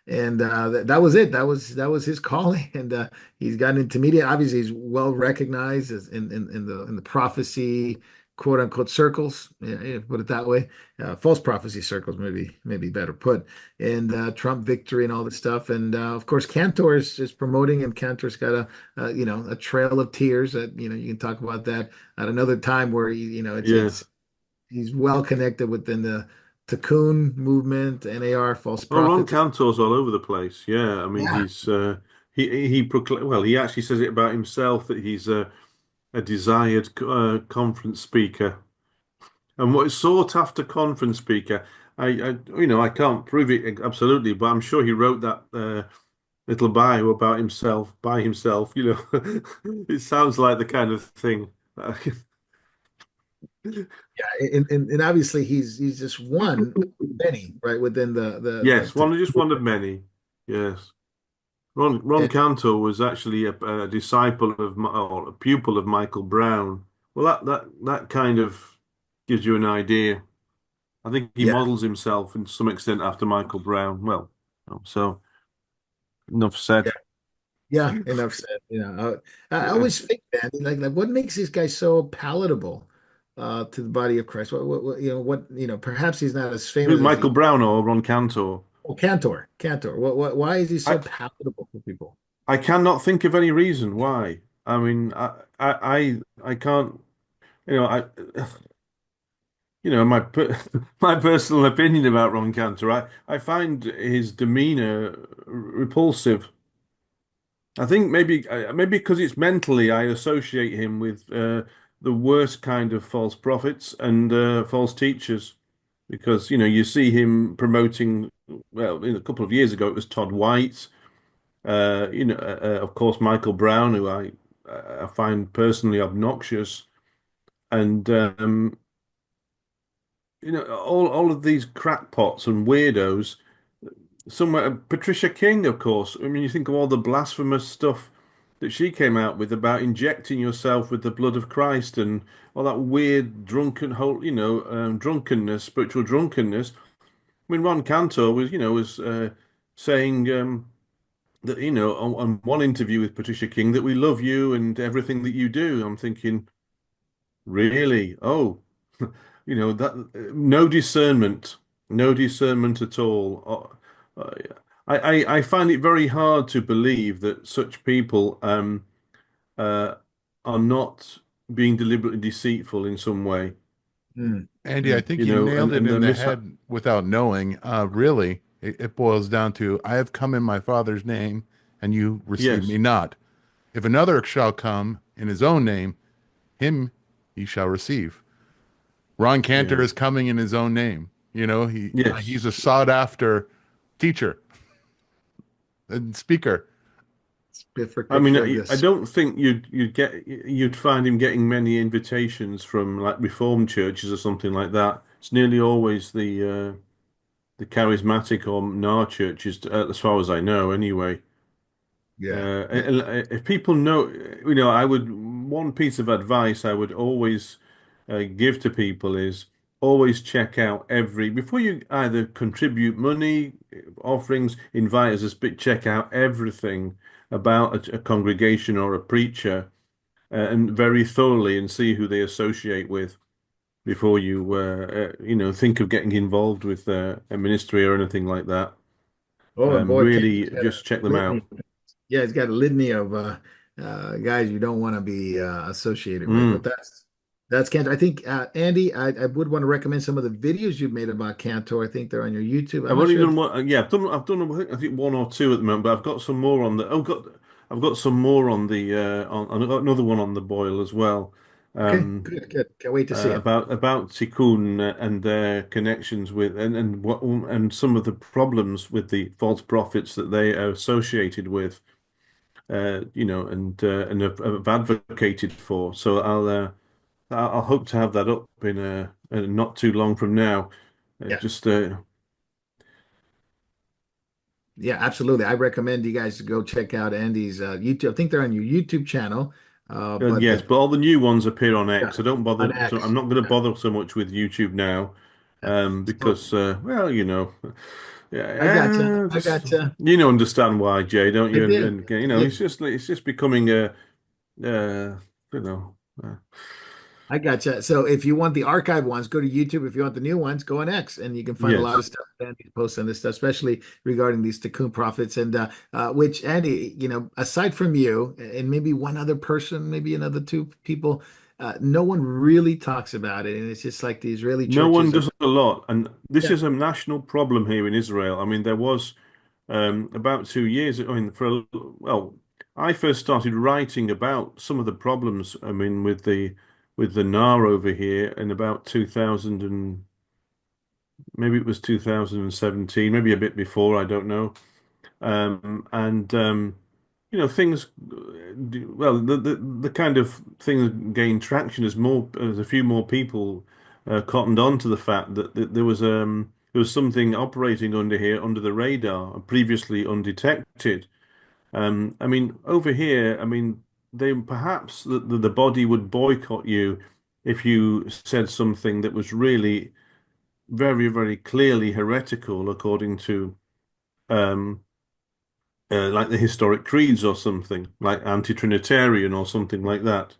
S1: And that was it. That was his calling, and he's gotten into media. Obviously, he's well recognized as in the prophecy quote unquote circles. Yeah, put it that way. False prophecy circles, maybe better put. And Trump victory and all this stuff. And of course, Cantor is promoting him. Cantor's got a trail of tears that you can talk about that at another time where it's
S2: Yes.
S1: he's well connected within the Tikkun movement, NAR, false
S2: Oh, Ron
S1: prophets.
S2: Cantor's all over the place. Yeah, I mean,
S1: Yeah,
S2: he well, he actually says it about himself that he's a desired conference speaker. And what is sought after conference speaker, I can't prove it absolutely, but I'm sure he wrote that little bio about himself by himself. It sounds like the kind of thing.
S1: and obviously he's just one of many, right, within the
S2: Yes, just one of many. Yes, Ron
S1: and
S2: Cantor was actually a disciple of or a pupil of Michael Brown. Well, that kind of gives you an idea. I think he
S1: yeah,
S2: models himself in some extent after Michael Brown. Well, so enough said.
S1: yeah, yeah. Enough said. I
S2: Yeah.
S1: always think that like what makes this guy so palatable to the body of Christ? Perhaps he's not as
S2: Who's
S1: famous as he.
S2: Michael Brown or Ron Cantor?
S1: Oh, Cantor. Why is he so
S2: I
S1: palatable for people?
S2: I cannot think of any reason why. I mean, I can't. You know, I my personal opinion about Ron Cantor. I find his demeanor repulsive. I think maybe because it's mentally, I associate him with the worst kind of false prophets and false teachers. Because you see him promoting. Well, a couple of years ago, it was Todd White. Of course, Michael Brown, who I find personally obnoxious, and all of these crackpots and weirdos. Somewhere, Patricia King, of course. I mean, you think of all the blasphemous stuff that she came out with about injecting yourself with the blood of Christ and all that weird drunken whole, drunkenness, spiritual drunkenness. I mean, Ron Cantor was saying that, on one interview with Patricia King, that we love you and everything that you do. I'm thinking, really? Oh, that no discernment at all. I find it very hard to believe that such people uh, are not being deliberately deceitful in some way.
S1: Mm,
S4: Andy, I
S1: mm.
S4: think you nailed it
S2: And
S4: in
S2: the
S4: the
S2: mishap.
S4: head without knowing. Really, it boils down to, I have come in my Father's name, and you receive me
S2: Yes,
S4: not. If another shall come in his own name, him ye shall receive. Ron Cantor
S2: yeah,
S4: is coming in his own name. He's
S2: yes.
S4: a sought after teacher and speaker.
S1: It's a perfect
S2: I mean,
S1: picture of
S2: I
S1: this.
S2: don't think you'd find him getting many invitations from like Reformed churches or something like that. It's nearly always the charismatic or NAR churches, as far as I know, anyway.
S1: Yeah.
S2: If people know, I would, one piece of advice I would always give to people is always check out before you either contribute money, offerings, invite us, but check out everything about a congregation or a preacher and very thoroughly and see who they associate with before think of getting involved with a ministry or anything like that.
S1: Oh boy, Ken's
S2: Really
S1: got a
S2: just check them
S1: litany.
S2: out.
S1: Yeah, he's got a litany of guys you don't want to be associated with. But
S2: Mm.
S1: that's Cantor. I think Andy, I would want to recommend some of the videos you've made about Cantor. I think they're on your YouTube. I'm
S2: I've
S1: not
S2: only
S1: sure.
S2: done one. Yeah, I've done I think one or two at the moment, but I've got some more on the. I've got some more on the I've got another one on the boil as well.
S1: Okay,
S2: Um,
S1: good, good. Can't wait to see it.
S2: about Tikkun and their connections with and what and some of the problems with the false prophets that they are associated with. And have advocated for. So I'll hope to have that up in not too long from now.
S1: Yeah,
S2: Just
S1: yeah, absolutely. I recommend you guys to go check out Andy's YouTube. I think they're on your YouTube channel. But
S2: Yes, but all the new ones appear on
S1: yeah,
S2: X. I don't bother.
S1: on
S2: So I'm
S1: X.
S2: not going to
S1: Yeah,
S2: bother so much with YouTube now,
S1: yeah. So
S2: because well,
S1: I gotcha.
S2: yeah,
S1: I
S2: just
S1: gotcha.
S2: understand why, Jay, don't
S1: I
S2: you?
S1: did.
S2: And
S1: I did.
S2: it's just becoming uh, you know, uh,
S1: I gotcha. So if you want the archive ones, go to YouTube. If you want the new ones, go on X, and you can find a lot of
S2: yes.
S1: stuff Andy posts on this stuff, especially regarding these Tikkun prophets. And which Andy, aside from you and maybe one other person, maybe another two people, no one really talks about it. And it's just like the Israeli
S2: No one
S1: churches are.
S2: does a lot, and this
S1: Yeah.
S2: is a national problem here in Israel. I mean, there was about 2 years. I mean, well, I first started writing about some of the problems. I mean, with the NAR over here in about 2000 and maybe it was 2017, maybe a bit before. I don't know. And things. Well, the kind of things gained traction as a few more people cottoned on to the fact that there was something operating under here under the radar, previously undetected. I mean, over here, I mean, they perhaps the body would boycott you if you said something that was really very, very clearly heretical according to um, like the historic creeds or something, like anti-Trinitarian or something like that.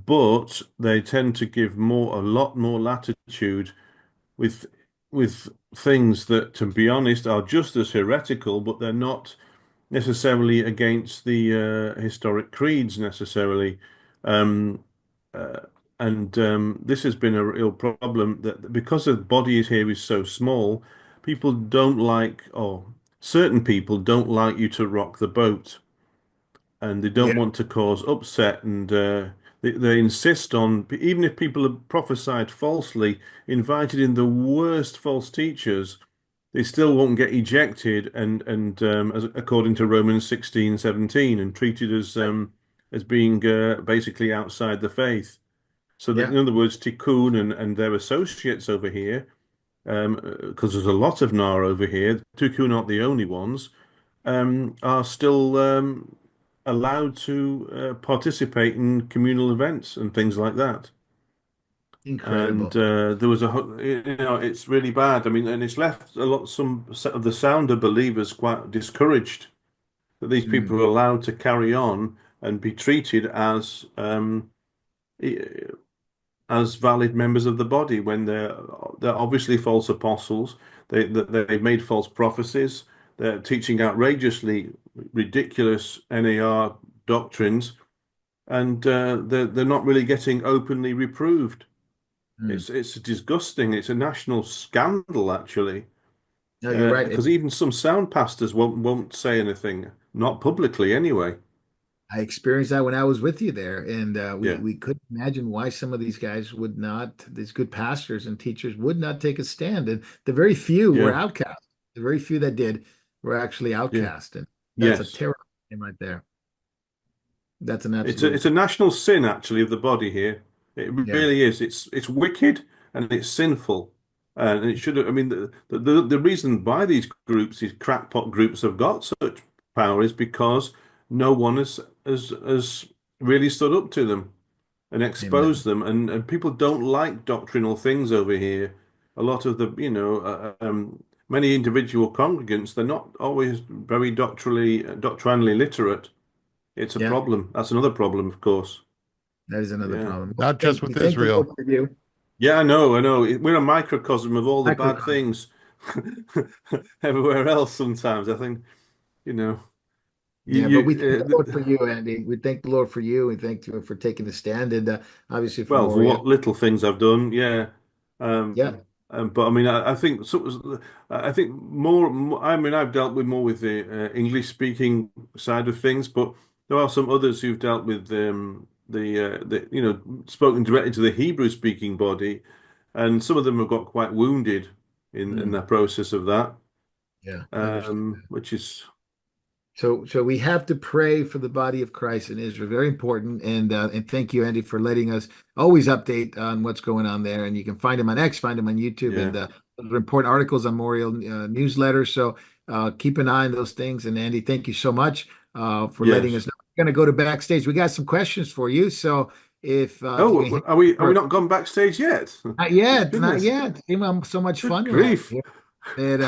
S2: But they tend to give a lot more latitude with with things that, to be honest, are just as heretical, but they're not necessarily against the historic creeds necessarily. Um, uh, and this has been a real problem that because the body here is so small, people don't like, or certain people don't like you to rock the boat, and they
S1: Yeah.
S2: don't want to cause upset, and they insist on, even if people have prophesied falsely, invited in the worst false teachers, they still won't get ejected as according to Romans 16:17 and treated as being basically outside the faith. So that
S1: Yeah.
S2: in other words, Tikkun and their associates over here, because there's a lot of NAR over here, Tikkun aren't the only ones, are still allowed to participate in communal events and things like that.
S1: Incredible.
S2: And there was it's really bad. I mean, and it's left some of the sounder believers quite discouraged that these
S1: Mm,
S2: people are allowed to carry on and be treated as valid members of the body when they're obviously false apostles. They've made false prophecies. They're teaching outrageously ridiculous NAR doctrines, and they're not really getting openly reproved.
S1: mm.
S2: It's disgusting. It's a national scandal, actually,
S1: No, you're right.
S2: because even some sound pastors won't say anything, not publicly anyway.
S1: I experienced that when I was with you there, and we
S2: Yeah,
S1: we couldn't imagine why some of these guys would not, these good pastors and teachers would not take a stand, and the very few were
S2: yeah,
S1: outcast. The very few that did were actually
S2: yeah,
S1: outcast, and that's a
S2: yes.
S1: terrible thing right there. That's an
S2: It's
S1: absolute,
S2: a national sin actually of the body here. It
S1: yeah,
S2: really is. It's wicked and it's sinful, and it should have. I mean, the reason why these crackpot groups, have got such power is because no one has really stood up to them and
S1: amen.
S2: exposed them, and people don't like doctrinal things over here. A lot of the many individual congregants, they're not always very doctrinally literate. It's a
S1: Yeah,
S2: problem. That's another problem, of course.
S1: that is another
S2: Yeah.
S1: problem. Well,
S4: Not just
S1: we
S4: with
S1: thank the Lord
S4: Israel.
S1: for you.
S2: Yeah, I know, I know. We're a microcosm of all the bad
S1: Microcosm.
S2: things everywhere else sometimes. I think, you know,
S1: Yeah, but we thank the Lord
S2: uh,
S1: for you, Andy. We thank the Lord for you. We thank you for taking the stand, and obviously for
S2: well, for
S1: Moria.
S2: what little things I've done, yeah.
S1: Yeah.
S2: But I mean, I think I think I mean, I've dealt with more with the English speaking side of things, but there are some others who've dealt with spoken directly to the Hebrew speaking body, and some of them have got quite wounded in
S1: Mm,
S2: the process of that,
S1: yeah, I understand.
S2: which is
S1: So we have to pray for the body of Christ in Israel. Very important. And thank you, Andy, for letting us always update on what's going on there. And you can find him on X, find him on YouTube, and
S2: yeah.
S1: those are important articles on Memorial newsletter. So keep an eye on those things. And Andy, thank you so much for letting us
S2: Yes.
S1: know. We're going to go to backstage. We got some questions for you. So if you can
S2: Oh,
S1: hit,
S2: are we not gone backstage yet?
S1: not yet, not
S2: Goodness,
S1: yet. So much
S2: good
S1: fun we have
S2: grief.
S1: here. And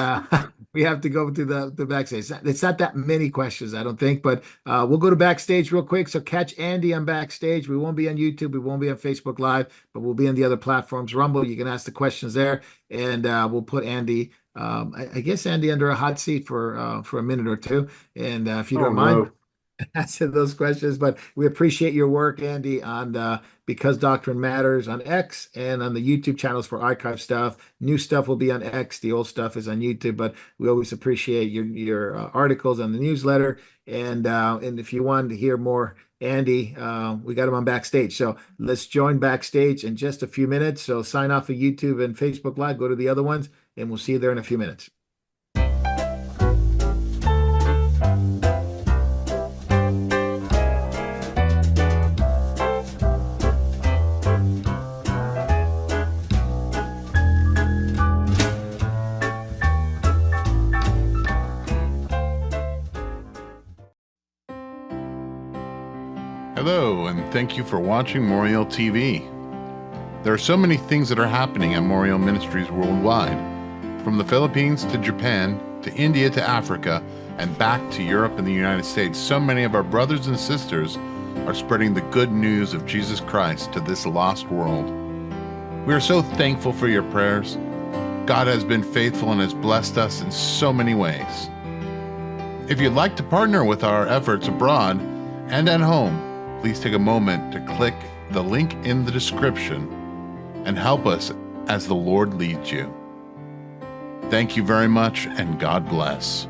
S1: we have to go to the backstage. It's not that many questions, I don't think, but we'll go to backstage real quick. So catch Andy on backstage. We won't be on YouTube, we won't be on Facebook Live, but we'll be on the other platforms. Rumble, you can ask the questions there, and we'll put Andy, I guess Andy under a hot seat for a minute or two. And if you
S2: Oh
S1: don't mind,
S2: no.
S1: answer those questions. But we appreciate your work, Andy, on Because Doctrine Matters on X and on the YouTube channels for archive stuff. New stuff will be on X. The old stuff is on YouTube. But we always appreciate your articles on the newsletter. And if you want to hear more, Andy, we got him on backstage. So let's join backstage in just a few minutes. So sign off of YouTube and Facebook Live. Go to the other ones, and we'll see you there in a few minutes.
S4: Hello, and thank you for watching Moriel TV. There are so many things that are happening at Moriel Ministries worldwide, from the Philippines to Japan, to India to Africa, and back to Europe and the United States. So many of our brothers and sisters are spreading the good news of Jesus Christ to this lost world. We are so thankful for your prayers. God has been faithful and has blessed us in so many ways. If you'd like to partner with our efforts abroad and at home, please take a moment to click the link in the description and help us as the Lord leads you. Thank you very much, and God bless.